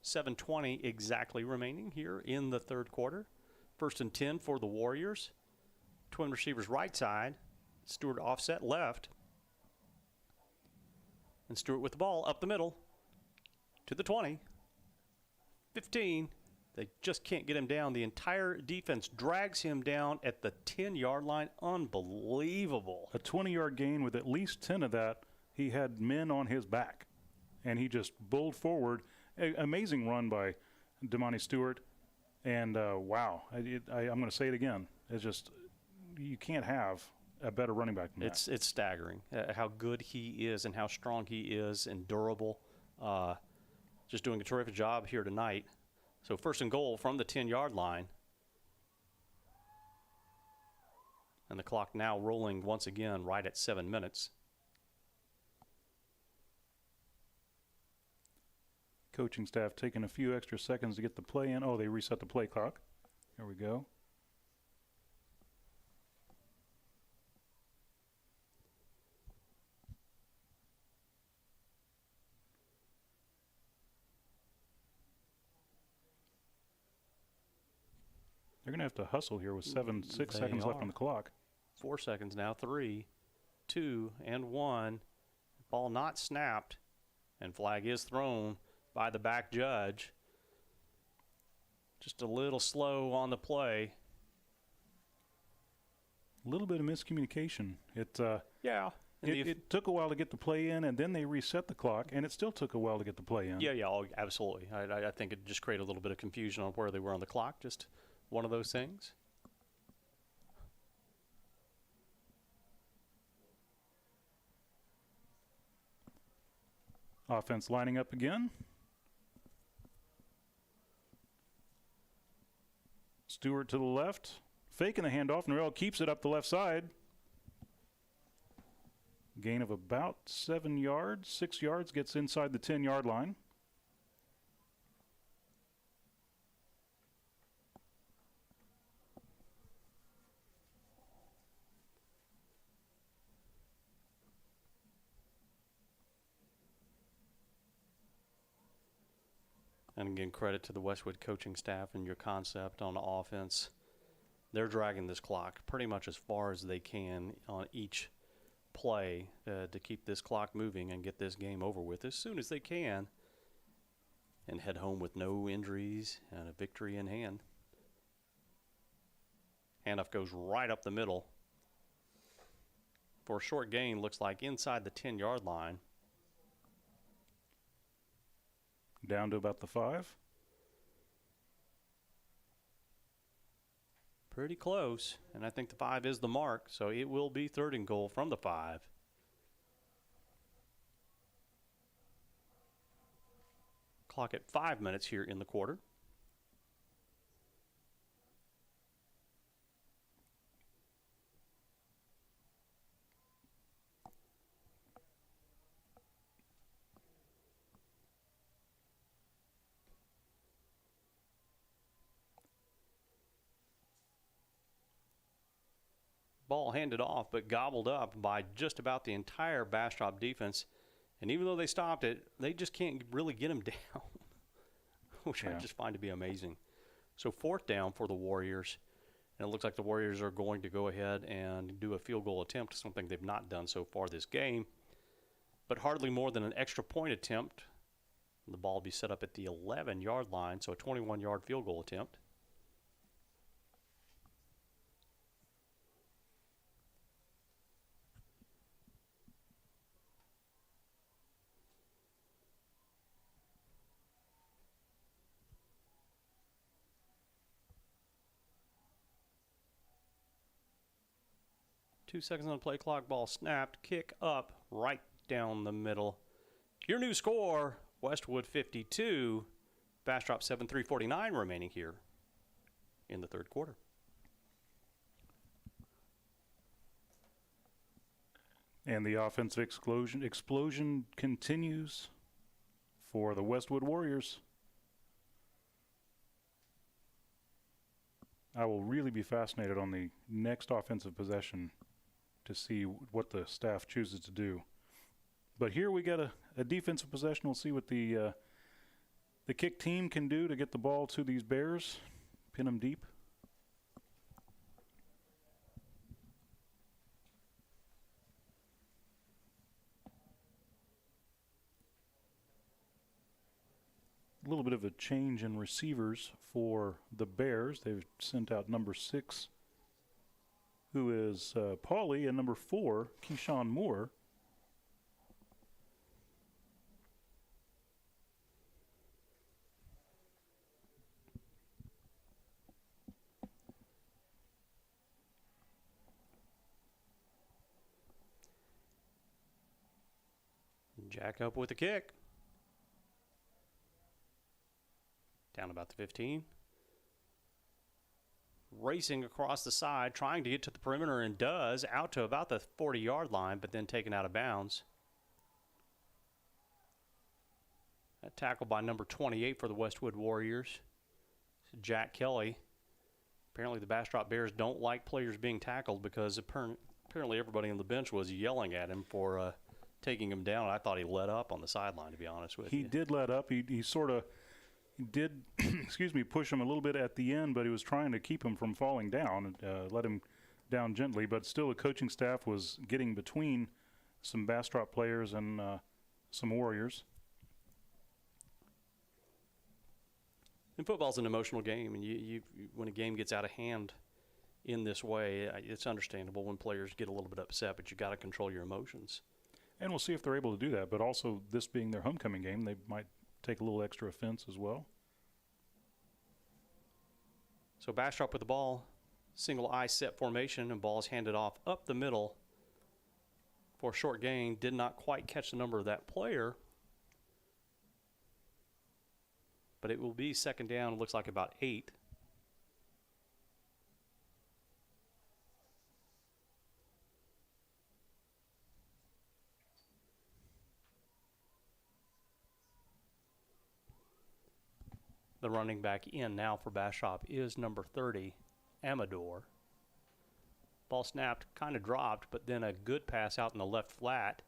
7:20 exactly remaining here in the 3rd quarter. 1st and 10 for the Warriors. Twin receivers right side. Stewart offset left. And Stewart with the ball up the middle to the 20. 15. They just can't get him down. The entire defense drags him down at the 10-yard line. Unbelievable. A 20-yard gain with at least 10 of that. He had men on his back, and he just bowled forward. Amazing run by Damani Stewart. And, wow, I'm going to say it again. It's just you can't have a better running back than that. It's staggering how good he is and how strong he is and durable. Just doing a terrific job here tonight. So 1st and goal from the 10-yard line. And the clock now rolling once again right at 7 minutes. Coaching staff taking a few extra seconds to get the play in. Oh, they reset the play clock. There we go. They're going to have to hustle here with 6 seconds left on the clock. 4 seconds now. 3, 2, and 1. Ball not snapped, and flag is thrown by the back judge. Just a little slow on the play. A little bit of miscommunication. It took a while to get the play in, and then they reset the clock, and it still took a while to get the play in. Yeah, absolutely. I think it just created a little bit of confusion on where they were on the clock. Just one of those things. Offense lining up again. Stewart to the left. Faking the handoff. Norrell keeps it up the left side. Gain of about 7 yards. 6 yards, gets inside the 10-yard line. And again, credit to the Westwood coaching staff and your concept on the offense. They're dragging this clock pretty much as far as they can on each play to keep this clock moving and get this game over with as soon as they can and head home with no injuries and a victory in hand. Handoff goes right up the middle for a short gain, looks like inside the 10-yard line. Down to about the 5. Pretty close, and I think the 5 is the mark, so it will be 3rd and goal from the 5. Clock at 5 minutes here in the quarter. Ball handed off, but gobbled up by just about the entire Bastrop defense. And even though they stopped it, they just can't really get him down, which I just find to be amazing. So 4th down for the Warriors. And it looks like the Warriors are going to go ahead and do a field goal attempt, something they've not done so far this game. But hardly more than an extra point attempt. The ball will be set up at the 11-yard line, so a 21-yard field goal attempt. Two seconds on the play clock, ball snapped, kick up, right down the middle. Your new score, Westwood 52, Bastrop 7, 3:49 remaining here in the 3rd quarter. And the offensive explosion continues for the Westwood Warriors. I will really be fascinated on the next offensive possession to see what the staff chooses to do. But here we got a defensive possession. We'll see what the kick team can do to get the ball to these Bears, pin them deep. A little bit of a change in receivers for the Bears. They've sent out number 6, who is Pauly, and number 4, Keyshawn Moore. Jack up with the kick. Down about the 15. Racing across the side, trying to get to the perimeter, and does, out to about the 40-yard line, but then taken out of bounds. That tackle by number 28 for the Westwood Warriors, Jack Kelly. Apparently the Bastrop Bears don't like players being tackled because apparently everybody on the bench was yelling at him for taking him down. I thought he let up on the sideline, to be honest with you. He did let up. He sort of did, push him a little bit at the end, but he was trying to keep him from falling down, let him down gently. But still, the coaching staff was getting between some Bastrop players and some Warriors. And football's an emotional game, and you when a game gets out of hand in this way, it's understandable when players get a little bit upset, but you got to control your emotions. And we'll see if they're able to do that. But also, this being their homecoming game, they might take a little extra offense as well. So Bastrop with the ball, single eye set formation, and ball is handed off up the middle for a short gain. Did not quite catch the number of that player, but it will be 2nd down. It looks like about 8. The running back in now for Bastrop is number 30, Amador. Ball snapped, kind of dropped, but then a good pass out in the left flat.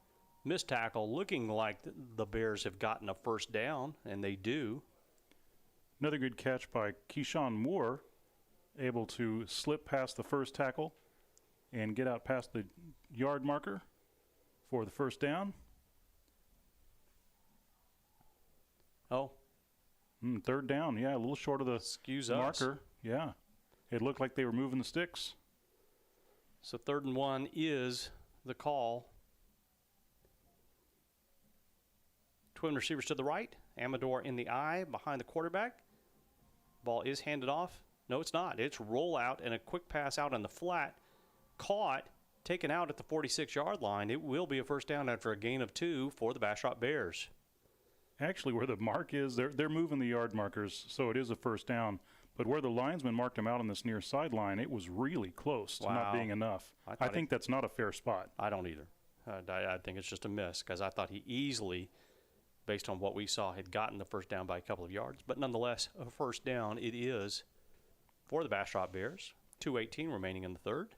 Missed tackle, looking like the Bears have gotten a 1st down, and they do. Another good catch by Keyshawn Moore, able to slip past the first tackle and get out past the yard marker for the first down. Oh. Third down, yeah, a little short of the marker. Us. Yeah. It looked like they were moving the sticks. So 3rd and 1 is the call. Twin receivers to the right. Amador in the eye behind the quarterback. Ball is handed off. No, it's not. It's roll out and a quick pass out on the flat. Caught, taken out at the 46-yard line. It will be a first down after a gain of 2 for the Bastrop Bears. Actually, where the mark is, they're moving the yard markers, so it is a first down. But where the linesman marked him out on this near sideline, it was really close to not being enough. I think that's not a fair spot. I don't either. I think it's just a miss because I thought he easily, based on what we saw, had gotten the first down by a couple of yards. But nonetheless, a first down it is for the Bastrop Bears. 2:18 remaining in the third.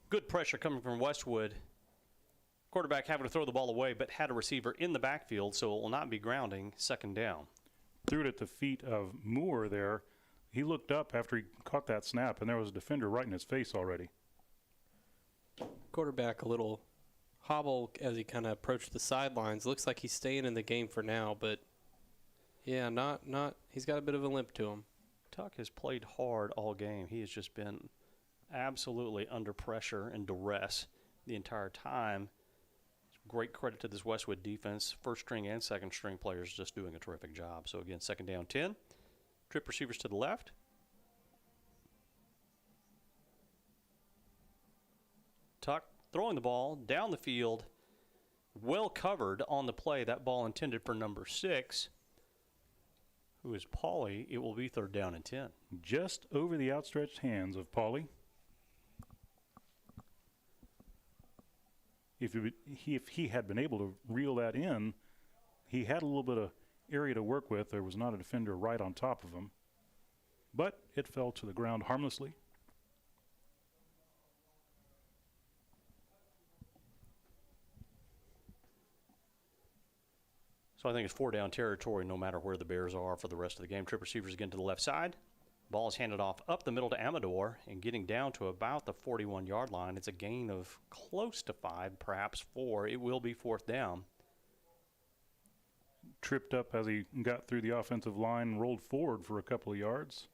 Good pressure coming from Westwood. Quarterback having to throw the ball away, but had a receiver in the backfield, so it will not be grounding. Second down. Threw it at the feet of Moore there. He looked up after he caught that snap, and there was a defender right in his face already. Quarterback a little hobble as he kind of approached the sidelines. Looks like he's staying in the game for now, but yeah, not. He's got a bit of a limp to him. Tuck has played hard all game. He has just been absolutely under pressure and duress the entire time. Great credit to this Westwood defense. First string and second string players just doing a terrific job. So again, second down 10. Trip receivers to the left. Tuck throwing the ball down the field. Well covered on the play. That ball intended for number 6, who is Pauly. It will be 3rd down and 10. Just over the outstretched hands of Pauly. If he had been able to reel that in, he had a little bit of area to work with. There was not a defender right on top of him. But it fell to the ground harmlessly. So I think it's 4-down territory no matter where the Bears are for the rest of the game. Trip receivers again to the left side. Ball is handed off up the middle to Amador and getting down to about the 41-yard line. It's a gain of close to 5, perhaps 4. It will be 4th down. Tripped up as he got through the offensive line, rolled forward for a couple of yards.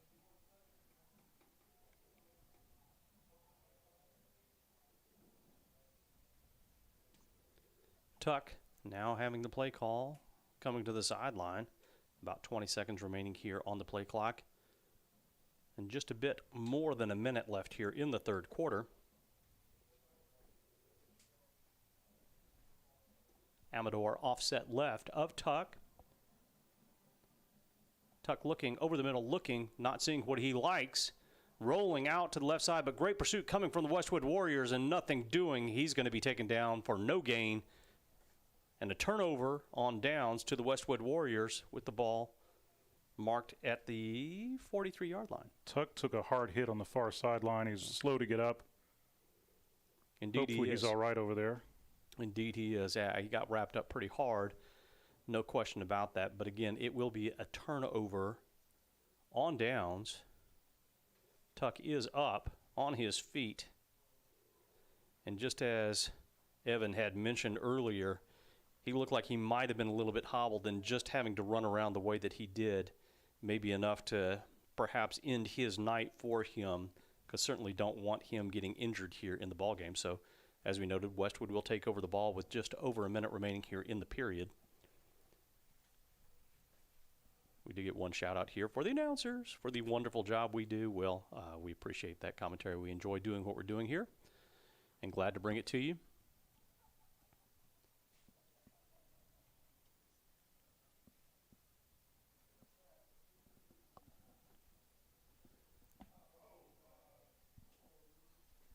Tuck now having the play call, coming to the sideline. About 20 seconds remaining here on the play clock. And just a bit more than a minute left here in the third quarter. Amador offset left of Tuck. Tuck looking over the middle, looking, not seeing what he likes. Rolling out to the left side, but great pursuit coming from the Westwood Warriors and nothing doing. He's going to be taken down for no gain. And a turnover on downs to the Westwood Warriors with the ball marked at the 43-yard line. Tuck took a hard hit on the far sideline. He's slow to get up. Indeed, hopefully he's all right over there. Indeed he is. He got wrapped up pretty hard. No question about that. But again, it will be a turnover on downs. Tuck is up on his feet. And just as Evan had mentioned earlier, he looked like he might have been a little bit hobbled, and just having to run around the way that he did may be enough to perhaps end his night for him, because certainly don't want him getting injured here in the ballgame. So, as we noted, Westwood will take over the ball with just over a minute remaining here in the period. We do get one shout out here for the announcers for the wonderful job we do. Well, we appreciate that commentary. We enjoy doing what we're doing here and glad to bring it to you.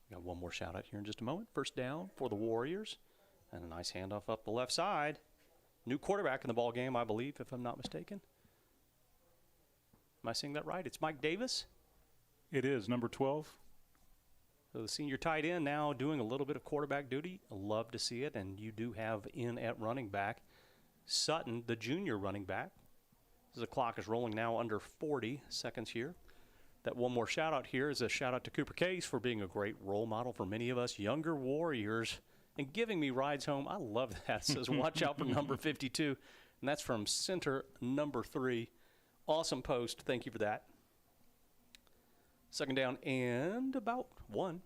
Got one more shout out here in just a moment. First down for the Warriors and a nice handoff up the left side. New quarterback in the ball game, I believe, if I'm not mistaken. Am I saying that right? It's Mike Davis? It is, number 12. So the senior tight end now doing a little bit of quarterback duty. Love to see it. And you do have in at running back Sutton, the junior running back. As the clock is rolling now under 40 seconds here. That one more shout out here is a shout out to Cooper Case for being a great role model for many of us younger warriors and giving me rides home. I love that. It says, watch out for number 52. And that's from center number 3. Awesome post. Thank you for that. Second down and about 1.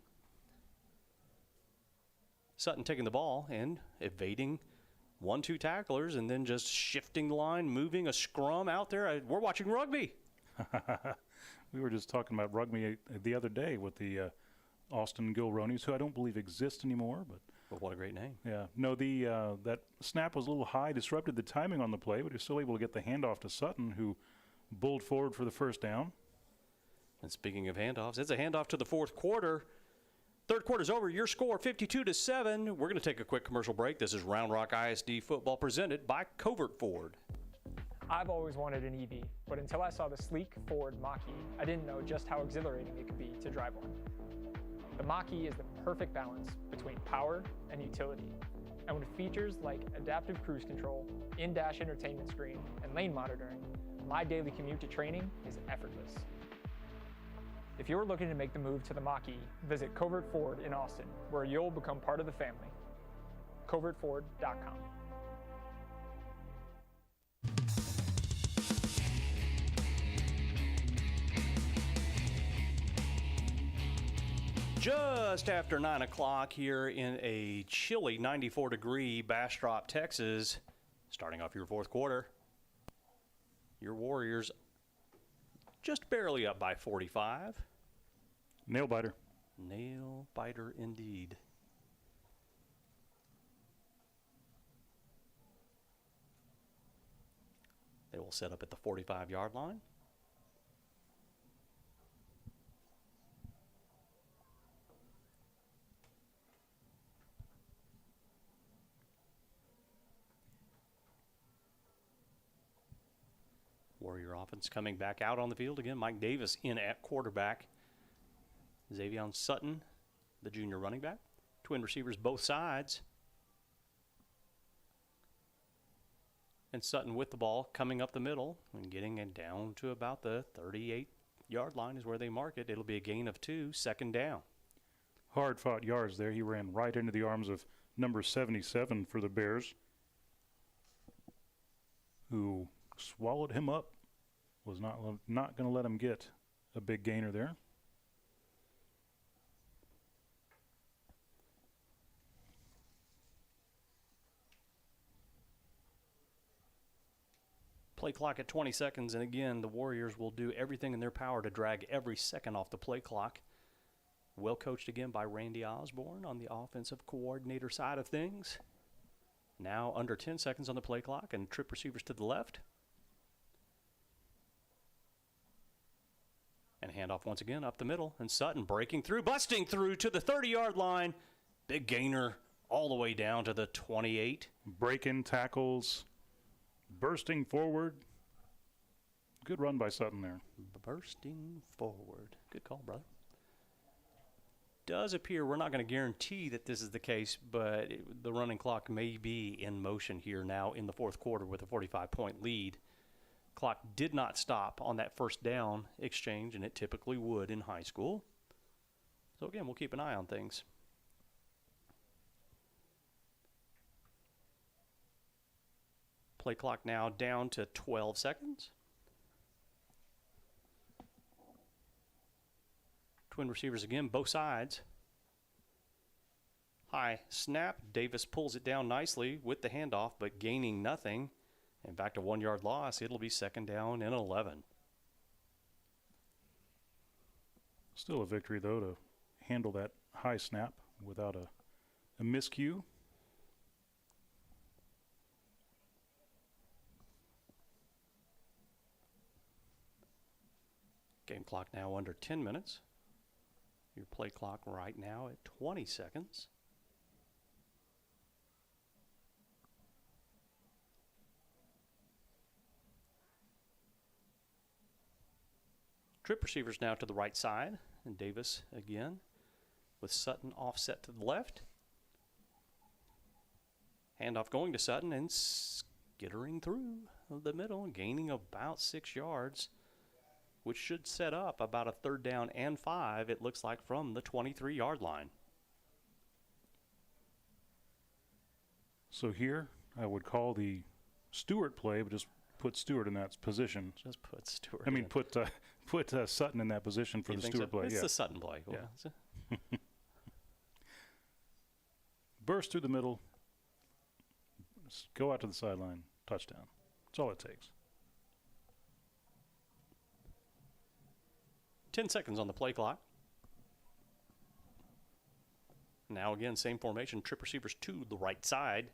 Sutton taking the ball and evading 1-2 tacklers and then just shifting the line, moving a scrum out there. We're watching rugby. We were just talking about rugby the other day with the Austin Gilronis, who I don't believe exist anymore. But what a great name. Yeah. No, that snap was a little high, disrupted the timing on the play, but he was still able to get the handoff to Sutton, who bulled forward for the first down. And speaking of handoffs, it's a handoff to the fourth quarter. Third quarter's over. Your score 52-7. We're going to take a quick commercial break. This is Round Rock ISD football presented by Covert Ford. I've always wanted an EV, but until I saw the sleek Ford Mach-E, I didn't know just how exhilarating it could be to drive one. The Mach-E is the perfect balance between power and utility. And with features like adaptive cruise control, in-dash entertainment screen, and lane monitoring, my daily commute to training is effortless. If you're looking to make the move to the Mach-E, visit Covert Ford in Austin, where you'll become part of the family. CovertFord.com. Just after 9 o'clock here in a chilly 94-degree Bastrop, Texas, starting off your fourth quarter. Your Warriors just barely up by 45. Nail biter. Nail biter indeed. They will set up at the 45-yard line. Warrior offense coming back out on the field again. Mike Davis in at quarterback. Xavion Sutton, the junior running back. Twin receivers both sides. And Sutton with the ball coming up the middle and getting it down to about the 38-yard line is where they mark it. It'll be a gain of 2, second down. Hard-fought yards there. He ran right into the arms of number 77 for the Bears, who swallowed him up. Was not going to let him get a big gainer there. Play clock at 20 seconds, and again, the Warriors will do everything in their power to drag every second off the play clock. Well coached again by Randy Osborne on the offensive coordinator side of things. Now under 10 seconds on the play clock, and trip receivers to the left. And handoff once again up the middle, and Sutton breaking through, busting through to the 30-yard line. Big gainer all the way down to the 28. Break-in tackles, bursting forward. Good run by Sutton there. Bursting forward. Good call, brother. Does appear, we're not going to guarantee that this is the case, but the running clock may be in motion here now in the fourth quarter with a 45-point lead. Clock did not stop on that first down exchange, and it typically would in high school. So again, we'll keep an eye on things. Play clock now down to 12 seconds. Twin receivers again, both sides. High snap. Davis pulls it down nicely with the handoff, but gaining nothing. In fact, a 1-yard loss. It'll be second down and 11. Still a victory, though, to handle that high snap without a miscue. Game clock now under 10 minutes. Your play clock right now at 20 seconds. Trip receivers now to the right side, and Davis again with Sutton offset to the left. Handoff going to Sutton and skittering through the middle, gaining about 6 yards, which should set up about a 3rd down and 5, it looks like, from the 23-yard line. So here, I would call the Stewart play, but just put Stewart in that position. Just put Stewart. I mean, put Sutton in that position for the Stewart play. It's the Sutton play. Yeah. Burst through the middle, go out to the sideline, touchdown. That's all it takes. 10 seconds on the play clock. Now again, same formation, trip receivers to the right side.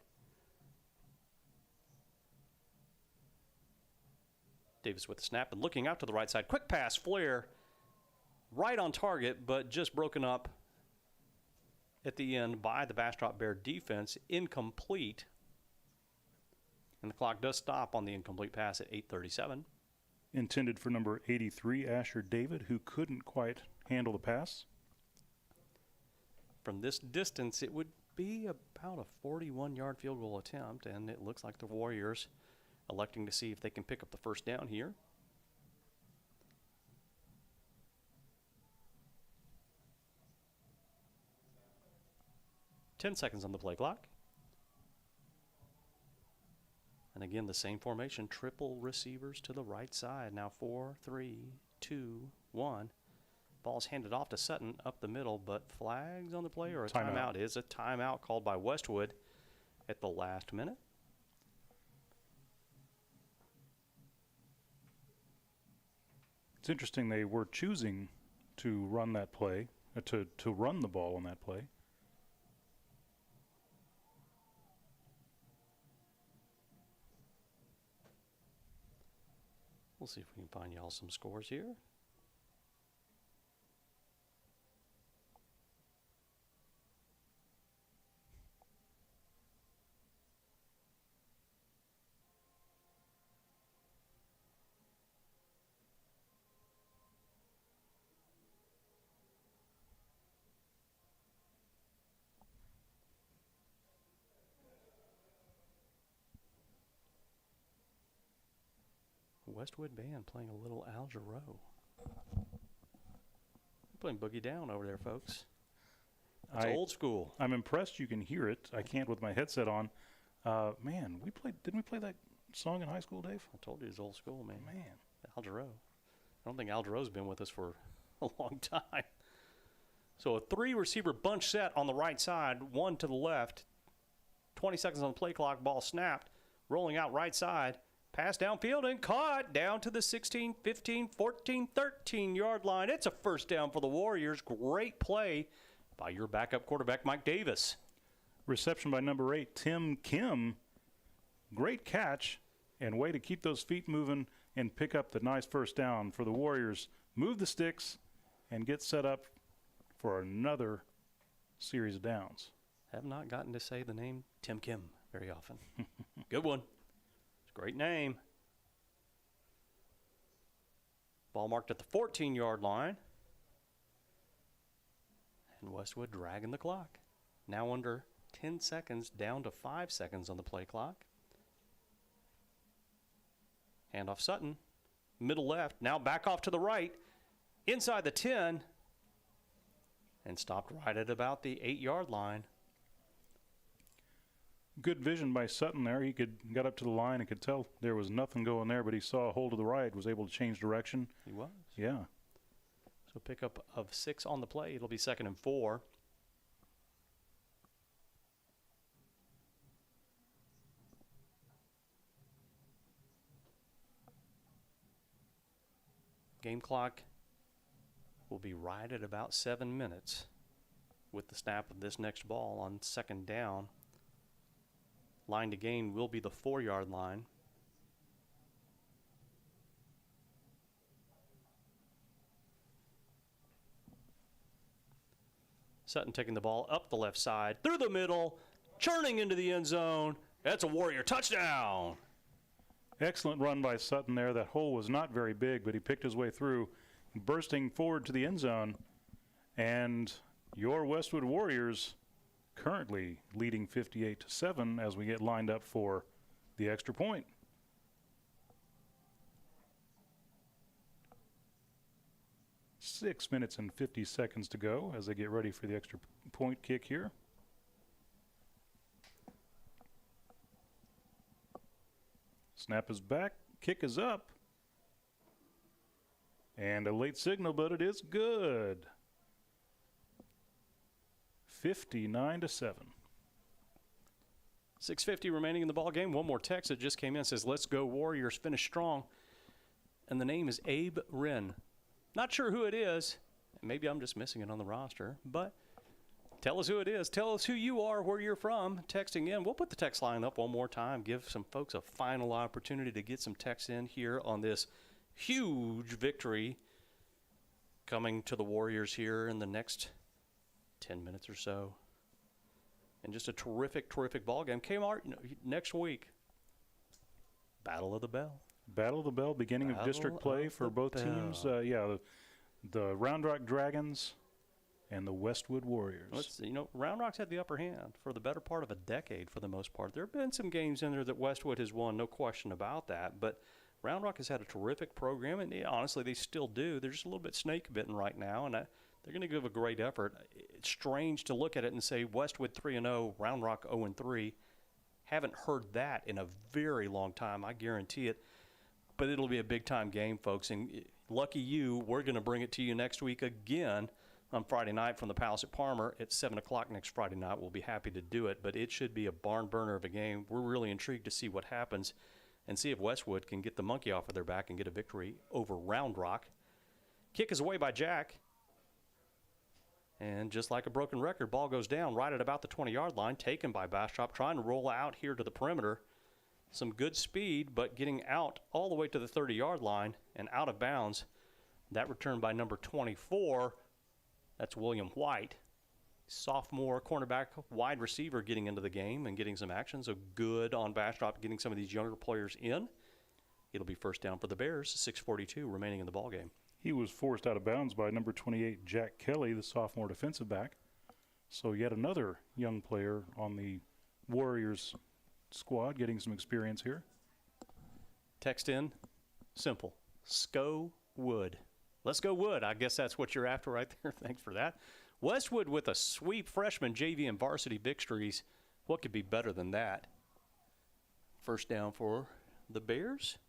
Davis with the snap and looking out to the right side. Quick pass, flare, right on target, but just broken up at the end by the Bastrop Bear defense. Incomplete. And the clock does stop on the incomplete pass at 8:37. Intended for number 83, Asher David, who couldn't quite handle the pass. From this distance, it would be about a 41-yard field goal attempt, and it looks like the Warriors electing to see if they can pick up the first down here. Ten seconds on the play clock. And again, the same formation, triple receivers to the right side. Now 4, 3, 2, 1. Ball's handed off to Sutton up the middle, but flags on the play or a timeout is a timeout called by Westwood at the last minute. It's interesting they were choosing to run that play, to run the ball on that play. We'll see if we can find y'all some scores here. Westwood band playing a little Al Jarreau. Playing Boogie Down over there, folks. It's old school. I'm impressed you can hear it. I can't with my headset on. Man, didn't we play that song in high school, Dave? I told you it's old school, man. Man. Al Jarreau. I don't think Al Jarreau's been with us for a long time. So a 3-receiver bunch set on the right side, 1 to the left. 20 seconds on the play clock, ball snapped. Rolling out right side. Pass downfield and caught down to the 16, 15, 14, 13-yard line. It's a first down for the Warriors. Great play by your backup quarterback, Mike Davis. Reception by number 8, Tim Kim. Great catch and way to keep those feet moving and pick up the nice first down for the Warriors. Move the sticks and get set up for another series of downs. Have not gotten to say the name Tim Kim very often. Good one. Great name. Ball marked at the 14-yard line. And Westwood dragging the clock. Now under 10 seconds, down to 5 seconds on the play clock. Handoff Sutton. Middle left. Now back off to the right. Inside the 10. And stopped right at about the 8-yard line. Good vision by Sutton there. He got up to the line and could tell there was nothing going there, but he saw a hole to the right, was able to change direction. He was. Yeah. So pickup of 6 on the play. It'll be 2nd and 4. Game clock will be right at about 7 minutes with the snap of this next ball on 2nd down. Line to gain will be the 4-yard line. Sutton taking the ball up the left side, through the middle, churning into the end zone. That's a Warrior touchdown. Excellent run by Sutton there. That hole was not very big, but he picked his way through, bursting forward to the end zone. And Your Westwood Warriors currently leading 58-7 as we get lined up for the extra point. Six minutes and 50 seconds to go as they get ready for the extra point kick here. Snap is back, kick is up. And a late signal, but it is good. 59-7. 6:50 remaining in the ball game. One more text that just came in says, "Let's go Warriors, finish strong." And the name is Abe Wren. Not sure who it is. Maybe I'm just missing it on the roster, but tell us who it is. Tell us who you are, where you're from. Texting in. We'll put the text line up one more time. Give some folks a final opportunity to get some texts in here on this huge victory coming to the Warriors here in the next 10 minutes or so. And just a terrific, terrific ball game. Kmart, next week, Battle of the Bell. Battle of the Bell, beginning of district play for both teams. The Round Rock Dragons and the Westwood Warriors. Round Rock's had the upper hand for the better part of a decade for the most part. There have been some games in there that Westwood has won, no question about that. But Round Rock has had a terrific program, and honestly, they still do. They're just a little bit snake-bitten right now, and they're going to give a great effort. It's strange to look at it and say Westwood 3-0, Round Rock 0-3. Haven't heard that in a very long time, I guarantee it. But it'll be a big-time game, folks, and lucky you, we're going to bring it to you next week again on Friday night from the Palace at Parmer at 7 o'clock next Friday night. We'll be happy to do it, but it should be a barn burner of a game. We're really intrigued to see what happens and see if Westwood can get the monkey off of their back and get a victory over Round Rock. Kick is away by Jack. And just like a broken record, ball goes down right at about the 20-yard line, taken by Bastrop, trying to roll out here to the perimeter. Some good speed, but getting out all the way to the 30-yard line and out of bounds. That return by number 24, that's William White. Sophomore cornerback, wide receiver getting into the game and getting some action. So good on Bastrop getting some of these younger players in. It'll be first down for the Bears, 6:42 remaining in the ballgame. He was forced out of bounds by number 28, Jack Kelly, the sophomore defensive back. So yet another young player on the Warriors squad getting some experience here. Text in, simple, SCO Wood. Let's go Wood. I guess that's what you're after right there. Thanks for that. Westwood with a sweep freshman JV and varsity victories. What could be better than that? First down for the Bears.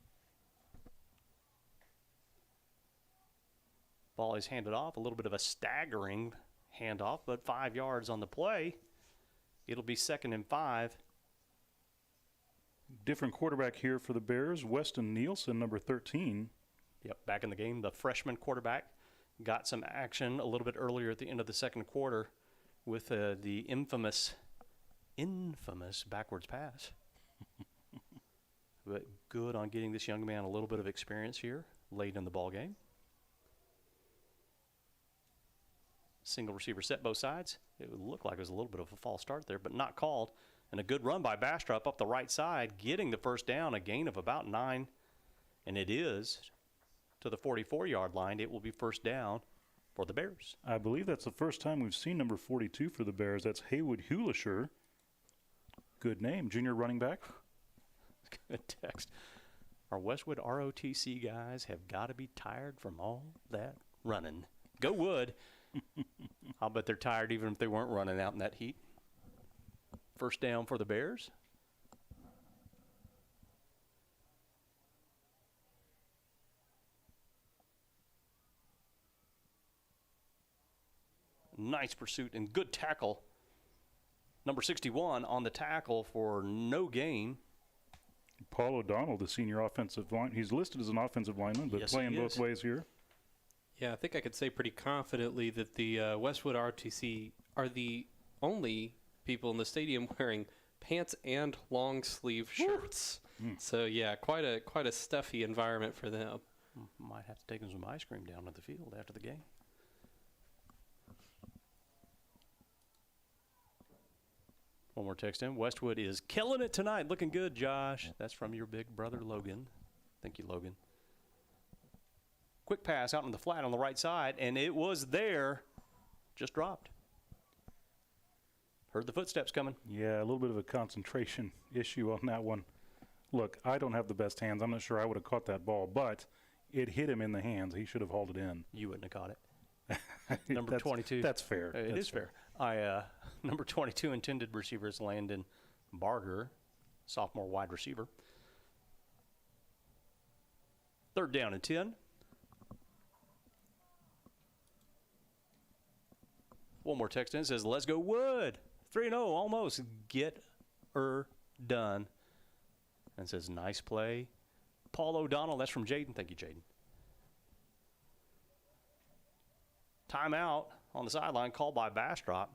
Ball is handed off. A little bit of a staggering handoff, but 5 yards on the play. It'll be 2nd and 5. Different quarterback here for the Bears. Weston Nielsen, number 13. Yep, back in the game. The freshman quarterback got some action a little bit earlier at the end of the second quarter with the infamous backwards pass. But good on getting this young man a little bit of experience here late in the ball game. Single receiver set both sides. It would look like it was a little bit of a false start there, but not called. And a good run by Bastrop up the right side, getting the first down, a gain of about 9. And it is to the 44-yard line. It will be first down for the Bears. I believe that's the first time we've seen number 42 for the Bears. That's Haywood Hulisher. Good name, junior running back. Good text. Our Westwood ROTC guys have got to be tired from all that running. Go Wood. I'll bet they're tired even if they weren't running out in that heat. First down for the Bears. Nice pursuit and good tackle. Number 61 on the tackle for no gain. Paul O'Donnell, the senior offensive line. He's listed as an offensive lineman, but yes, playing both ways here. Yeah, I think I could say pretty confidently that the Westwood RTC are the only people in the stadium wearing pants and long sleeve shirts. So yeah, quite a stuffy environment for them. Might have to take them some ice cream down to the field after the game. One more text in. Westwood is killing it tonight. Looking good, Josh. That's from your big brother, Logan. Thank you, Logan. Quick pass out on the flat on the right side, and it was there. Just dropped. Heard the footsteps coming. Yeah, a little bit of a concentration issue on that one. Look, I don't have the best hands. I'm not sure I would have caught that ball, but it hit him in the hands. He should have hauled it in. You wouldn't have caught it. Number 22. That's fair. It is fair. Number 22 intended receivers Landon Barger, sophomore wide receiver. 3rd down and 10. One more text in says, let's go Wood. 3-0, almost. Get her done. And says, nice play. Paul O'Donnell, that's from Jaden. Thank you, Jaden. Timeout on the sideline called by Bastrop.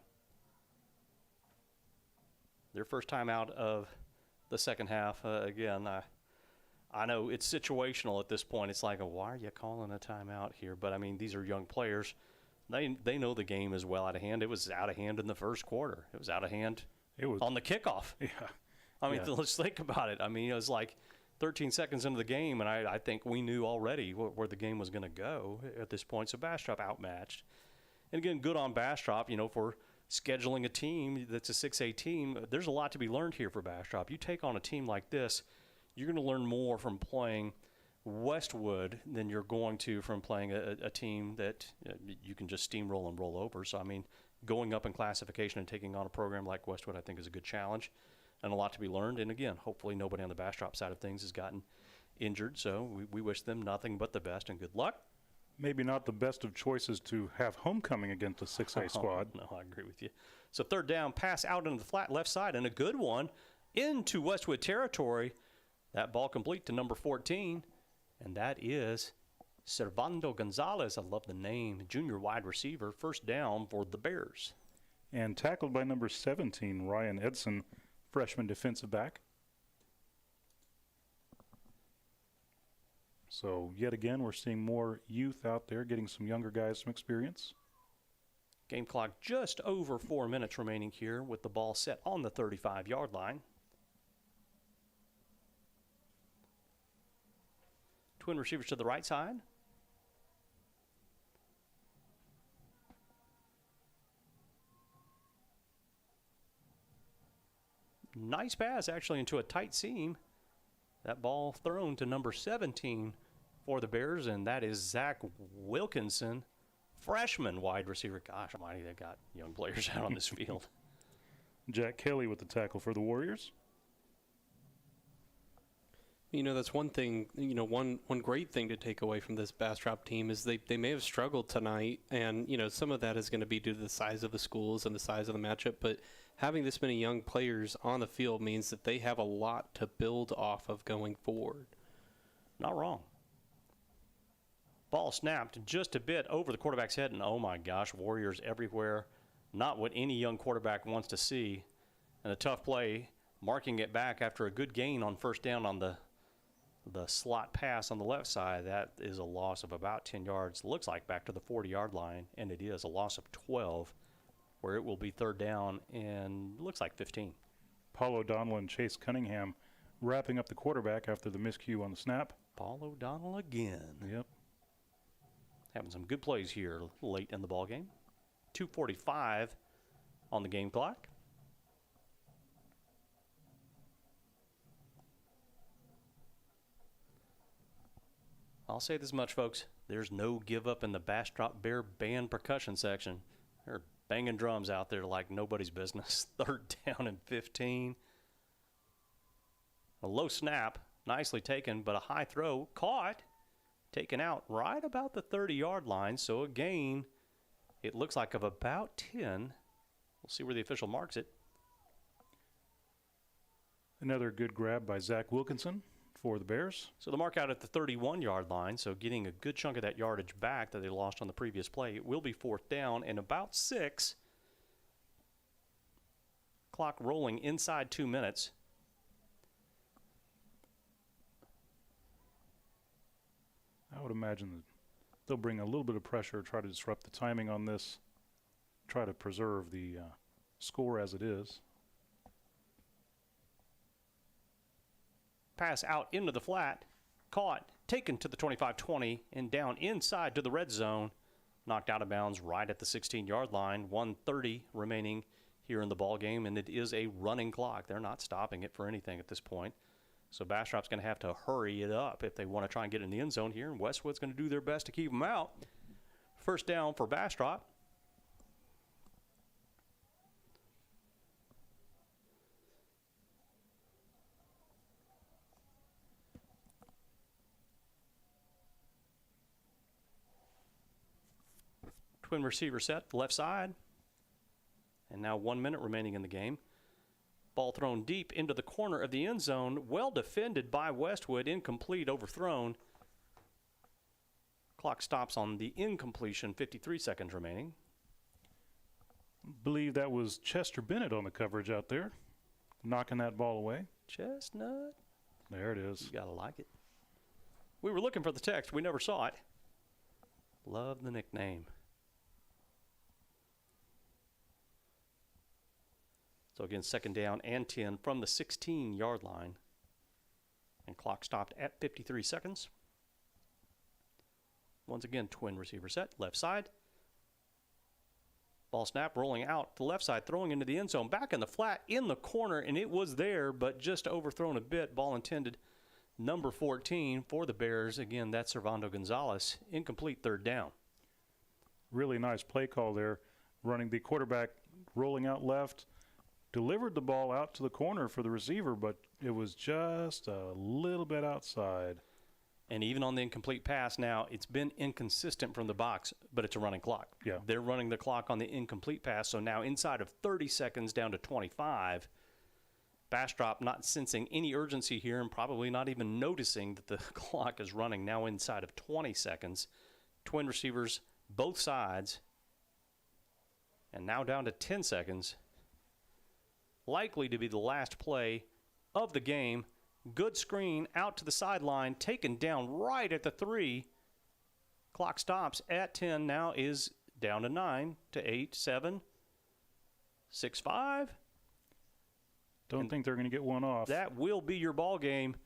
Their first timeout of the second half. Again, I know it's situational at this point. It's like, why are you calling a timeout here? But, I mean, these are young players. They know the game is well out of hand. It was out of hand in the first quarter. It was out of hand on the kickoff. Yeah. I mean, let's think about it. I mean, it was like 13 seconds into the game, and I think we knew already where the game was going to go at this point. So Bastrop outmatched. And again, good on Bastrop, for scheduling a team that's a 6A team. There's a lot to be learned here for Bastrop. You take on a team like this, you're going to learn more from playing Westwood than you're going to from playing a team that you can just steamroll and roll over. So, I mean, going up in classification and taking on a program like Westwood I think is a good challenge and a lot to be learned. And, again, hopefully nobody on the Bastrop side of things has gotten injured. So we wish them nothing but the best and good luck. Maybe not the best of choices to have homecoming against the 6A squad. No, I agree with you. So 3rd down, pass out into the flat left side, and a good one into Westwood territory. That ball complete to number 14. And that is Servando Gonzalez. I love the name. Junior wide receiver. 1st down for the Bears. And tackled by number 17, Ryan Edson, freshman defensive back. So yet again, we're seeing more youth out there, getting some younger guys some experience. Game clock just over 4 minutes remaining here with the ball set on the 35-yard line. Twin receivers to the right side. Nice pass actually into a tight seam. That ball thrown to number 17 for the Bears, and that is Zach Wilkinson, freshman wide receiver. Gosh almighty, they've got young players out on this field. Jack Kelly with the tackle for the Warriors. That's one thing, one great thing to take away from this Bastrop team is they may have struggled tonight, and, some of that is going to be due to the size of the schools and the size of the matchup, but having this many young players on the field means that they have a lot to build off of going forward. Not wrong. Ball snapped just a bit over the quarterback's head, and oh my gosh, Warriors everywhere. Not what any young quarterback wants to see. And a tough play, marking it back after a good gain on 1st down on the slot pass on the left side. That is a loss of about 10 yards. Looks like back to the 40-yard line, and it is a loss of 12, where it will be 3rd down and looks like 15. Paul O'Donnell and Chase Cunningham wrapping up the quarterback after the miscue on the snap. Paul O'Donnell again. Yep. Having some good plays here late in the ballgame. 2:45 on the game clock. I'll say this much, folks. There's no give up in the Bastrop Bear Band percussion section. They're banging drums out there like nobody's business. 3rd down and 15. A low snap, nicely taken, but a high throw, caught, taken out right about the 30-yard line. So a gain, it looks like, of about 10. We'll see where the official marks it. Another good grab by Zach Wilkinson for the Bears. So the mark out at the 31-yard line, so getting a good chunk of that yardage back that they lost on the previous play. It will be 4th down and about 6. Clock rolling inside 2 minutes. I would imagine that they'll bring a little bit of pressure, try to disrupt the timing on this, try to preserve the score as it is. Pass out into the flat, caught, taken to the 25-20, and down inside to the red zone. Knocked out of bounds right at the 16-yard line. 1:30 remaining here here in the ball game, and it is a running clock. They're not stopping it for anything at this point. So Bastrop's going to have to hurry it up if they want to try and get in the end zone here, and Westwood's going to do their best to keep them out. First down for Bastrop. Twin receiver set, left side. And now 1 minute remaining in the game. Ball thrown deep into the corner of the end zone. Well defended by Westwood. Incomplete, overthrown. Clock stops on the incompletion. 53 seconds remaining. Believe that was Chester Bennett on the coverage out there, knocking that ball away. Chestnut. There it is. You gotta like it. We were looking for the text. We never saw it. Love the nickname. So again, second down and 10 from the 16-yard line. And clock stopped at 53 seconds. Once again, twin receiver set, left side. Ball snap, rolling out to left side, throwing into the end zone. Back in the flat, in the corner, and it was there, but just overthrown a bit. Ball intended, number 14 for the Bears. Again, that's Servando Gonzalez. Incomplete, third down. Really nice play call there. Running the quarterback, rolling out left. Delivered the ball out to the corner for the receiver, but it was just a little bit outside. And even on the incomplete pass now, it's been inconsistent from the box, but it's a running clock. Yeah. They're running the clock on the incomplete pass, so now inside of 30 seconds down to 25. Bastrop not sensing any urgency here and probably not even noticing that the clock is running now inside of 20 seconds. Twin receivers, both sides. And now down to 10 seconds. Likely to be the last play of the game. Good screen out to the sideline, taken down right at the 3. Clock stops at 10, now is down to 9, to 8, 7, 6, 5. Don't think they're going to get one off. That will be your ball game.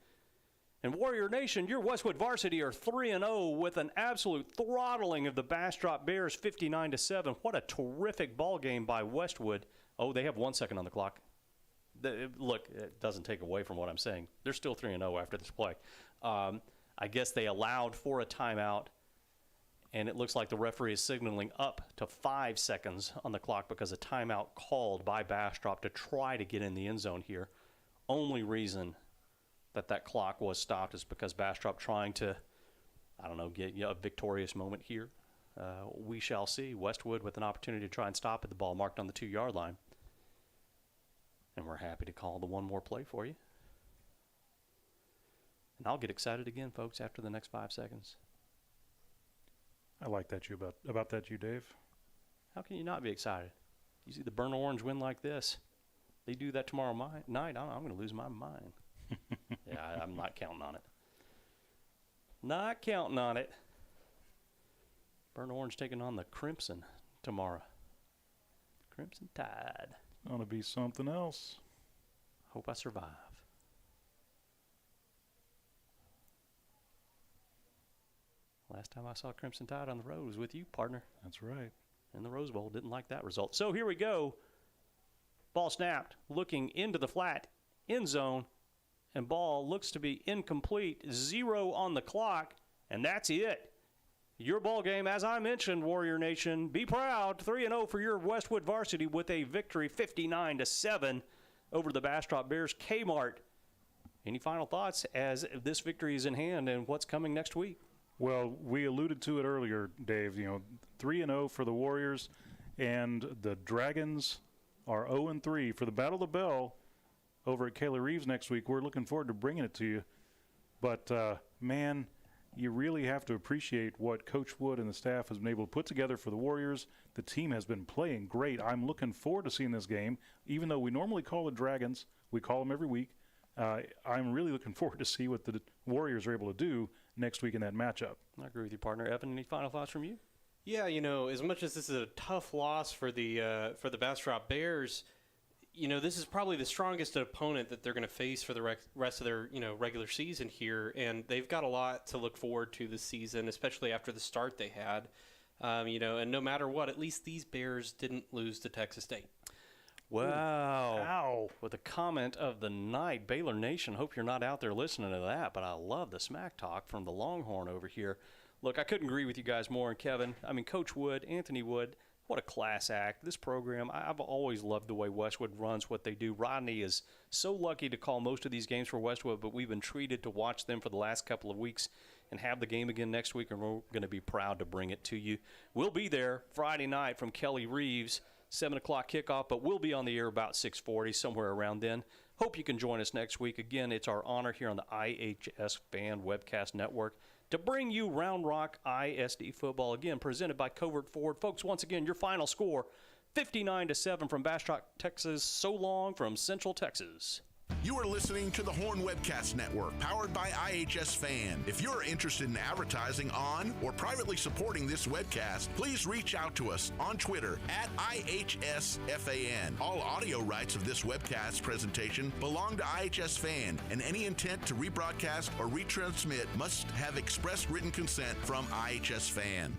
And Warrior Nation, your Westwood varsity are 3-0 with an absolute throttling of the Bastrop Bears, 59-7. What a terrific ball game by Westwood. Oh, they have 1 second on the clock. Look, it doesn't take away from what I'm saying. They're still 3-0 after this play. I guess they allowed for a timeout, and it looks like the referee is signaling up to 5 seconds on the clock because a timeout called by Bastrop to try to get in the end zone here. Only reason that clock was stopped is because Bastrop trying to, get a victorious moment here. We shall see. Westwood with an opportunity to try and stop at the ball marked on the 2-yard line. And we're happy to call the one more play for you. And I'll get excited again, folks, after the next 5 seconds. I like that about that, Dave. How can you not be excited? You see the burnt orange win like this. They do that tomorrow night, I'm going to lose my mind. Yeah, I'm not counting on it. Not counting on it. Burnt orange taking on the Crimson tomorrow. Crimson Tide. Gonna be something else. Hope I survive. Last time I saw Crimson Tide on the road was with you, partner. That's right. In the Rose Bowl. Didn't like that result. So here we go. Ball snapped. Looking into the flat. End zone. And ball looks to be incomplete. 0 on the clock. And that's it. Your ball game, as I mentioned, Warrior Nation. Be proud. 3-0 for your Westwood varsity with a victory 59-7 over the Bastrop Bears. Kmart, any final thoughts as this victory is in hand and what's coming next week? Well, we alluded to it earlier, Dave. 3-0 for the Warriors, and the Dragons are 0-3 for the Battle of the Bell over at Kayla Reeves next week. We're looking forward to bringing it to you. But, man, you really have to appreciate what Coach Wood and the staff has been able to put together for the Warriors. The team has been playing great. I'm looking forward to seeing this game. Even though we normally call the Dragons, we call them every week. I'm really looking forward to see what the Warriors are able to do next week in that matchup. I agree with you, partner. Evan, any final thoughts from you? Yeah, as much as this is a tough loss for the Bastrop Bears, this is probably the strongest opponent that they're going to face for the rest of their, regular season here. And they've got a lot to look forward to this season, especially after the start they had. And no matter what, at least these Bears didn't lose to Texas State. Wow. Ow. With a comment of the night, Baylor Nation, hope you're not out there listening to that, but I love the smack talk from the Longhorn over here. Look, I couldn't agree with you guys more. And Kevin, I mean, Coach Wood, Anthony Wood, what a class act. This program, I've always loved the way Westwood runs what they do. Rodney is so lucky to call most of these games for Westwood, but we've been treated to watch them for the last couple of weeks and have the game again next week, and we're going to be proud to bring it to you. We'll be there Friday night from Kelly Reeves, 7 o'clock kickoff, but we'll be on the air about 6:40, somewhere around then. Hope you can join us next week. Again, it's our honor here on the iHSFAN Webcast Network to bring you Round Rock ISD football, again, presented by Covert Ford. Folks, once again, your final score, 59-7 from Bastrop, Texas. So long from Central Texas. You are listening to the Horn Webcast Network, powered by iHSFAN. If you're interested in advertising on or privately supporting this webcast, please reach out to us on Twitter at iHSFAN. All audio rights of this webcast presentation belong to iHSFAN, and any intent to rebroadcast or retransmit must have express written consent from iHSFAN.